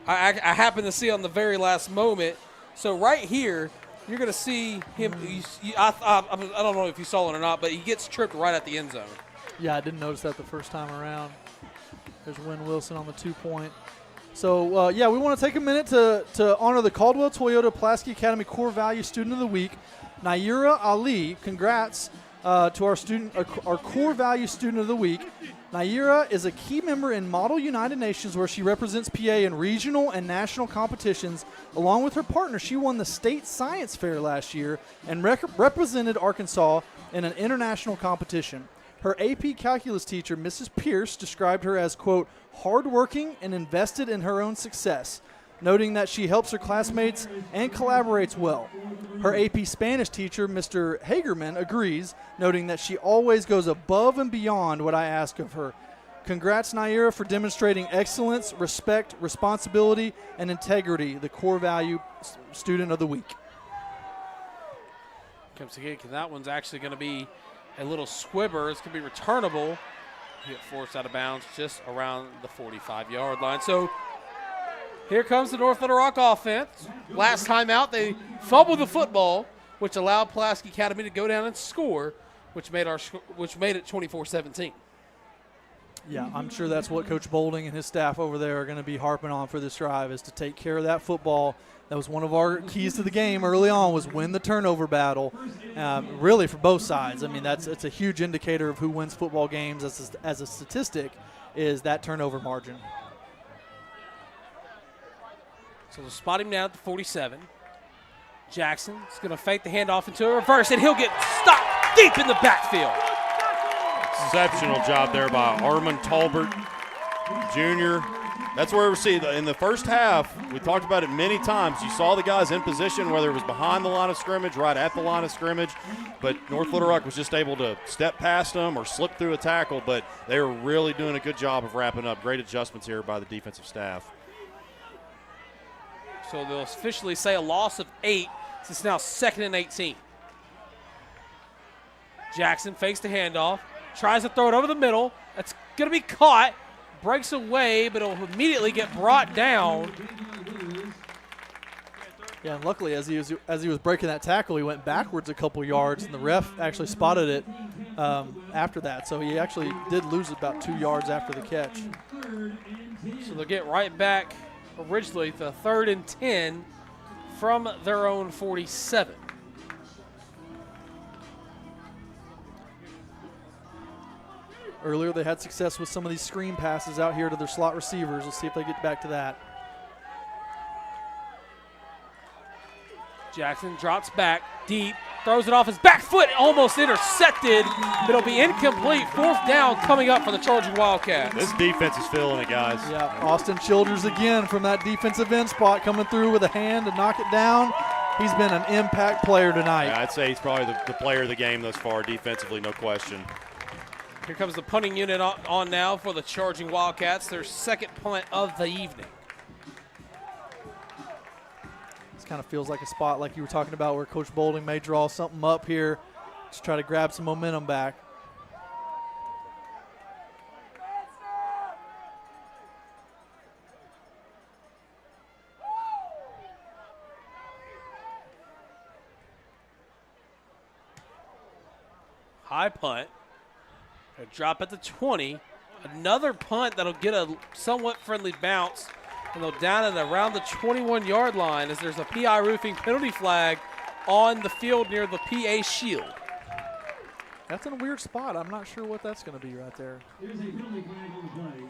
S6: I happen to see on the very last moment. So right here, you're going to see him. I don't know if you saw it or not, but he gets tripped right at the end zone.
S8: Yeah, I didn't notice that the first time around. There's Wynn Wilson on the 2-point. So, we want to take a minute to honor the Caldwell Toyota Pulaski Academy Core Value Student of the Week, Naira Ali. Congrats to our Core Value Student of the Week. Naira is a key member in Model United Nations, where she represents PA in regional and national competitions. Along with her partner, she won the state science fair last year and represented Arkansas in an international competition. Her AP calculus teacher, Mrs. Pierce, described her as, quote, hardworking and invested in her own success, noting that she helps her classmates and collaborates well. Her AP Spanish teacher, Mr. Hagerman, agrees, noting that she always goes above and beyond what I ask of her. Congrats, Naira, for demonstrating excellence, respect, responsibility, and integrity, the Core Value Student of the Week.
S6: Comes again, that one's actually going to be a little squibber. It's going to be returnable. Get forced out of bounds just around the 45-yard line. So here comes the North Little Rock offense. Last time out, they fumbled the football, which allowed Pulaski Academy to go down and score, which made it 24-17.
S8: Yeah, I'm sure that's what Coach Boulding and his staff over there are going to be harping on for this drive, is to take care of that football. That was one of our keys to the game early on, was win the turnover battle, really for both sides. I mean, it's a huge indicator of who wins football games as a statistic, is that turnover margin.
S6: So they'll spot him down at the 47. Jackson's going to fake the handoff into a reverse, and he'll get stopped deep in the backfield.
S7: Exceptional job there by Armand Talbert Jr. That's where we see in the first half, we talked about it many times. You saw the guys in position, whether it was behind the line of scrimmage, right at the line of scrimmage, but North Little Rock was just able to step past them or slip through a tackle, but they were really doing a good job of wrapping up. Great adjustments here by the defensive staff.
S6: So they'll officially say a loss of 8. It's now 2nd and 18. Jackson fakes the handoff, tries to throw it over the middle. That's going to be caught. Breaks away, but it'll immediately get brought down.
S8: Yeah, and luckily as he was breaking that tackle, he went backwards a couple yards, and the ref actually spotted it after that. So he actually did lose about 2 yards after the catch.
S6: So they'll get right back originally to 3rd and 10 from their own 47.
S8: Earlier they had success with some of these screen passes out here to their slot receivers. We'll see if they get back to that.
S6: Jackson drops back deep, throws it off his back foot, almost intercepted, but it'll be incomplete. 4th down coming up for the charging Wildcats.
S7: This defense is feeling it, guys.
S8: Yeah, Austin Childers again from that defensive end spot, coming through with a hand to knock it down. He's been an impact player tonight.
S7: Yeah, I'd say he's probably the player of the game thus far, defensively, no question.
S6: Here comes the punting unit on now for the charging Wildcats, their 2nd punt of the evening.
S8: This kind of feels like a spot like you were talking about where Coach Boulding may draw something up here to try to grab some momentum back.
S6: High punt. A drop at the 20. Another punt that'll get a somewhat friendly bounce. And they'll down it around the 21-yard line as there's a PI roofing penalty flag on the field near the PA shield.
S8: That's in a weird spot. I'm not sure what that's going to be right there.
S10: There's a penalty flag on the play.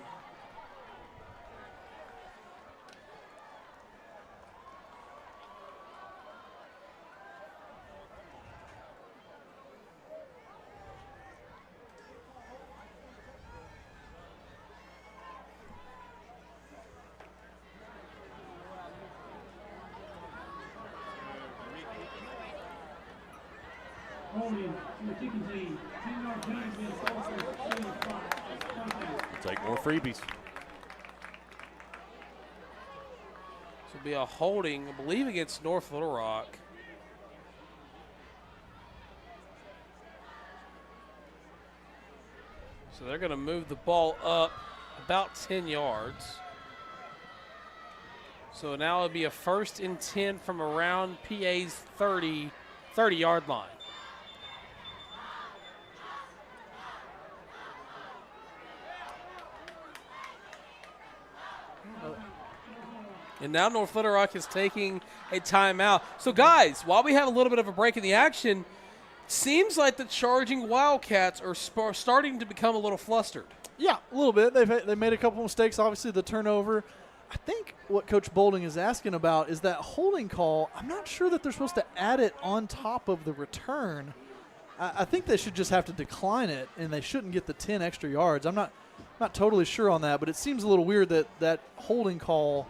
S7: Take more freebies.
S6: This will be a holding, I believe, against North Little Rock. So they're going to move the ball up about 10 yards. So now it'll be a 1st and 10 from around PA's 30-yard line. And now North Little Rock is taking a timeout. So, guys, while we have a little bit of a break in the action, seems like the charging Wildcats are starting to become a little flustered.
S8: Yeah, a little bit. They've made a couple mistakes. Obviously, the turnover. I think what Coach Boulding is asking about is that holding call. I'm not sure that they're supposed to add it on top of the return. I think they should just have to decline it, and they shouldn't get the 10 extra yards. I'm not totally sure on that, but it seems a little weird that holding call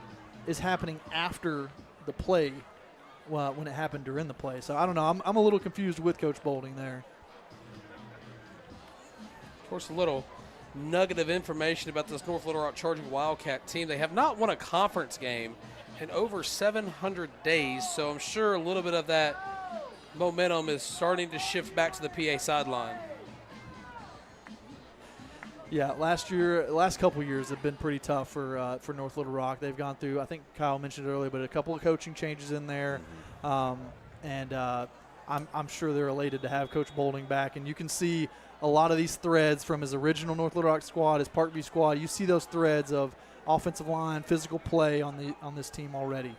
S8: is happening after the play when it happened during the play. So I don't know. I'm a little confused with Coach Boulding there.
S6: Of course, a little nugget of information about this North Little Rock Charging Wildcat team. They have not won a conference game in over 700 days, so I'm sure a little bit of that momentum is starting to shift back to the PA sideline.
S8: Yeah, last couple of years have been pretty tough for North Little Rock. They've gone through, I think Kyle mentioned it earlier, but a couple of coaching changes in there, and I'm sure they're elated to have Coach Boulding back. And you can see a lot of these threads from his original North Little Rock squad, his Parkview squad. You see those threads of offensive line, physical play on this team already.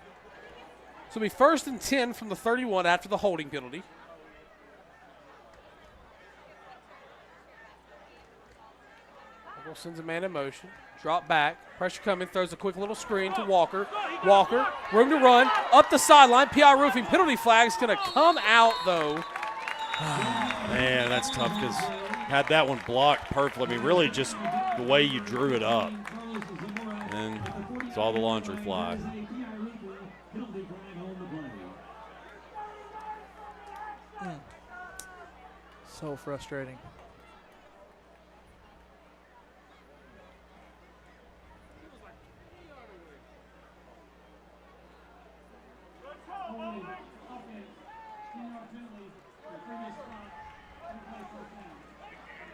S6: So it'll be 1st and 10 from the 31 after the holding penalty. Sends a man in motion. Drop back. Pressure coming. Throws a quick little screen to Walker. Walker, room to run. Up the sideline. PI roofing penalty flag's going to come out, though.
S7: Man, that's tough because had that one blocked perfectly. I mean, really just the way you drew it up. And saw the laundry fly.
S8: So frustrating.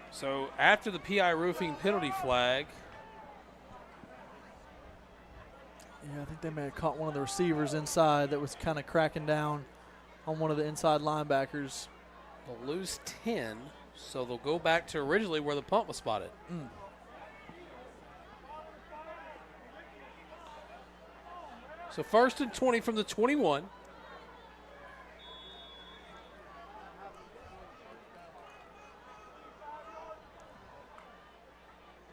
S6: So after the PI roofing penalty flag.
S8: Yeah, I think they may have caught one of the receivers inside that was kind of cracking down on one of the inside linebackers.
S6: They'll lose 10, so they'll go back to originally where the punt was spotted. So 1st and 20 from the 21.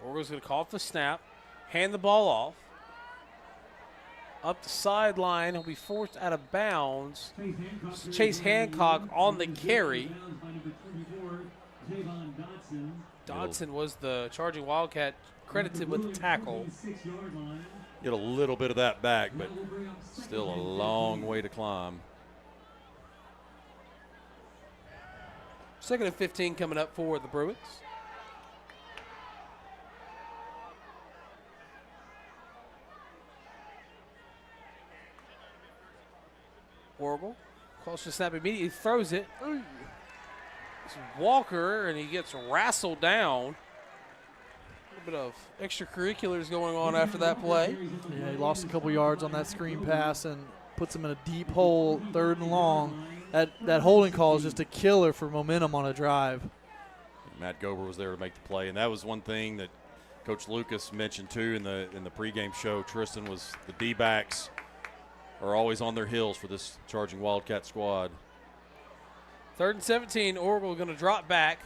S6: Orgel's going to call for the snap, hand the ball off. Up the sideline, he'll be forced out of bounds. Chase Hancock on the carry. Dodson was the charging Wildcat credited with the tackle.
S7: Get a little bit of that back, but still a long way to climb.
S6: 2nd and 15 coming up for the Bruins. Orgel calls for the snap immediately, throws it. It's Walker, and he gets wrestled down. A little bit of extracurriculars going on after that play.
S8: Yeah, he lost a couple yards on that screen pass and puts him in a deep hole, 3rd and long. That holding call is just a killer for momentum on a drive.
S7: Matt Gober was there to make the play, and that was one thing that Coach Lucas mentioned too in the pregame show. Tristan was the D-backs are always on their heels for this charging Wildcat squad.
S6: 3rd and 17, Orgel going to drop back.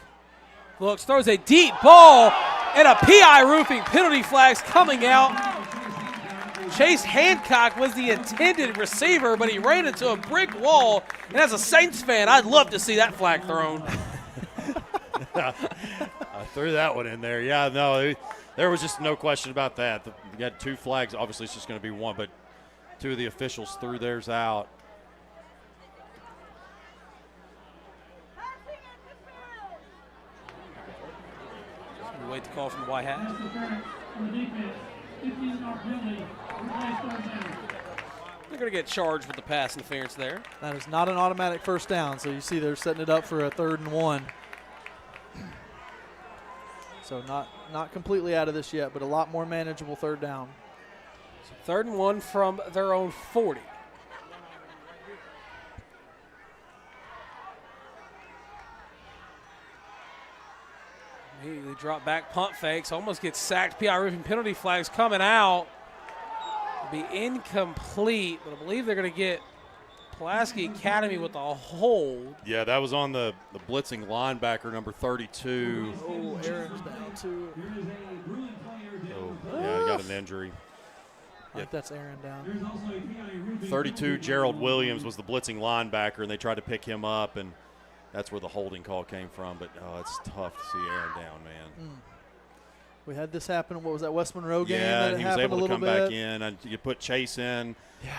S6: Looks, throws a deep ball, and a PI roofing penalty flag's coming out. Chase Hancock was the intended receiver, but he ran into a brick wall. And as a Saints fan, I'd love to see that flag thrown.
S7: I threw that one in there. Yeah, no, there was just no question about that. You had 2 flags. Obviously, it's just going to be 1, but 2 of the officials threw theirs out.
S6: We wait the call from the white hat. They're going to get charged with the pass interference there.
S8: That is not an automatic first down, so you see they're setting it up for a 3rd and 1. So not completely out of this yet, but a lot more manageable 3rd down.
S6: So 3rd and 1 from their own 40. Immediately drop back, punt fakes, almost gets sacked. PI roofing penalty flags coming out. It'll be incomplete, but I believe they're going to get Pulaski Academy with a hold.
S7: Yeah, that was on the blitzing linebacker, number 32.
S8: Oh, Aaron's down too.
S7: Oh, yeah, he got an injury.
S8: I think that's Aaron down.
S7: 32, Gerald Williams was the blitzing linebacker, and they tried to pick him up, and that's where the holding call came from. But, it's tough to see Aaron down, man.
S8: We had this happen. What was that, West Monroe game?
S7: Yeah,
S8: that
S7: and he was
S8: happened
S7: able
S8: a
S7: to
S8: little
S7: come
S8: bit?
S7: back in. And you put Chase in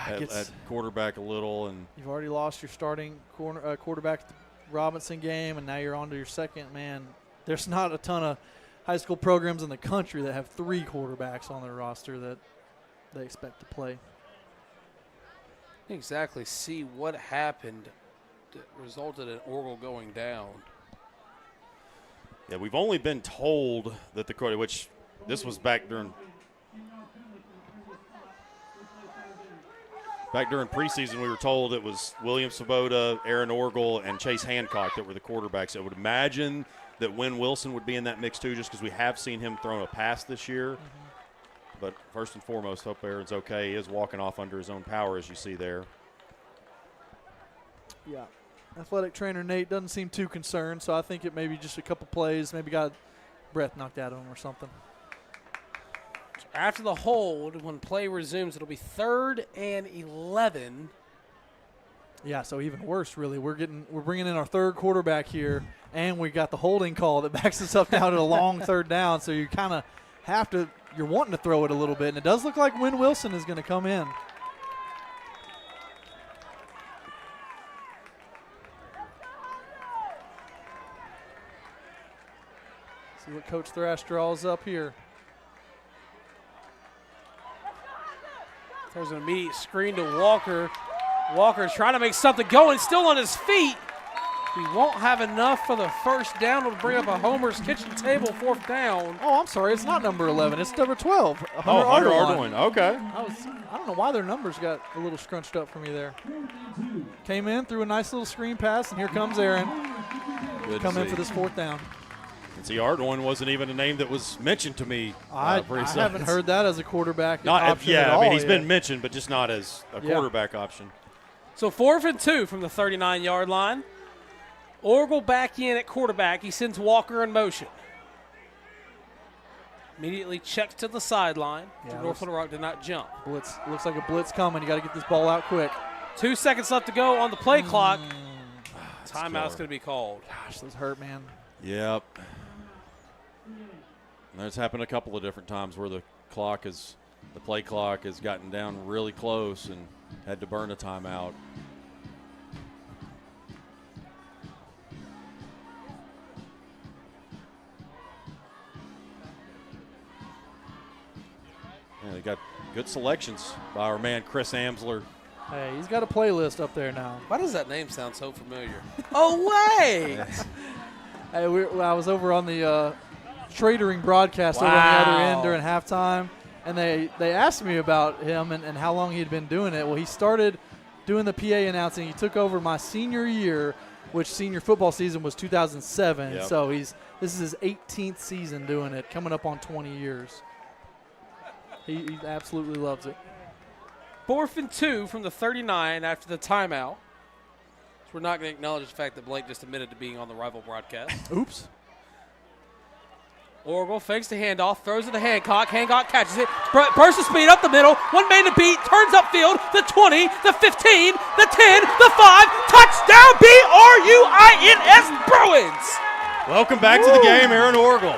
S7: at quarterback a little. And
S8: you've already lost your starting quarterback at the Robinson game, and now you're on to your second. Man, there's not a ton of high school programs in the country that have 3 quarterbacks on their roster that they expect to play.
S6: Exactly see what happened that resulted in Orville going down.
S7: yeah, we've only been told that the quarter, which this was back during preseason, we were told it was William Svoboda, Aaron Orgel, and Chase Hancock that were the quarterbacks. I would imagine that Wynn Wilson would be in that mix too, just because we have seen him throw a pass this year. But first and foremost, hope Aaron's okay. He is walking off under his own power, as you see there.
S8: Yeah. Athletic trainer Nate doesn't seem too concerned, so I think it may be just a couple plays, maybe got breath knocked out of him or something.
S6: After the hold, when play resumes, it'll be 3rd and 11.
S8: Yeah, so even worse, really. We're bringing in our 3rd quarterback here, and we got the holding call that backs us up down to a long 3rd down. So you kind of have to. You're wanting to throw it a little bit, and it does look like Wynn Wilson is going to come in. See what Coach Thrash draws up here.
S6: There's an immediate screen to Walker. Walker's trying to make something going, still on his feet. He won't have enough for the first down to bring up a Homer's Kitchen Table 4th down.
S8: Oh, I'm sorry. It's not number 11. It's number 12.
S7: Hunter Ardoin. Okay.
S8: I don't know why their numbers got a little scrunched up for me there. Came in, threw a nice little screen pass, and here comes Aaron. Come in for this 4th down.
S7: And see, Ardoin wasn't even a name that was mentioned to me.
S8: I haven't heard that as a quarterback option
S7: yeah,
S8: at all
S7: I mean, he's
S8: yet.
S7: been mentioned, but just not as a quarterback option.
S6: So 4th and 2 from the 39-yard line. Orgel back in at quarterback. He sends Walker in motion. Immediately checks to the sideline. North Little Rock did not jump.
S8: Blitz. Looks like a blitz coming. You got to get this ball out quick.
S6: 2 seconds left to go on the play clock. Timeout's going to be called.
S8: Gosh, those hurt, man.
S7: Yep. And that's happened a couple of different times where the play clock has gotten down really close and had to burn a timeout. Yeah, they got good selections by our man Chris Amsler.
S8: Hey, he's got a playlist up there now.
S6: Why does that name sound so familiar? Oh, wait.
S8: Hey, I was over on the Tradering broadcast over on the other end during halftime, and they asked me about him and how long he'd been doing it. Well, he started doing the PA announcing. He took over my senior year, which senior football season was 2007.
S7: Yep.
S8: So this is his 18th season doing it, coming up on 20 years. He absolutely loves it.
S6: 4th and 2 from the 39 after the timeout. So we're not going to acknowledge the fact that Blake just admitted to being on the rival broadcast.
S8: Oops.
S6: Orgel fakes the handoff, throws it to Hancock. Hancock catches it, bursts of speed up the middle. One man to beat, turns upfield. The 20, the 15, the 10, the 5. Touchdown, BRUINS Bruins.
S7: Welcome back to the game, Aaron Orgel.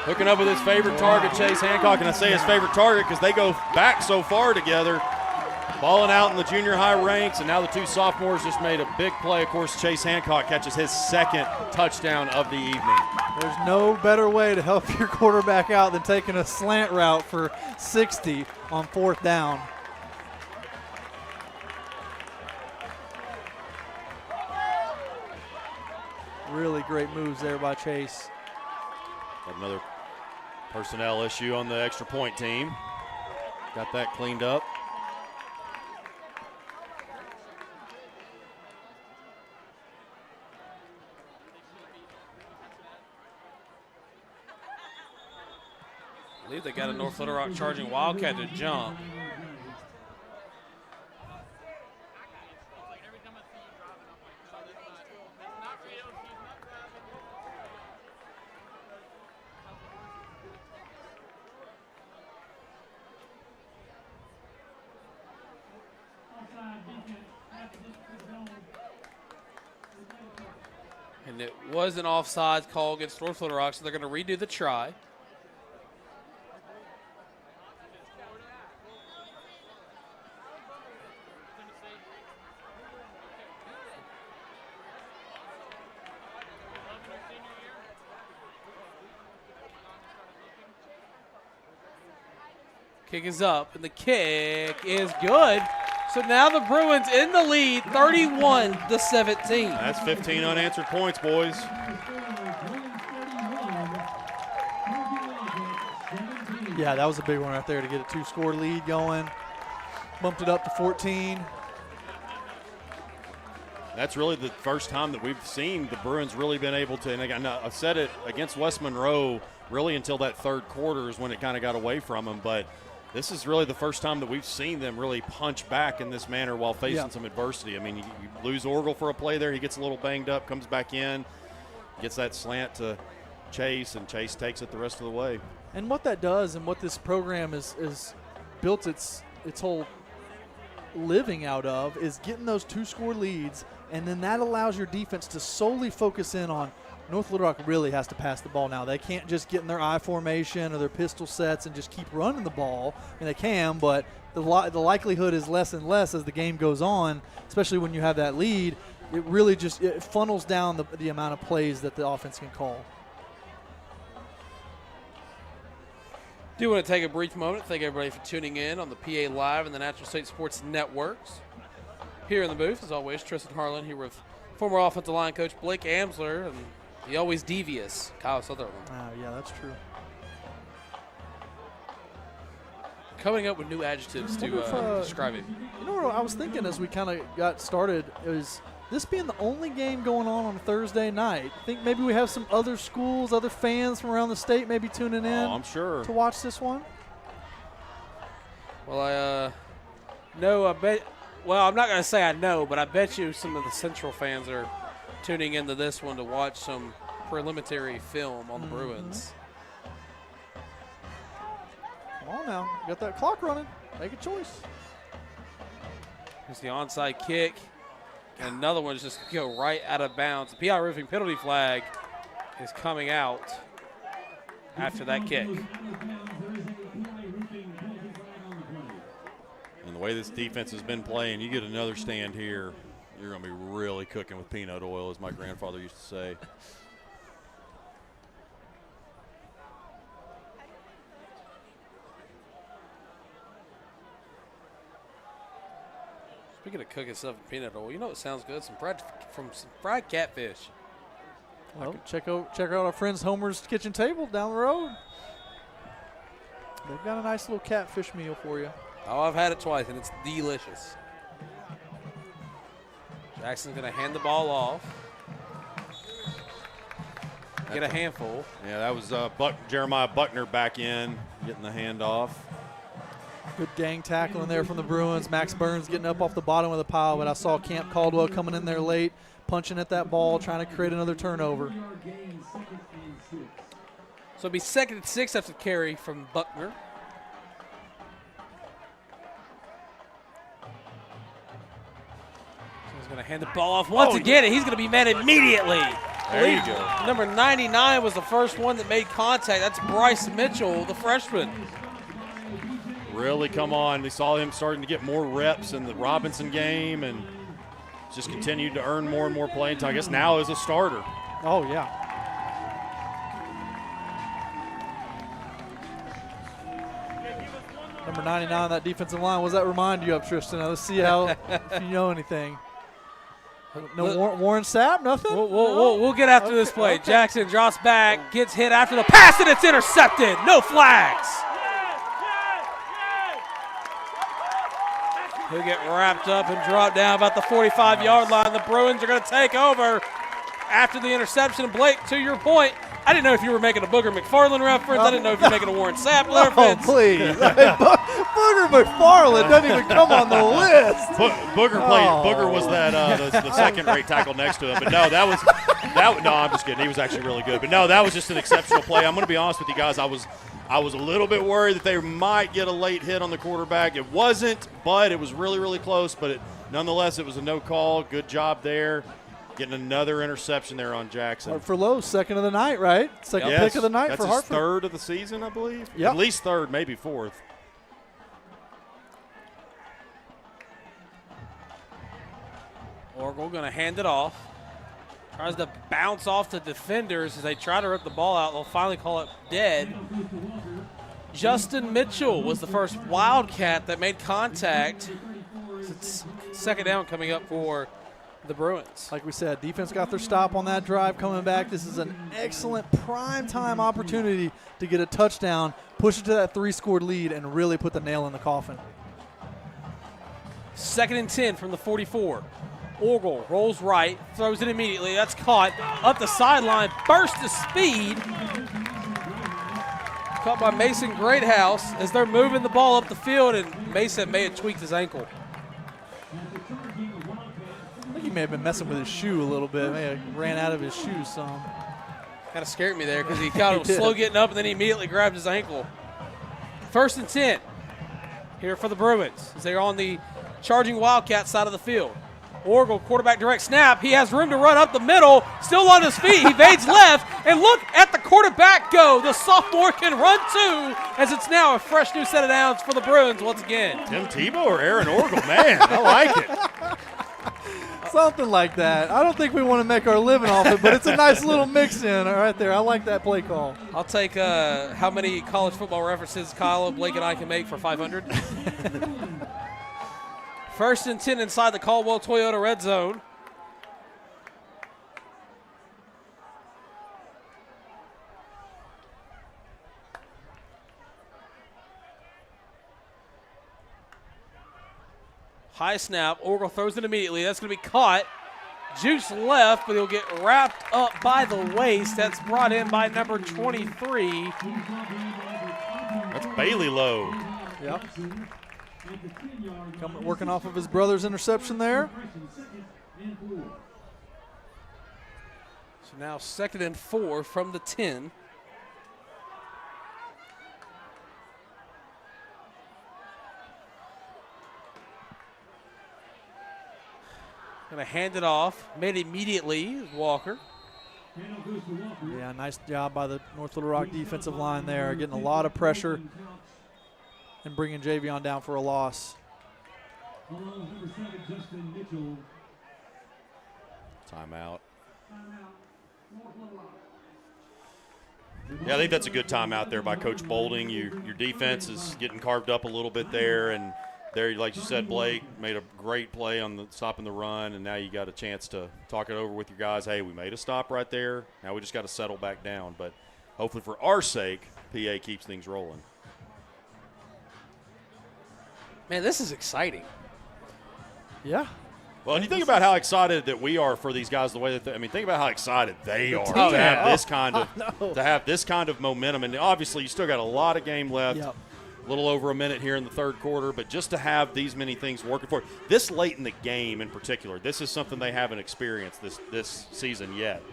S7: Hooking up with his favorite target, Chase Hancock. And I say his favorite target because they go back so far together. balling out in the junior high ranks, and now the two sophomores just made a big play. Of course, Chase Hancock catches his second touchdown of the evening.
S8: There's no better way to help your quarterback out than taking a slant route for 60 on 4th down. Really great moves there by Chase.
S7: Got another personnel issue on the extra point team. Got that cleaned up.
S6: I believe they got a North Little Rock charging Wildcat to jump. And it was an offside call against North Little Rock, so they're going to redo the try. Kick is up, and the kick is good. So now the Bruins in the lead, 31-17.
S7: That's 15 unanswered points, boys.
S8: Yeah, that was a big one right there to get a 2-score lead going. Bumped it up to 14.
S7: That's really the first time that we've seen the Bruins really been able to, and again, I said it against West Monroe really until that third quarter is when it kind of got away from them, but this is really the first time that we've seen them really punch back in this manner while facing some adversity. I mean, you lose Orgel for a play there. He gets a little banged up, comes back in, gets that slant to Chase, and Chase takes it the rest of the way.
S8: And what that does and what this program is built its whole living out of is getting those 2-score leads, and then that allows your defense to solely focus in on North Little Rock really has to pass the ball now. They can't just get in their I formation or their pistol sets and just keep running the ball. I mean, they can, but the likelihood is less and less as the game goes on, especially when you have that lead. It really just funnels down the amount of plays that the offense can call.
S6: Do want to take a brief moment. Thank everybody for tuning in on the PA Live and the Natural State Sports Networks. Here in the booth, as always, Tristan Harlen here with former offensive line coach Blake Amsler and the always devious Kyle Sutherland.
S8: Yeah, that's true.
S6: Coming up with new adjectives to describe it.
S8: You know what I was thinking as we kind of got started is this being the only game going on a Thursday night. I think maybe we have some other schools, other fans from around the state maybe tuning in.
S7: I'm sure.
S8: To watch this one.
S6: Well, I bet. Well, I'm not going to say I know, but I bet you some of the Central fans are tuning into this one to watch some preliminary film on the Bruins.
S8: Come on now. You got that clock running. Make a choice.
S6: Here's the onside kick. And another one is just going to go right out of bounds. The PI roofing penalty flag is coming out after that kick.
S7: And the way this defense has been playing, you get another stand here, you're going to be really cooking with peanut oil, as my grandfather used to say.
S6: Speaking of cooking stuff in peanut oil, you know what sounds good? Some fried catfish.
S8: Well, check out our friends Homer's Kitchen Table down the road. They've got a nice little catfish meal for you.
S6: Oh, I've had it twice, and it's delicious. Jackson's going to hand the ball off. Get a handful.
S7: Yeah, that was Jeremiah Buckner back in, getting the handoff.
S8: Good gang tackling there from the Bruins. Max Burns getting up off the bottom of the pile, but I saw Camp Caldwell coming in there late, punching at that ball, trying to create another turnover.
S6: So it'll be 2nd and 6 after the carry from Buckner. So he's going to hand the ball off once again, and he's going to be met immediately.
S7: There you go.
S6: Number 99 was the first one that made contact. That's Bryce Mitchell, the freshman.
S7: really come on. They saw him starting to get more reps in the Robinson game and just continued to earn more and more playing time. I guess now as a starter.
S8: Oh, yeah. Number 99 on that defensive line. What does that remind you of, Tristan? Let's see how if you know anything. No Warren Sapp, nothing?
S6: We'll get after this play.
S8: Okay.
S6: Jackson drops back, gets hit after the pass, and it's intercepted. No flags. He'll get wrapped up and drop down about the 45-yard line. The Bruins are going to take over after the interception. Blake, to your point, I didn't know if you were making a Booger McFarland reference. I didn't know if you were making a Warren Sapp reference.
S8: Oh, please. Booger McFarland doesn't even come on the list.
S7: Booger was that the second-rate tackle next to him. But no, no, I'm just kidding. He was actually really good. But no, that was just an exceptional play. I'm going to be honest with you guys. I was a little bit worried that they might get a late hit on the quarterback. It wasn't, but it was really, really close. But nonetheless, it was a no call. Good job there. Getting another interception there on Jackson.
S8: For Lowe's, second of the night, right? Second pick of the night for Hartford.
S7: That's his third of the season, I believe.
S8: Yep.
S7: At least third, maybe fourth.
S6: Orgel going to hand it off. Tries to bounce off the defenders as they try to rip the ball out. They'll finally call it dead. Justin Mitchell was the first Wildcat that made contact. It's second down coming up for the Bruins.
S8: Like we said, defense got their stop on that drive coming back. This is an excellent prime-time opportunity to get a touchdown, push it to that 3-scored lead, and really put the nail in the coffin.
S6: 2nd and 10 from the 44. Orgel rolls right, throws it immediately. That's caught up the sideline, burst to speed. Caught by Mason Greathouse as they're moving the ball up the field, and Mason may have tweaked his ankle.
S8: I think he may have been messing with his shoe a little bit. May have ran out of his shoes some.
S6: Kind of scared me there because he kind of was slow getting up and then he immediately grabbed his ankle. 1st and 10 here for the Bruins as they're on the charging Wildcat side of the field. Orgel, quarterback direct snap. He has room to run up the middle, still on his feet. He evades left, and look at the quarterback go. The sophomore can run too, as it's now a fresh new set of downs for the Bruins once again.
S7: Tim Tebow or Aaron Orgel? Man, I like it.
S8: Something like that. I don't think we want to make our living off it, but it's a nice little mix-in right there. I like that play call.
S6: I'll take how many college football references Kyle, Blake, and I can make for 500. 1st and 10 inside the Caldwell Toyota red zone. High snap. Orgel throws it immediately. That's going to be caught. Juice left, but he'll get wrapped up by the waist. That's brought in by number 23.
S7: That's Bailey Lowe.
S8: Yep. Working off of his brother's interception there.
S6: So now 2nd and 4 from the 10. Going to hand it off. Made immediately, Walker.
S8: Yeah, nice job by the North Little Rock defensive line there. Getting a lot of pressure and bringing Javion down for a loss.
S7: Timeout. Yeah, I think that's a good timeout there by Coach Bolding. Your defense is getting carved up a little bit there, and there, like you said, Blake made a great play on the stopping the run, and now you got a chance to talk it over with your guys. Hey, we made a stop right there. Now we just got to settle back down. But hopefully for our sake, PA keeps things rolling.
S6: Man, this is exciting.
S8: Yeah.
S7: Well, and you think about how excited that we are for these guys. The way that think about how excited they are
S6: Oh,
S7: to
S6: yeah.
S7: have this kind of momentum. And obviously, you still got a lot of game left.
S8: Yep.
S7: A little over a minute here in the third quarter, but just to have these many things working for it, this late in the game in particular, this is something they haven't experienced this season yet.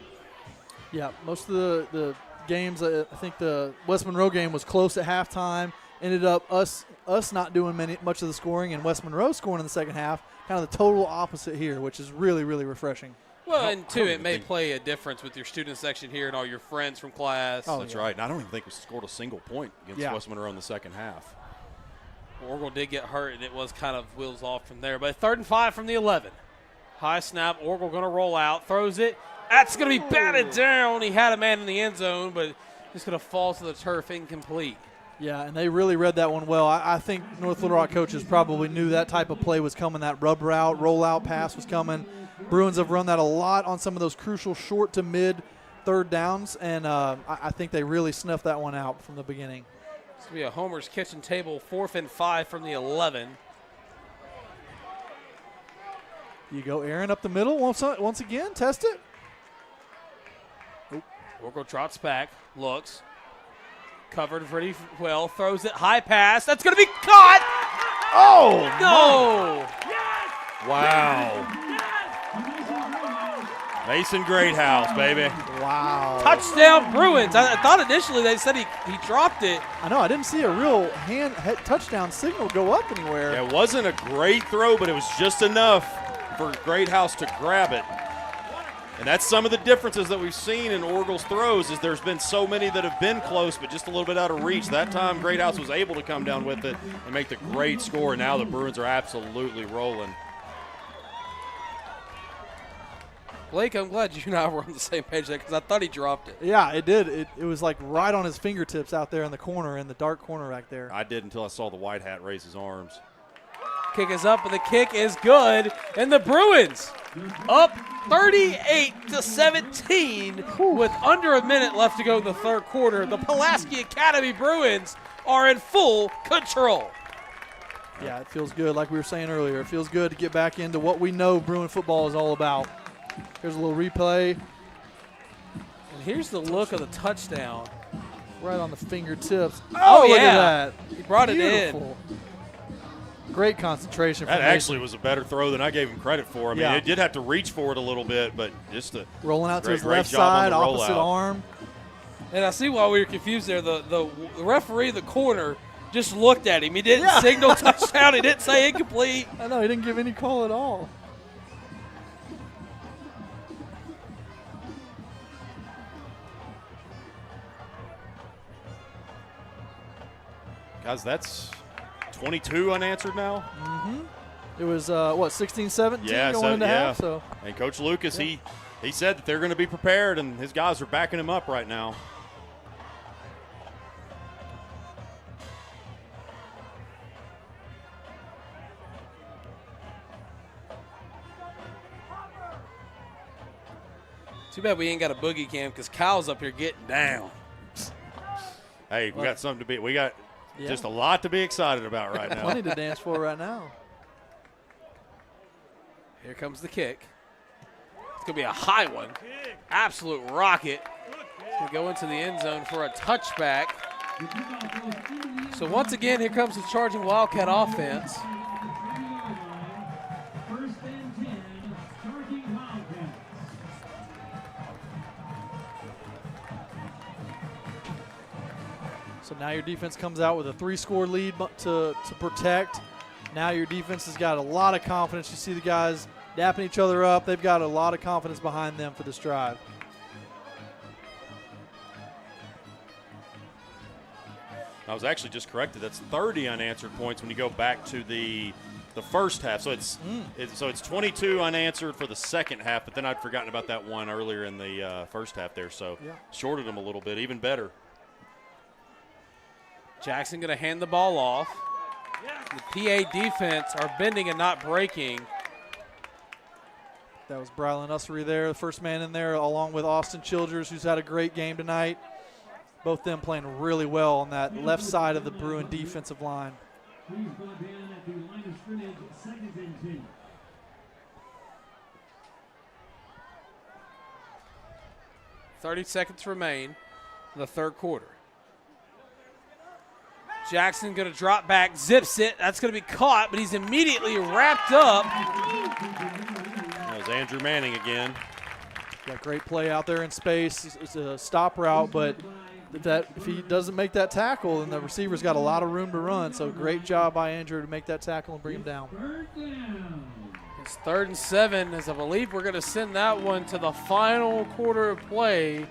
S8: Yeah, most of the games, I think the West Monroe game was close at halftime. Ended up us not doing much of the scoring, and West Monroe scoring in the second half. Kind of the total opposite here, which is really, really refreshing.
S6: Well, and two, it may play a difference with your student section here and all your friends from class.
S7: Oh, that's right. And I don't even think we scored a single point against West Monroe in the second half.
S6: Orgle did get hurt, and it was kind of wheels off from there. But 3rd and 5 from the 11. High snap. Orgle going to roll out, throws it. That's going to be batted down. He had a man in the end zone, but just going to fall to the turf, incomplete.
S8: Yeah, and they really read that one well. I think North Little Rock coaches probably knew that type of play was coming, that rub route, rollout pass was coming. Bruins have run that a lot on some of those crucial short to mid third downs, and I think they really snuffed that one out from the beginning.
S6: It's going to be a Homer's Kitchen table, 4th and 5 from the 11.
S8: You go Aaron up the middle once again, test it.
S6: Orgle trots back, looks. Covered pretty well, throws it, high pass. That's going to be caught.
S3: Oh,
S6: no.
S7: Wow. Mason Greathouse, baby.
S8: Wow.
S6: Touchdown Bruins. I thought initially they said he dropped it.
S8: I know. I didn't see a real touchdown signal go up anywhere.
S7: Yeah, it wasn't a great throw, but it was just enough for Greathouse to grab it. And that's some of the differences that we've seen in Orgle's throws is there's been so many that have been close but just a little bit out of reach. That time Greathouse was able to come down with it and make the great score. And now the Bruins are absolutely rolling.
S6: Blake, I'm glad you and I were on the same page there because I thought he dropped it.
S8: Yeah, it did. It was like right on his fingertips out there in the corner, in the dark corner back there.
S7: I did until I saw the white hat raise his arms.
S6: Kick is up, and the kick is good. And the Bruins up 38-17 with under a minute left to go in the third quarter. The Pulaski Academy Bruins are in full control.
S8: Yeah, it feels good. Like we were saying earlier, it feels good to get back into what we know Bruin football is all about. Here's a little replay.
S6: And here's the look of the touchdown.
S8: Right on the fingertips.
S6: Oh,
S8: look
S6: yeah.
S8: at that.
S6: He brought
S8: Beautiful.
S6: it in.
S8: Great concentration.
S7: That actually was a better throw than I gave him credit for. I mean,
S8: Yeah.
S7: it did have to reach for it a little bit, but just a
S8: rolling out to his
S7: great
S8: left
S7: job on
S8: side,
S7: the
S8: opposite
S7: rollout.
S8: arm.
S6: And I see why we were confused there. The referee in the corner just looked at him. He didn't signal touchdown. He didn't say incomplete.
S8: I know, he didn't give any call at all.
S7: Guys, that's 22 unanswered now.
S8: Mm-hmm. It was, 16-17
S7: Yeah,
S8: going into
S7: yeah.
S8: half. So.
S7: And Coach Lucas, he said that they're going to be prepared, and his guys are backing him up right now.
S6: Too bad we ain't got a boogie cam because Kyle's up here getting down.
S7: Hey, we got something to be. We got just a lot to be excited about right now.
S8: Plenty to dance for right now.
S6: Here comes the kick. It's going to be a high one. Absolute rocket. It's going to go into the end zone for a touchback. So once again, here comes the charging Wildcat offense.
S10: First and 10, charging Wildcats.
S8: So now your defense comes out with a 3-score lead to protect. Now your defense has got a lot of confidence. You see the guys dapping each other up. They've got a lot of confidence behind them for this drive.
S7: I was actually just corrected. That's 30 unanswered points when you go back to the first half. So it's 22 unanswered for the second half, but then I'd forgotten about that one earlier in the first half there. So shorted them a little bit, even better.
S6: Jackson going to hand the ball off. The PA defense are bending and not breaking.
S8: That was Brylan Ussery there, the first man in there, along with Austin Childers, who's had a great game tonight. Both them playing really well on that left side of the Bruin defensive line.
S10: Please go down at the line of scrimmage, 2nd and 2.
S6: .30 seconds remain in the third quarter. Jackson going to drop back, zips it. That's going to be caught, but he's immediately wrapped up.
S7: That was Andrew Manning again.
S8: Got great play out there in space. It's a stop route, but if he doesn't make that tackle, then the receiver's got a lot of room to run. So great job by Andrew to make that tackle and bring him down.
S6: It's 3rd and 7, as I believe we're going to send that one to the final quarter of play.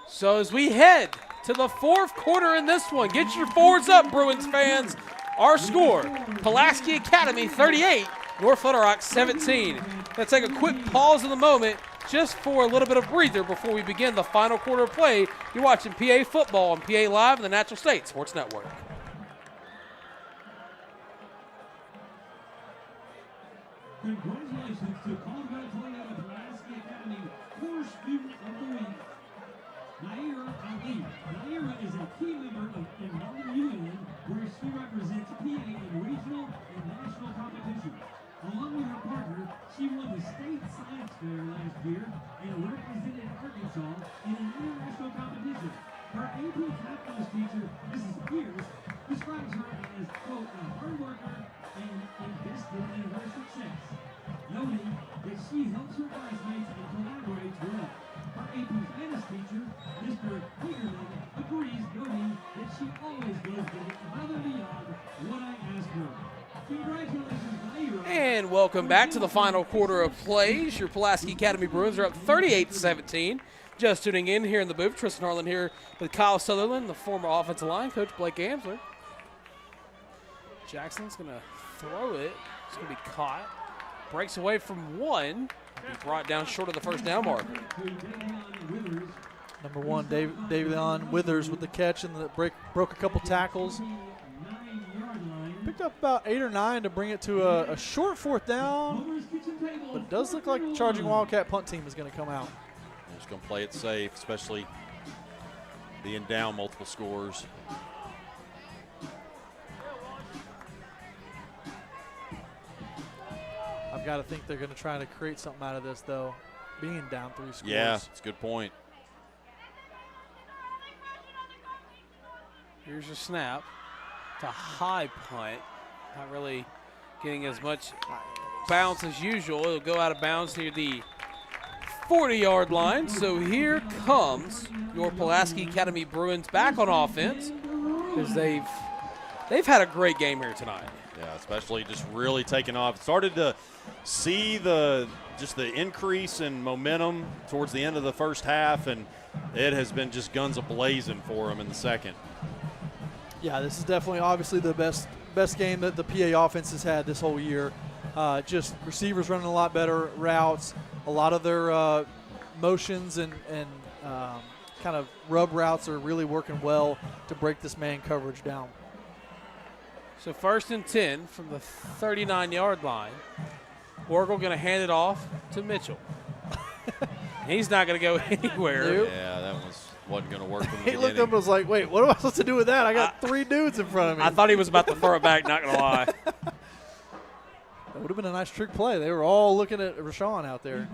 S6: So as we head to the fourth quarter in this one. Get your forwards up, Bruins fans. Our score, Pulaski Academy 38, North Little Rock 17. Let's take a quick pause in the moment just for a little bit of breather before we begin the final quarter of play. You're watching PA football on PA Live and the Natural State Sports Network.
S10: Congratulations to Colorado Toyota Pulaski Academy Core Student of the Week, Naira Ali. Naira is a key member of Harlen UN, where she represents PA in regional and national competitions. Along with her partner, she won the state science fair last year and represented Arkansas in an international competition. Her AP calculus teacher, Mrs. Pierce, describes her as, quote, a hard worker and invested in her success, noting that she helps her classmates and collaborates well. Her AP Spanish teacher, Mr. Hagerman, agrees, noting that she always goes above and beyond what I ask her. Congratulations, Naira.
S6: And welcome back to the final quarter of plays. Your Pulaski Academy Bruins are up 38-17. Just tuning in here in the booth, Tristan Harlen here with Kyle Sutherland, the former offensive line coach, Blake Amsler. Jackson's going to throw it. It's going to be caught. Breaks away from one. Be brought down short of the first down marker.
S8: Number one, Davion Withers with the catch and broke a couple tackles. Picked up about 8 or 9 to bring it to a short fourth down. But it does look like the charging Wildcat punt team is going to come out.
S7: They're just going to play it safe, especially being down multiple scores.
S8: I've got to think they're going to try to create something out of this, though, being down 3 scores.
S7: Yeah, that's a good point.
S6: Here's your snap. It's a high punt. Not really getting as much bounce as usual. It'll go out of bounds near the 40-yard line. So here comes your Pulaski Academy Bruins back on offense, because they've had a great game here tonight.
S7: Yeah, especially just really taking off. Started to see the increase in momentum towards the end of the first half, and it has been just guns a-blazing for them in the second.
S8: Yeah, this is definitely obviously the best game that the PA offense has had this whole year. Just receivers running a lot better routes, a lot of their motions and kind of rub routes are really working well to break this man coverage down.
S6: So 1st and 10 from the 39-yard line. Orgel going to hand it off to Mitchell. He's not going to go anywhere.
S8: Nope.
S7: Yeah, that wasn't going to work from the
S8: He
S7: beginning.
S8: looked up and was like, wait, what am I supposed to do with that? I got 3 dudes in front of me.
S6: I thought he was about to throw it back, not going to lie.
S8: That would have been a nice trick play. They were all looking at Rashawn out there.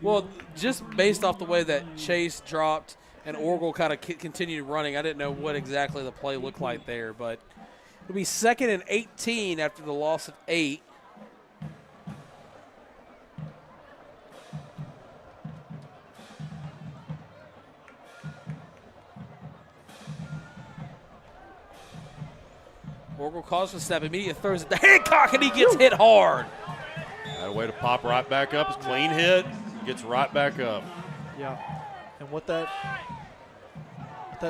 S6: Well, just based off the way that Chase dropped and Orgel kind of continued running, I didn't know what exactly the play looked like there. But it'll be 2nd and 18 after the loss of 8. Orgel calls for the snap, immediately throws it to Hancock, and he gets hit hard.
S7: Got a way to pop right back up. It's a clean hit. Gets right back up.
S8: Yeah. And what that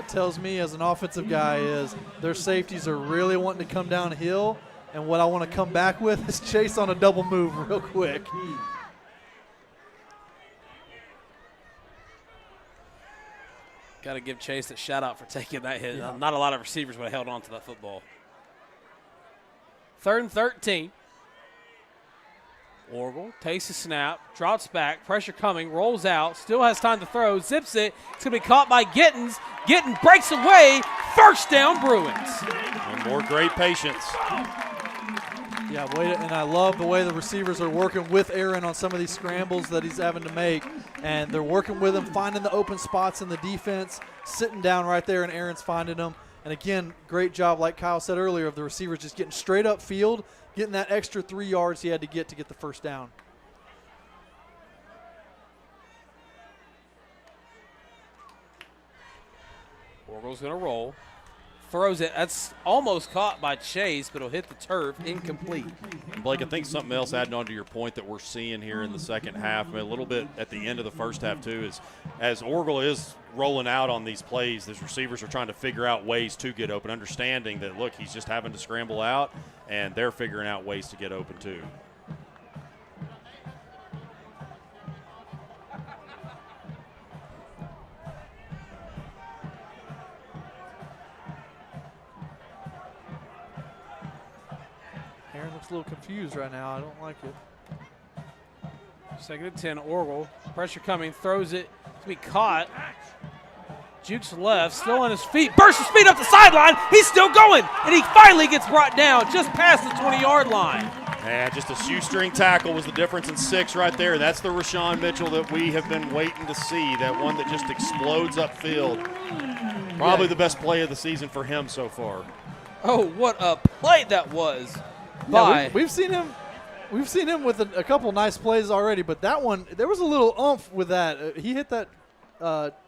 S8: tells me as an offensive guy is their safeties are really wanting to come downhill, and what I want to come back with is Chase on a double move real quick.
S6: Got to give Chase a shout out for taking that hit. Yeah. Not a lot of receivers would have held on to that football. 3rd and 13. Orgel takes a snap, drops back, pressure coming, rolls out, still has time to throw, zips it. It's going to be caught by Gittens. Gittens breaks away. First down, Bruins.
S7: And more great patience.
S8: Yeah, and I love the way the receivers are working with Aaron on some of these scrambles that he's having to make. And they're working with him, finding the open spots in the defense, sitting down right there, and Aaron's finding them. And again, great job, like Kyle said earlier, of the receivers just getting straight up field, getting that extra 3 yards he had to get the first down.
S6: Orgel's going to roll. throws it. That's almost caught by Chase, but it'll hit the turf, incomplete.
S7: Blake, I think something else adding on to your point that we're seeing here in the second half, a little bit at the end of the first half too, is as Orgel is rolling out on these plays, these receivers are trying to figure out ways to get open, understanding that, look, he's just having to scramble out, and they're figuring out ways to get open too.
S8: Aaron looks a little confused right now. I don't like it.
S6: 2nd and 10, Orgel. Pressure coming, throws it to be caught. Jukes left, still on his feet, bursts his feet up the sideline. He's still going, and he finally gets brought down just past the 20-yard line.
S7: Yeah, just a shoestring tackle was the difference in 6 right there. That's the Rashawn Mitchell that we have been waiting to see, that one that just explodes upfield. Probably the best play of the season for him so far.
S6: Oh, what a play that was.
S8: Yeah, we've seen him. We've seen him with a couple nice plays already, but that one, there was a little oomph with that. He hit that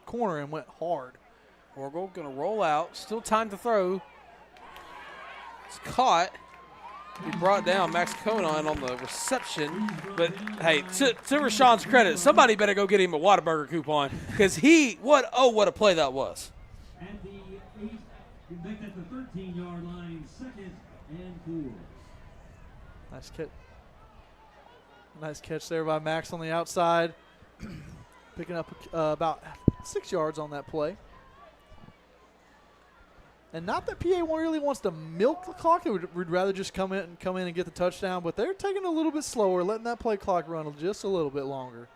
S8: corner and went hard.
S6: Orgel going to roll out. Still time to throw. It's caught. He brought down Max Conan on the reception. But, hey, to Rashawn's credit, somebody better go get him a Whataburger coupon because what a play that was.
S10: At the 8, back at the 13-yard line, 2nd and 4.
S8: Nice catch. Nice catch there by Max on the outside. Picking up about 6 yards on that play. And not that PA really wants to milk the clock. They would rather just come in and get the touchdown, but they're taking it a little bit slower, letting that play clock run just a little bit longer.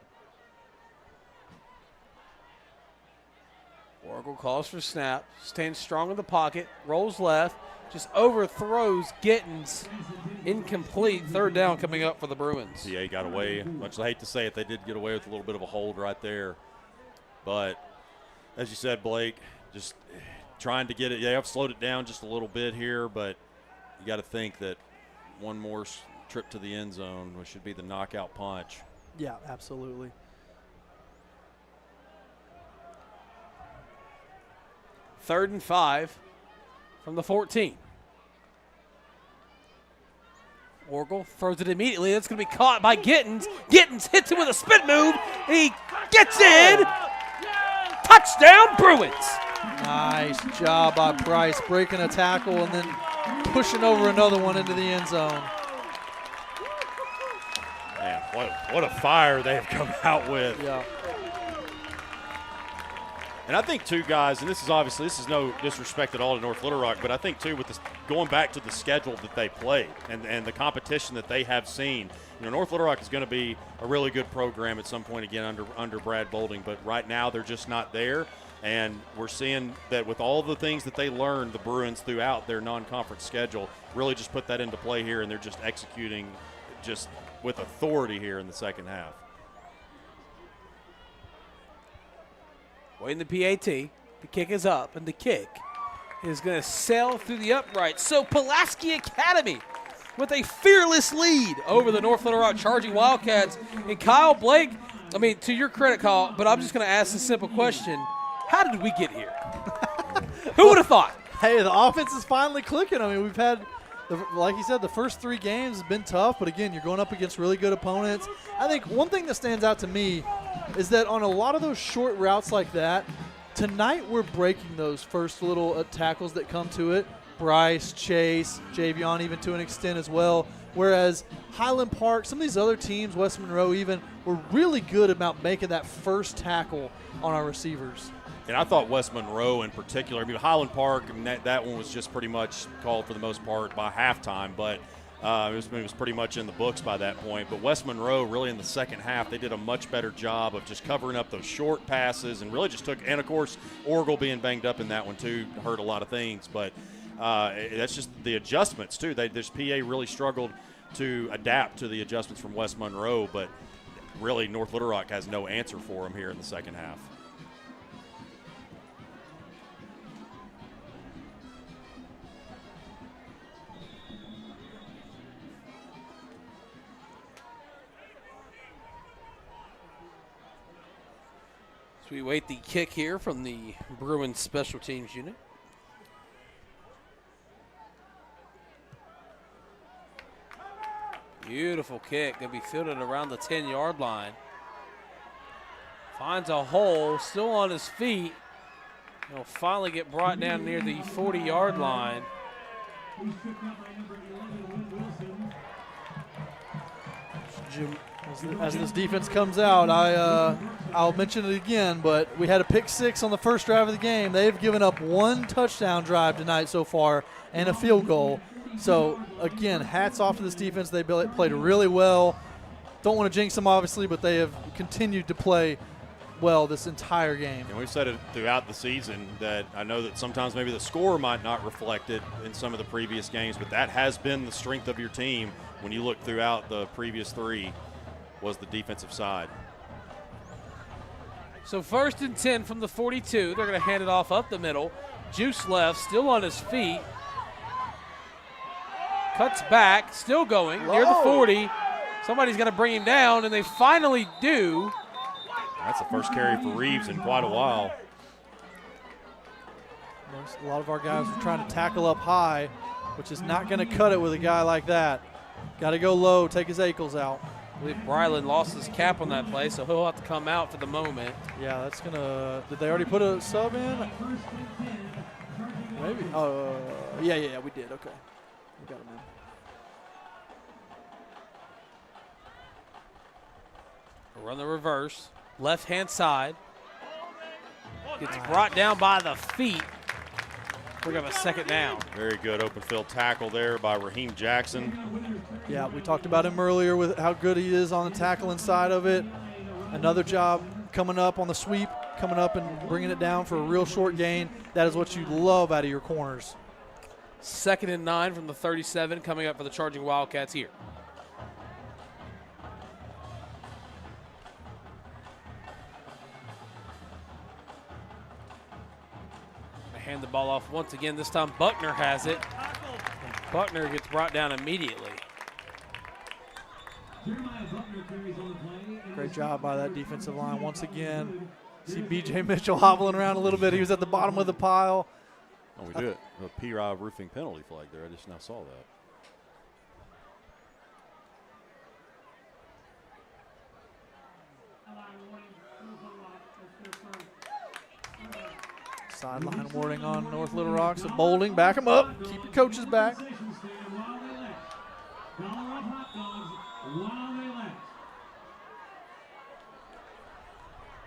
S6: Orgel calls for snap, stands strong in the pocket, rolls left, just overthrows Gittens. Incomplete. 3rd down coming up for the Bruins.
S7: PA got away. Much as I hate to say it, they did get away with a little bit of a hold right there. But as you said, Blake, just trying to get it. They have slowed it down just a little bit here, but you got to think that one more trip to the end zone, which should be the knockout punch.
S8: Yeah, absolutely.
S6: Third and 5 from the 14. Orgel throws it immediately. That's going to be caught by Gittens. Gittens hits him with a spin move. He gets in. Touchdown, Bruins.
S8: Nice job by Price, breaking a tackle and then pushing over another one into the end zone.
S7: Man, what a fire they have come out with.
S8: Yeah.
S7: And I think, too, guys, and this is no disrespect at all to North Little Rock, but I think, too, with this going back to the schedule that they played and the competition that they have seen, North Little Rock is going to be a really good program at some point again under Brad Bolding, but right now they're just not there. And we're seeing that with all the things that they learned, the Bruins, throughout their non-conference schedule, really just put that into play here, and they're just executing just with authority here in the second half.
S6: Waiting the PAT. The kick is up, and the kick is going to sail through the uprights. So Pulaski Academy with a fearless lead over the North Little Rock Charging Wildcats. And Kyle Blake, I mean, to your credit, Kyle, but I'm just going to ask a simple question. How did we get here? Who would have thought?
S8: Hey, the offense is finally clicking. I mean, we've had, like you said, the first 3 games have been tough, but again, you're going up against really good opponents. I think one thing that stands out to me is that on a lot of those short routes like that, tonight we're breaking those first little tackles that come to it. Bryce, Chase, Javion even to an extent as well. Whereas Highland Park, some of these other teams, West Monroe even, were really good about making that first tackle on our receivers.
S7: And I thought West Monroe in particular, I mean, Highland Park, I mean, that one was just pretty much called for the most part by halftime, but it was pretty much in the books by that point. But West Monroe, really in the second half, they did a much better job of just covering up those short passes and really just took – and, of course, Orgel being banged up in that one too hurt a lot of things. But that's just the adjustments too. This PA really struggled to adapt to the adjustments from West Monroe, but really North Little Rock has no answer for them here in the second half.
S6: So we wait the kick here from the Bruins special teams unit. Beautiful kick. Going to be fielded around the 10-yard line. Finds a hole, still on his feet. He'll finally get brought down near the 40-yard line.
S8: As this defense comes out, I'll mention it again, but we had a pick 6 on the first drive of the game. They've given up 1 touchdown drive tonight so far and a field goal. So, again, hats off to this defense. They played really well. Don't want to jinx them, obviously, but they have continued to play well this entire game.
S7: And we've said it throughout the season that I know that sometimes maybe the score might not reflect it in some of the previous games, but that has been the strength of your team when you look throughout the previous 3 was the defensive side.
S6: So 1st and 10 from the 42. They're going to hand it off up the middle. Juice left, still on his feet. Cuts back, still going, near the 40. Somebody's going to bring him down, and they finally do.
S7: That's the first carry for Reeves in quite a while.
S8: A lot of our guys are trying to tackle up high, which is not going to cut it with a guy like that. Got to go low, take his ankles out.
S6: I believe Brylan lost his cap on that play, so he'll have to come out for the moment.
S8: Yeah, that's going to – did they already put a sub in? Maybe. Yeah, we did. Okay. We got him in.
S6: We'll run the reverse. Left-hand side. Gets brought down by the feet. Bring up a 2nd down.
S7: Very good open field tackle there by Raheem Jackson.
S8: Yeah, we talked about him earlier with how good he is on the tackling side of it. Another job coming up on the sweep, coming up and bringing it down for a real short gain. That is what you love out of your corners.
S6: 2nd and 9 from the 37 coming up for the charging Wildcats here. Hand the ball off once again. This time Buckner has it. Buckner gets brought down immediately.
S8: Great job by that defensive line once again. See B.J. Mitchell hobbling around a little bit. He was at the bottom of the pile.
S7: Oh, we did a P-Rob roofing penalty flag there. I just now saw that.
S8: Sideline warning on North Little Rock. So Boulding, back him up. Keep your coaches back.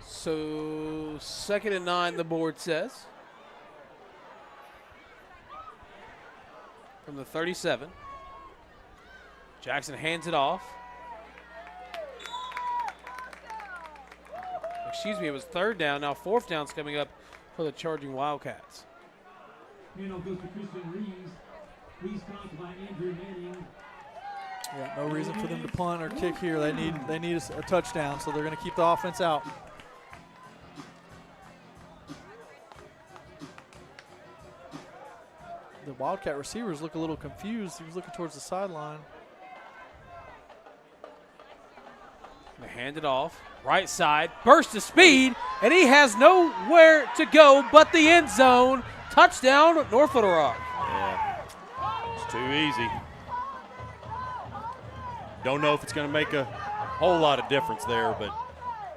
S6: So 2nd and 9, the board says. From the 37. Jackson hands it off. Excuse me, it was 3rd down. Now 4th down's coming up for the charging Wildcats.
S10: Handoff goes to Tristan Reeves. Reeves stopped by Andrew Manning.
S8: Yeah, no reason for them to punt or kick here. They need a touchdown, so they're going to keep the offense out. The Wildcat receivers look a little confused. He was looking towards the sideline.
S6: They hand it off. Right side, burst of speed, and he has nowhere to go but the end zone. Touchdown, North Little Rock.
S7: Yeah, it's too easy. Don't know if it's going to make a whole lot of difference there, but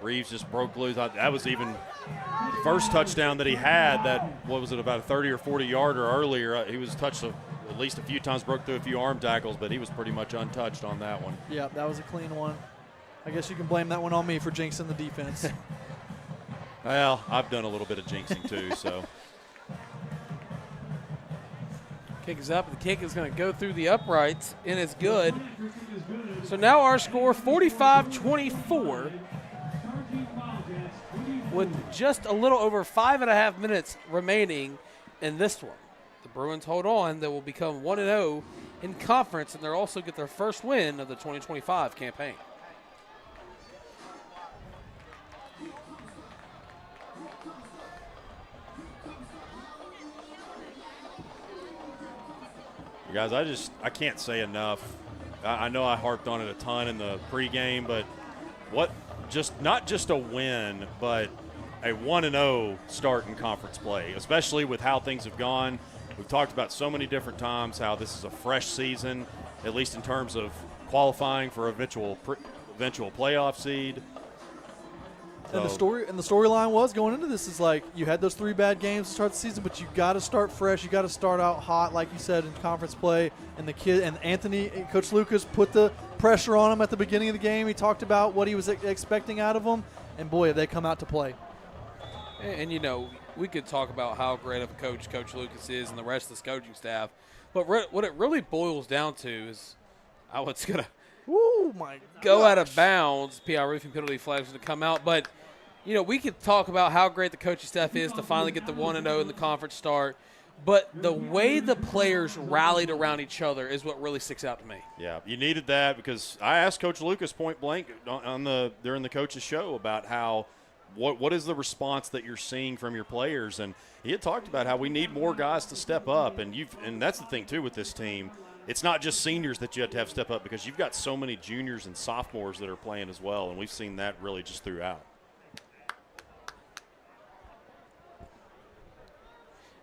S7: Reeves just broke loose. That was even the first touchdown that he had. That, what was it, about a 30 or 40 yarder earlier. He was touched at least a few times, broke through a few arm tackles, but he was pretty much untouched on that one.
S8: Yeah, that was a clean one. I guess you can blame that one on me for jinxing the defense.
S7: Well, I've done a little bit of jinxing too, so.
S6: Kick is up. The kick is going to go through the uprights, and it's good. So now our score 45-24 with just a little over 5.5 minutes remaining in this one. The Bruins hold on. They will become 1-0 in conference, and they'll also get their first win of the 2025 campaign.
S7: Guys, I can't say enough. I know I harped on it a ton in the pregame, but not just a win, but a 1-0 start in conference play, especially with how things have gone. We've talked about so many different times how this is a fresh season, at least in terms of qualifying for eventual playoff seed.
S8: And the storyline was going into this is like you had those 3 bad games to start the season, but you got to start fresh. You got to start out hot, like you said in conference play. And Coach Lucas put the pressure on him at the beginning of the game. He talked about what he was expecting out of them, and boy, have they come out to play.
S6: And we could talk about how great of a coach Coach Lucas is and the rest of this coaching staff, but what it really boils down to is it's going to go out of bounds. PI roofing penalty flags to come out, but we could talk about how great the coaching staff is to finally get the 1-0 in the conference start, but the way the players rallied around each other is what really sticks out to me.
S7: Yeah, you needed that because I asked Coach Lucas point blank during the coach's show about how what is the response that you're seeing from your players, and he had talked about how we need more guys to step up, and that's the thing too with this team. It's not just seniors that you have to have step up because you've got so many juniors and sophomores that are playing as well, and we've seen that really just throughout.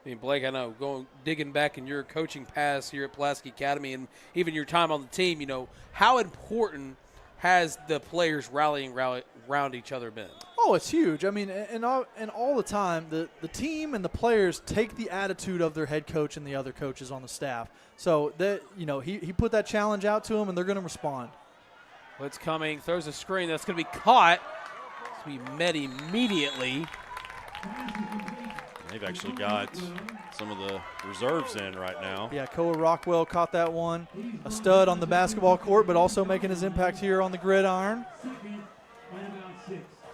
S6: I mean, Blake, I know digging back in your coaching past here at Pulaski Academy and even your time on the team, how important has the players rallying around each other been?
S8: Oh, it's huge. I mean, and all the time, the team and the players take the attitude of their head coach and the other coaches on the staff. So that he put that challenge out to them, and they're going to respond.
S6: Blitz coming, throws a screen that's going to be caught. It's going to be met immediately.
S7: They've actually got some of the reserves in right now.
S8: Yeah, Koa Rockwell caught that one. A stud on the basketball court, but also making his impact here on the gridiron.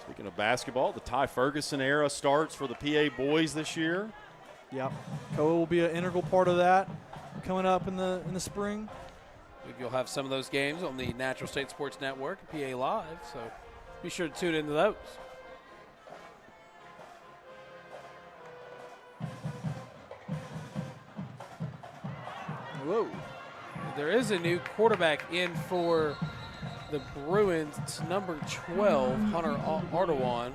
S7: Speaking of basketball, the Ty Ferguson era starts for the PA boys this year.
S8: Yep, Koa will be an integral part of that coming up in the spring.
S6: You'll have some of those games on the Natural State Sports Network, PA Live, so be sure to tune into those.
S8: Whoa.
S6: There is a new quarterback in for the Bruins. It's number 12, Hunter Ardoin.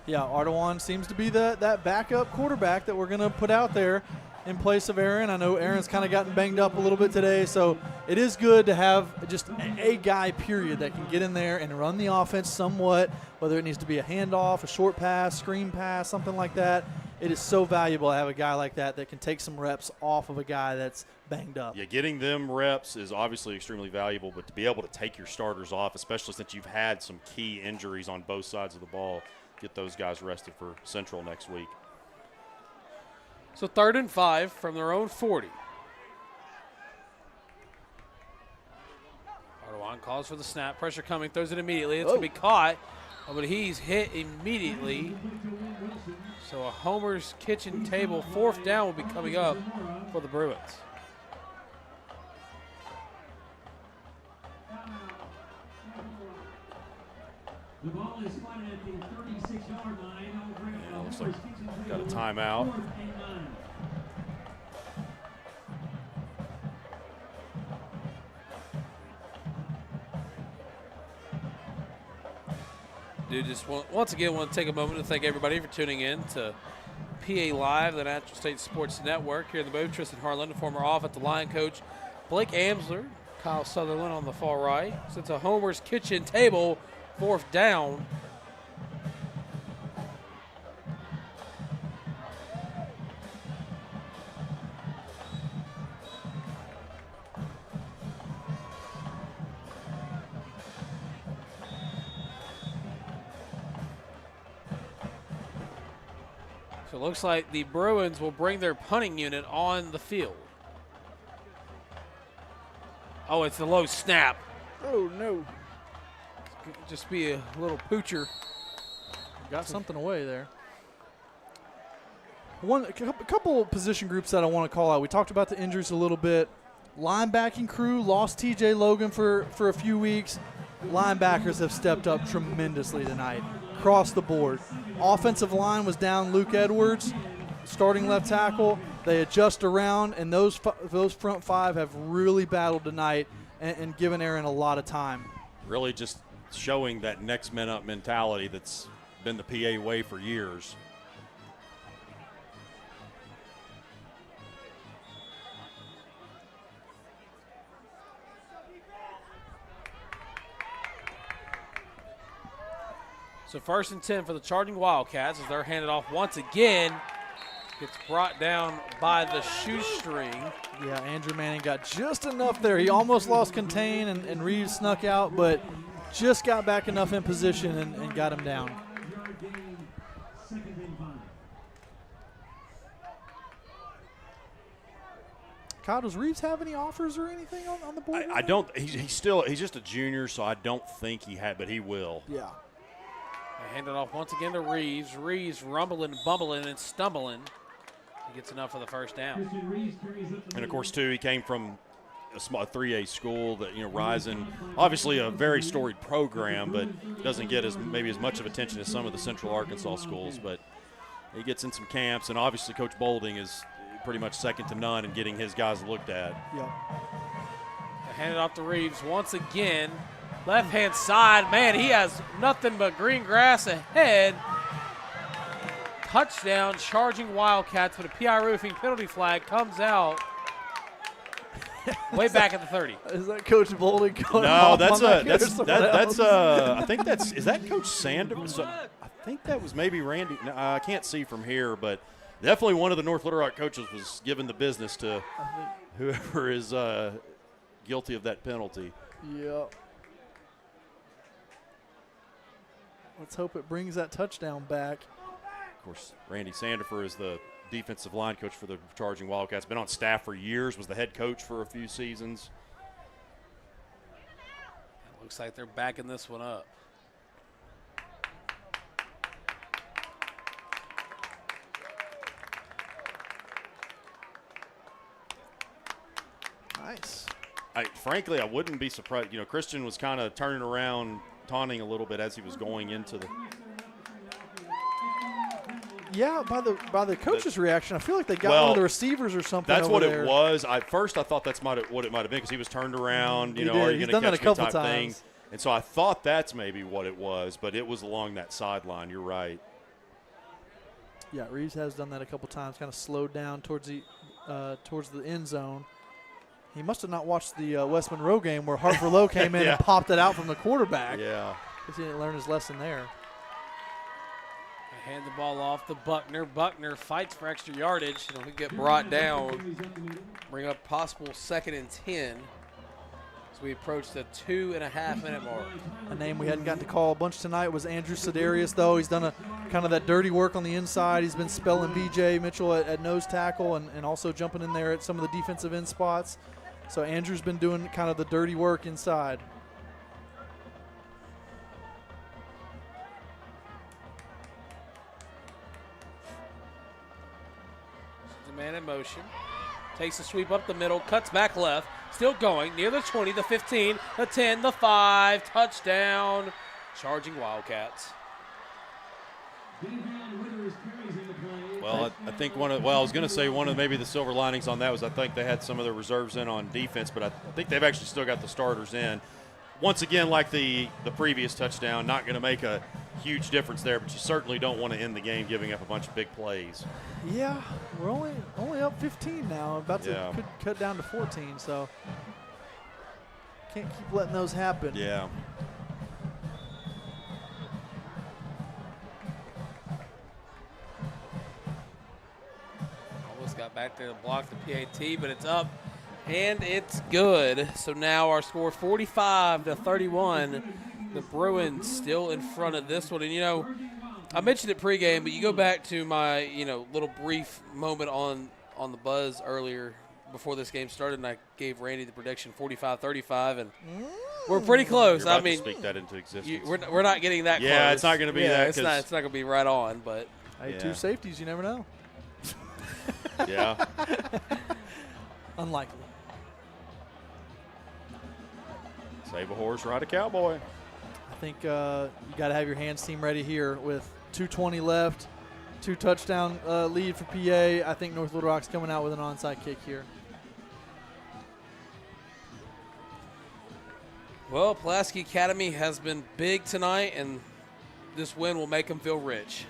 S8: Yeah, Ardoin seems to be that backup quarterback that we're going to put out there in place of Aaron. I know Aaron's kind of gotten banged up a little bit today, so it is good to have just a guy, period, that can get in there and run the offense somewhat, whether it needs to be a handoff, a short pass, screen pass, something like that. It is so valuable to have a guy like that can take some reps off of a guy that's banged up.
S7: Yeah, getting them reps is obviously extremely valuable, but to be able to take your starters off, especially since you've had some key injuries on both sides of the ball, get those guys rested for Central next week.
S6: So 3rd and 5 from their own 40. Ardoin calls for the snap. Pressure coming, throws it immediately. It's going to be caught, but he's hit immediately. So a Homer's kitchen table 4th down will be coming up for the Bruins.
S10: The ball is spotted at the 36-yard line.
S7: Yeah, looks like got a timeout.
S6: Once again, want to take a moment to thank everybody for tuning in to PA Live, the Natural State Sports Network. Here in the booth, Tristan Harlen, the former offensive line coach, Blake Amsler, Kyle Sutherland on the far right. So it's a Homer's kitchen table, 4th down. So it looks like the Bruins will bring their punting unit on the field. Oh, it's the low snap.
S8: Oh, no.
S6: Just be a little poocher.
S8: Got something away there. A couple of position groups that I want to call out. We talked about the injuries a little bit. Linebacking crew lost TJ Logan for a few weeks. Linebackers have stepped up tremendously tonight, across the board. Offensive line was down Luke Edwards, starting left tackle. They adjust around, and those front 5 have really battled tonight and given Aaron a lot of time.
S7: Really just showing that next men up mentality that's been the PA way for years.
S6: So 1st and 10 for the Charging Wildcats as they're handed off once again. Gets brought down by the shoestring.
S8: Yeah, Andrew Manning got just enough there. He almost lost contain, and Reeves snuck out, but just got back enough in position and got him down. Kyle, does Reeves have any offers or anything on the board?
S7: I don't. He's just a junior, so I don't think he had, but he will.
S8: Yeah.
S6: They hand it off once again to Reeves. Reeves rumbling, bumbling, and stumbling. He gets enough for the first down.
S7: And of course, too, he came from a small 3A school that, rising, obviously a very storied program, but doesn't get maybe as much of attention as some of the Central Arkansas schools. But he gets in some camps, and obviously Coach Bolding is pretty much second to none in getting his guys looked at.
S8: Yeah.
S6: They hand it off to Reeves once again. Left-hand side, man, he has nothing but green grass ahead. Touchdown, Charging Wildcats, but a PI roofing penalty flag comes out way back at the 30.
S8: Is that Coach Bolding going
S7: No,
S8: off
S7: that's
S8: on
S7: that's I think is that Coach Sanders? So I think that was maybe Randy. No, I can't see from here, but definitely one of the North Little Rock coaches was giving the business to whoever is guilty of that penalty.
S8: Yeah. Let's hope it brings that touchdown back.
S7: Of course, Randy Sandifer is the defensive line coach for the Charging Wildcats. Been on staff for years, was the head coach for a few seasons.
S6: Looks like they're backing this one up.
S8: Nice.
S7: Frankly, I wouldn't be surprised. Christian was kind of turning around, taunting a little bit as he was going into the.
S8: Yeah, by the coach's reaction, I feel like they got one of the receivers or something.
S7: That's
S8: over
S7: what
S8: there.
S7: it was. First, I thought that's what it might have been because he was turned around.
S8: He
S7: Are
S8: did.
S7: you
S8: He's
S7: going
S8: done
S7: to
S8: that
S7: catch
S8: a
S7: me
S8: couple
S7: type thing?
S8: times.
S7: And so I thought that's maybe what it was, but it was along that sideline. You're right.
S8: Yeah, Reeves has done that a couple times. Kind of slowed down towards the end zone. He must have not watched the West Monroe game where Hartford Lowe came in and popped it out from the quarterback.
S7: Yeah.
S8: Because he didn't learn his lesson there.
S6: They hand the ball off to Buckner. Buckner fights for extra yardage. He'll get brought down. Bring up possible 2nd and 10 as we approach the 2.5-minute mark.
S8: A name we hadn't gotten to call a bunch tonight was Andrew Sidarius, though. He's done a kind of that dirty work on the inside. He's been spelling B.J. Mitchell at nose tackle and also jumping in there at some of the defensive end spots. So Andrew's been doing kind of the dirty work inside.
S6: The man in motion. Takes a sweep up the middle, cuts back left. Still going, near the 20, the 15, the 10, the 5. Touchdown, Charging Wildcats.
S7: Well, I think I was going to say one of maybe the silver linings on that was I think they had some of their reserves in on defense, but I think they've actually still got the starters in. Once again, like the previous touchdown, not going to make a huge difference there, but you certainly don't want to end the game giving up a bunch of big plays.
S8: Yeah, we're only up 15 now. About to could cut down to 14, so can't keep letting those happen.
S7: Yeah.
S6: Almost got back there to block the PAT, but it's up and it's good. So now our score 45-31. The Bruins still in front of this one. And, I mentioned it pregame, but you go back to my, little brief moment on the buzz earlier before this game started, and I gave Randy the prediction 45-35, and we're pretty close.
S7: You're about to speak that into existence.
S6: We're not getting that close.
S7: Yeah, it's not going to be that.
S6: It's not going to be right on, but.
S8: Hey, two safeties, you never know.
S7: Yeah.
S8: Unlikely.
S7: Save a horse, ride a cowboy.
S8: I think you got to have your hands team ready here with 2:20 left, 2 touchdown lead for PA. I think North Little Rock's coming out with an onside kick here.
S6: Well, Pulaski Academy has been big tonight, and this win will make them feel rich.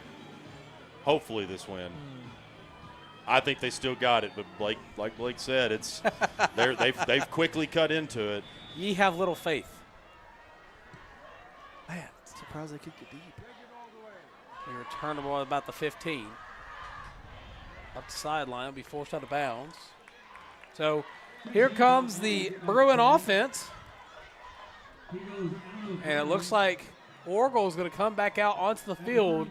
S7: Hopefully this win. I think they still got it, but like Blake said, it's they've quickly cut into it.
S6: Ye have little faith.
S8: Man, surprised they kicked it deep.
S6: Be returnable at about the 15. Up the sideline, will be forced out of bounds. So here comes the Bruin offense. And it looks like Orgel is going to come back out onto the field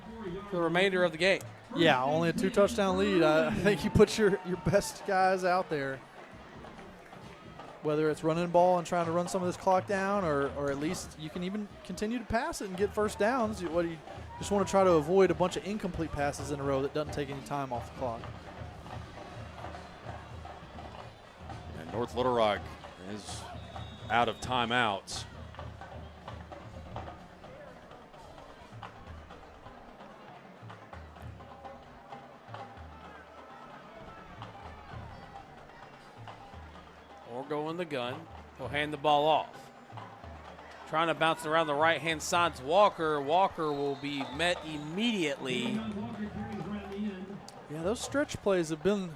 S6: for the remainder of the game.
S8: Yeah, only a 2-touchdown lead. I think you put your best guys out there. Whether it's running the ball and trying to run some of this clock down, or at least you can even continue to pass it and get first downs. You just want to try to avoid a bunch of incomplete passes in a row that doesn't take any time off the clock.
S7: And North Little Rock is out of timeouts.
S6: Orgel in the gun. He'll hand the ball off. Trying to bounce around the right-hand side to Walker. Walker will be met immediately.
S8: Yeah, those stretch plays have been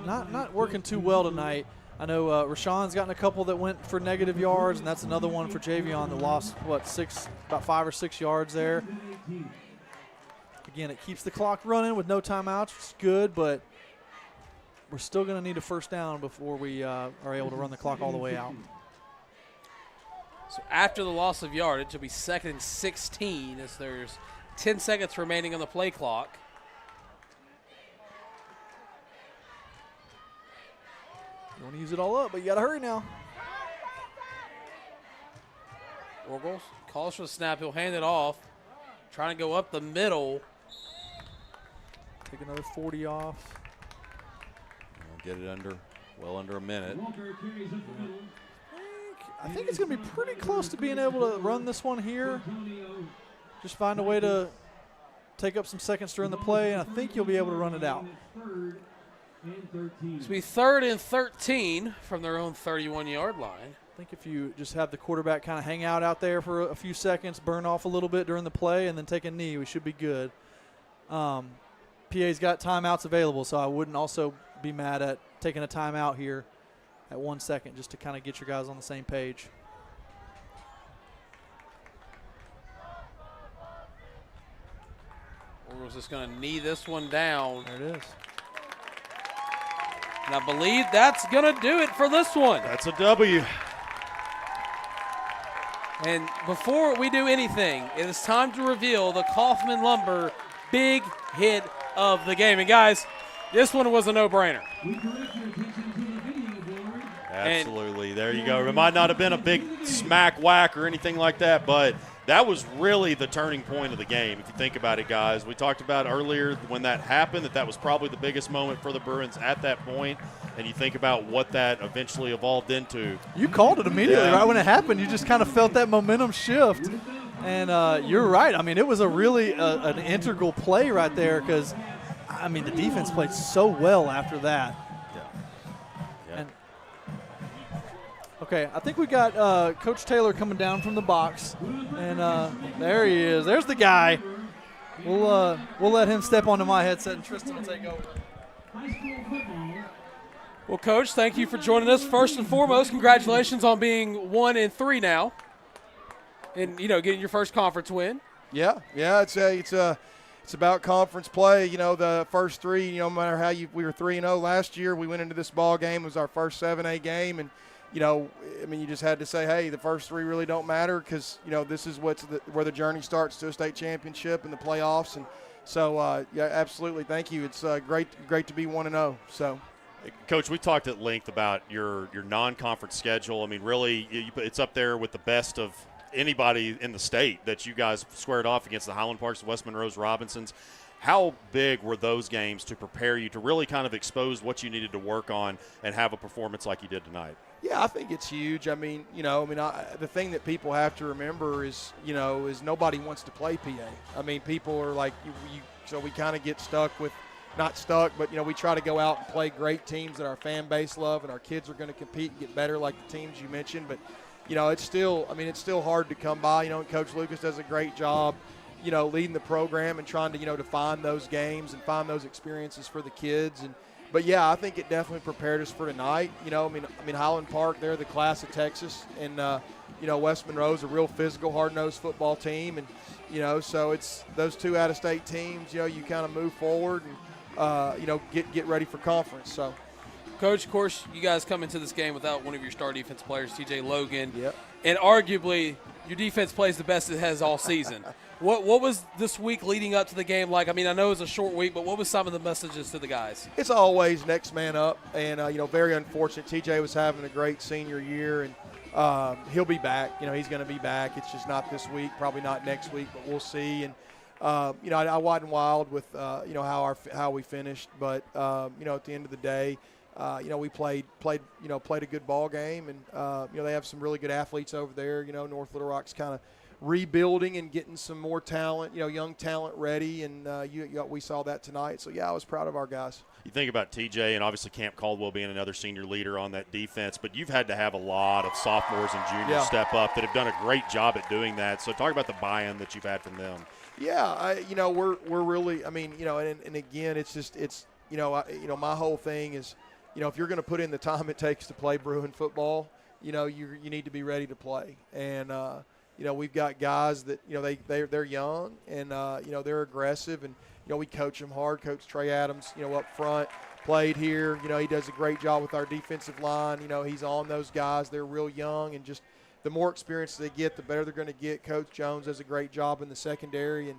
S8: not working too well tonight. I know Rashawn's gotten a couple that went for negative yards, and that's another one for Javion that lost, about 5 or 6 yards there. Again, it keeps the clock running with no timeouts, which is good, but we're still going to need a first down before we are able to run the clock all the way out.
S6: So after the loss of yardage, it'll be 2nd and 16 as there's 10 seconds remaining on the play clock.
S8: You want to use it all up, but you got to hurry now.
S6: Orgel calls for the snap. He'll hand it off. Trying to go up the middle.
S8: Take another 40 off.
S7: Get it well under a minute.
S8: I think it's going to be pretty close to being able to run this one here. Just find a way to take up some seconds during the play, and I think you'll be able to run it out.
S6: It's be 3rd and 13 from their own 31-yard line.
S8: I think if you just have the quarterback kind of hang out there for a few seconds, burn off a little bit during the play, and then take a knee, we should be good. PA's got timeouts available, so I wouldn't also be mad at taking a timeout here at 1 second just to kind of get your guys on the same page.
S6: Orgel's just going to knee this one down.
S8: There it is.
S6: And I believe that's going to do it for this one.
S7: That's a W.
S6: And before we do anything, it is time to reveal the Kaufman Lumber big hit of the game. And guys, this one was a no-brainer.
S7: Absolutely. There you go. It might not have been a big smack whack or anything like that, but that was really the turning point of the game, if you think about it, guys. We talked about earlier when that happened that was probably the biggest moment for the Bruins at that point, and you think about what that eventually evolved into.
S8: You called it immediately right when it happened. You just kind of felt that momentum shift. And you're right. I mean, it was a really an integral play right there because, I mean, the defense played so well after that.
S7: Yeah.
S8: And, okay, I think we got Coach Taylor coming down from the box. And there he is. There's the guy. We'll let him step onto my headset, and Tristan will take over.
S6: Well, Coach, thank you for joining us. First and foremost, congratulations on being 1-3 now. And, getting your first conference win.
S12: Yeah, it's about conference play. The first three, no matter how we were 3-0 last year. We went into this ball game. It was our first 7A game. And, you just had to say, hey, the first three really don't matter because, this is where the journey starts to a state championship and the playoffs. And so, yeah, absolutely. Thank you. It's great to be 1-0. So.
S7: Coach, we talked at length about your non-conference schedule. I mean, really, it's up there with the best of anybody in the state that you guys squared off against the Highland Parks, West Monroe's, Robinsons. How big were those games to prepare you to really kind of expose what you needed to work on and have a performance like you did tonight?
S12: Yeah, I think it's huge. The thing that people have to remember is nobody wants to play PA. I mean, people are like, so we kind of get stuck with, not stuck, but, we try to go out and play great teams that our fan base love and our kids are going to compete and get better like the teams you mentioned. But, it's still hard to come by, and Coach Lucas does a great job, leading the program and trying to, to find those games and find those experiences for the kids. And, But yeah, I think it definitely prepared us for tonight. You know, I mean Highland Park, they're the class of Texas, and you know, West Monroe's a real physical, hard-nosed football team, and you know, so it's those two out-of-state teams. You know, you kind of move forward and you know, get ready for conference. So.
S6: Coach, of course, you guys come into this game without one of your star defense players, TJ Logan.
S12: Yep.
S6: And arguably, your defense plays the best it has all season. What was this week leading up to the game like? I mean, I know it was a short week, but what was some of the messages to the guys?
S12: It's always next man up, and you know, very unfortunate. TJ was having a great senior year, and he'll be back. You know, he's going to be back. It's just not this week, probably not next week, but we'll see. And you know, I wasn't wild with you know, how we finished, but you know, at the end of the day, you know, we played a good ball game, and you know, they have some really good athletes over there. You know, North Little Rock's kind of rebuilding and getting some more talent, you know, young talent ready, and we saw that tonight. So yeah, I was proud of our guys.
S7: You think about TJ and obviously Camp Caldwell being another senior leader on that defense, but you've had to have a lot of sophomores and juniors step up that have done a great job at doing that. So talk about the buy-in that you've had from them.
S12: Yeah, you know, we're really, I mean, you know, and again, it's you know, my whole thing is, you know, if you're going to put in the time it takes to play Bruin football, you know, you need to be ready to play. And you know, we've got guys that, you know, they're young, and you know, they're aggressive, and you know, we coach them hard. Coach Trey Adams, you know, up front, played here. You know, he does a great job with our defensive line. You know, he's on those guys. They're real young, and just the more experience they get, the better they're going to get. Coach Jones does a great job in the secondary, and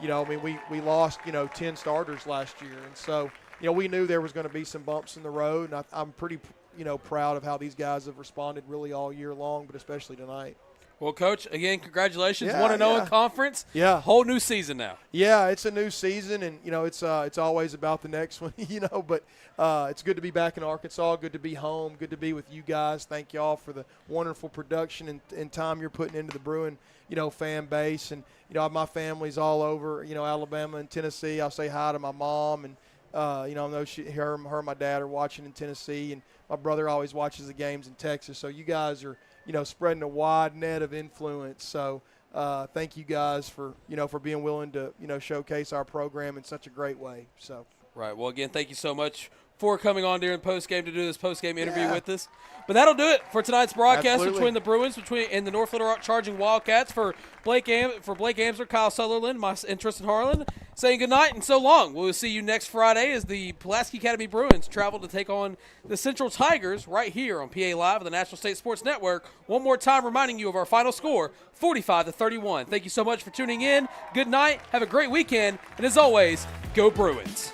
S12: you know, I mean, we lost, you know, 10 starters last year, and so, you know, we knew there was going to be some bumps in the road, and I'm pretty, you know, proud of how these guys have responded really all year long, but especially tonight.
S6: Well, Coach, again, congratulations.
S12: Yeah,
S6: 1-0 in conference.
S12: Yeah.
S6: Whole new season now.
S12: Yeah, it's a new season, and, you know, it's always about the next one, you know, but it's good to be back in Arkansas, good to be home, good to be with you guys. Thank y'all for the wonderful production and time you're putting into the Bruin, you know, fan base. And, you know, my family's all over, you know, Alabama and Tennessee. I'll say hi to my mom, and, you know, I know her and my dad are watching in Tennessee, and my brother always watches the games in Texas. So you guys are, you know, spreading a wide net of influence. So thank you guys for, you know, for being willing to, you know, showcase our program in such a great way. So.
S6: Right. Well, again, thank you so much for coming on during postgame to do this postgame interview with us. But that'll do it for tonight's broadcast between the Bruins and the North Little Rock Charging Wildcats. For Blake Amsler, Kyle Sutherland, and Tristan Harlen, saying good night and so long. We'll see you next Friday as the Pulaski Academy Bruins travel to take on the Central Tigers right here on PA Live on the National State Sports Network. One more time reminding you of our final score, 45-31. Thank you so much for tuning in. Good night. Have a great weekend. And as always, go Bruins.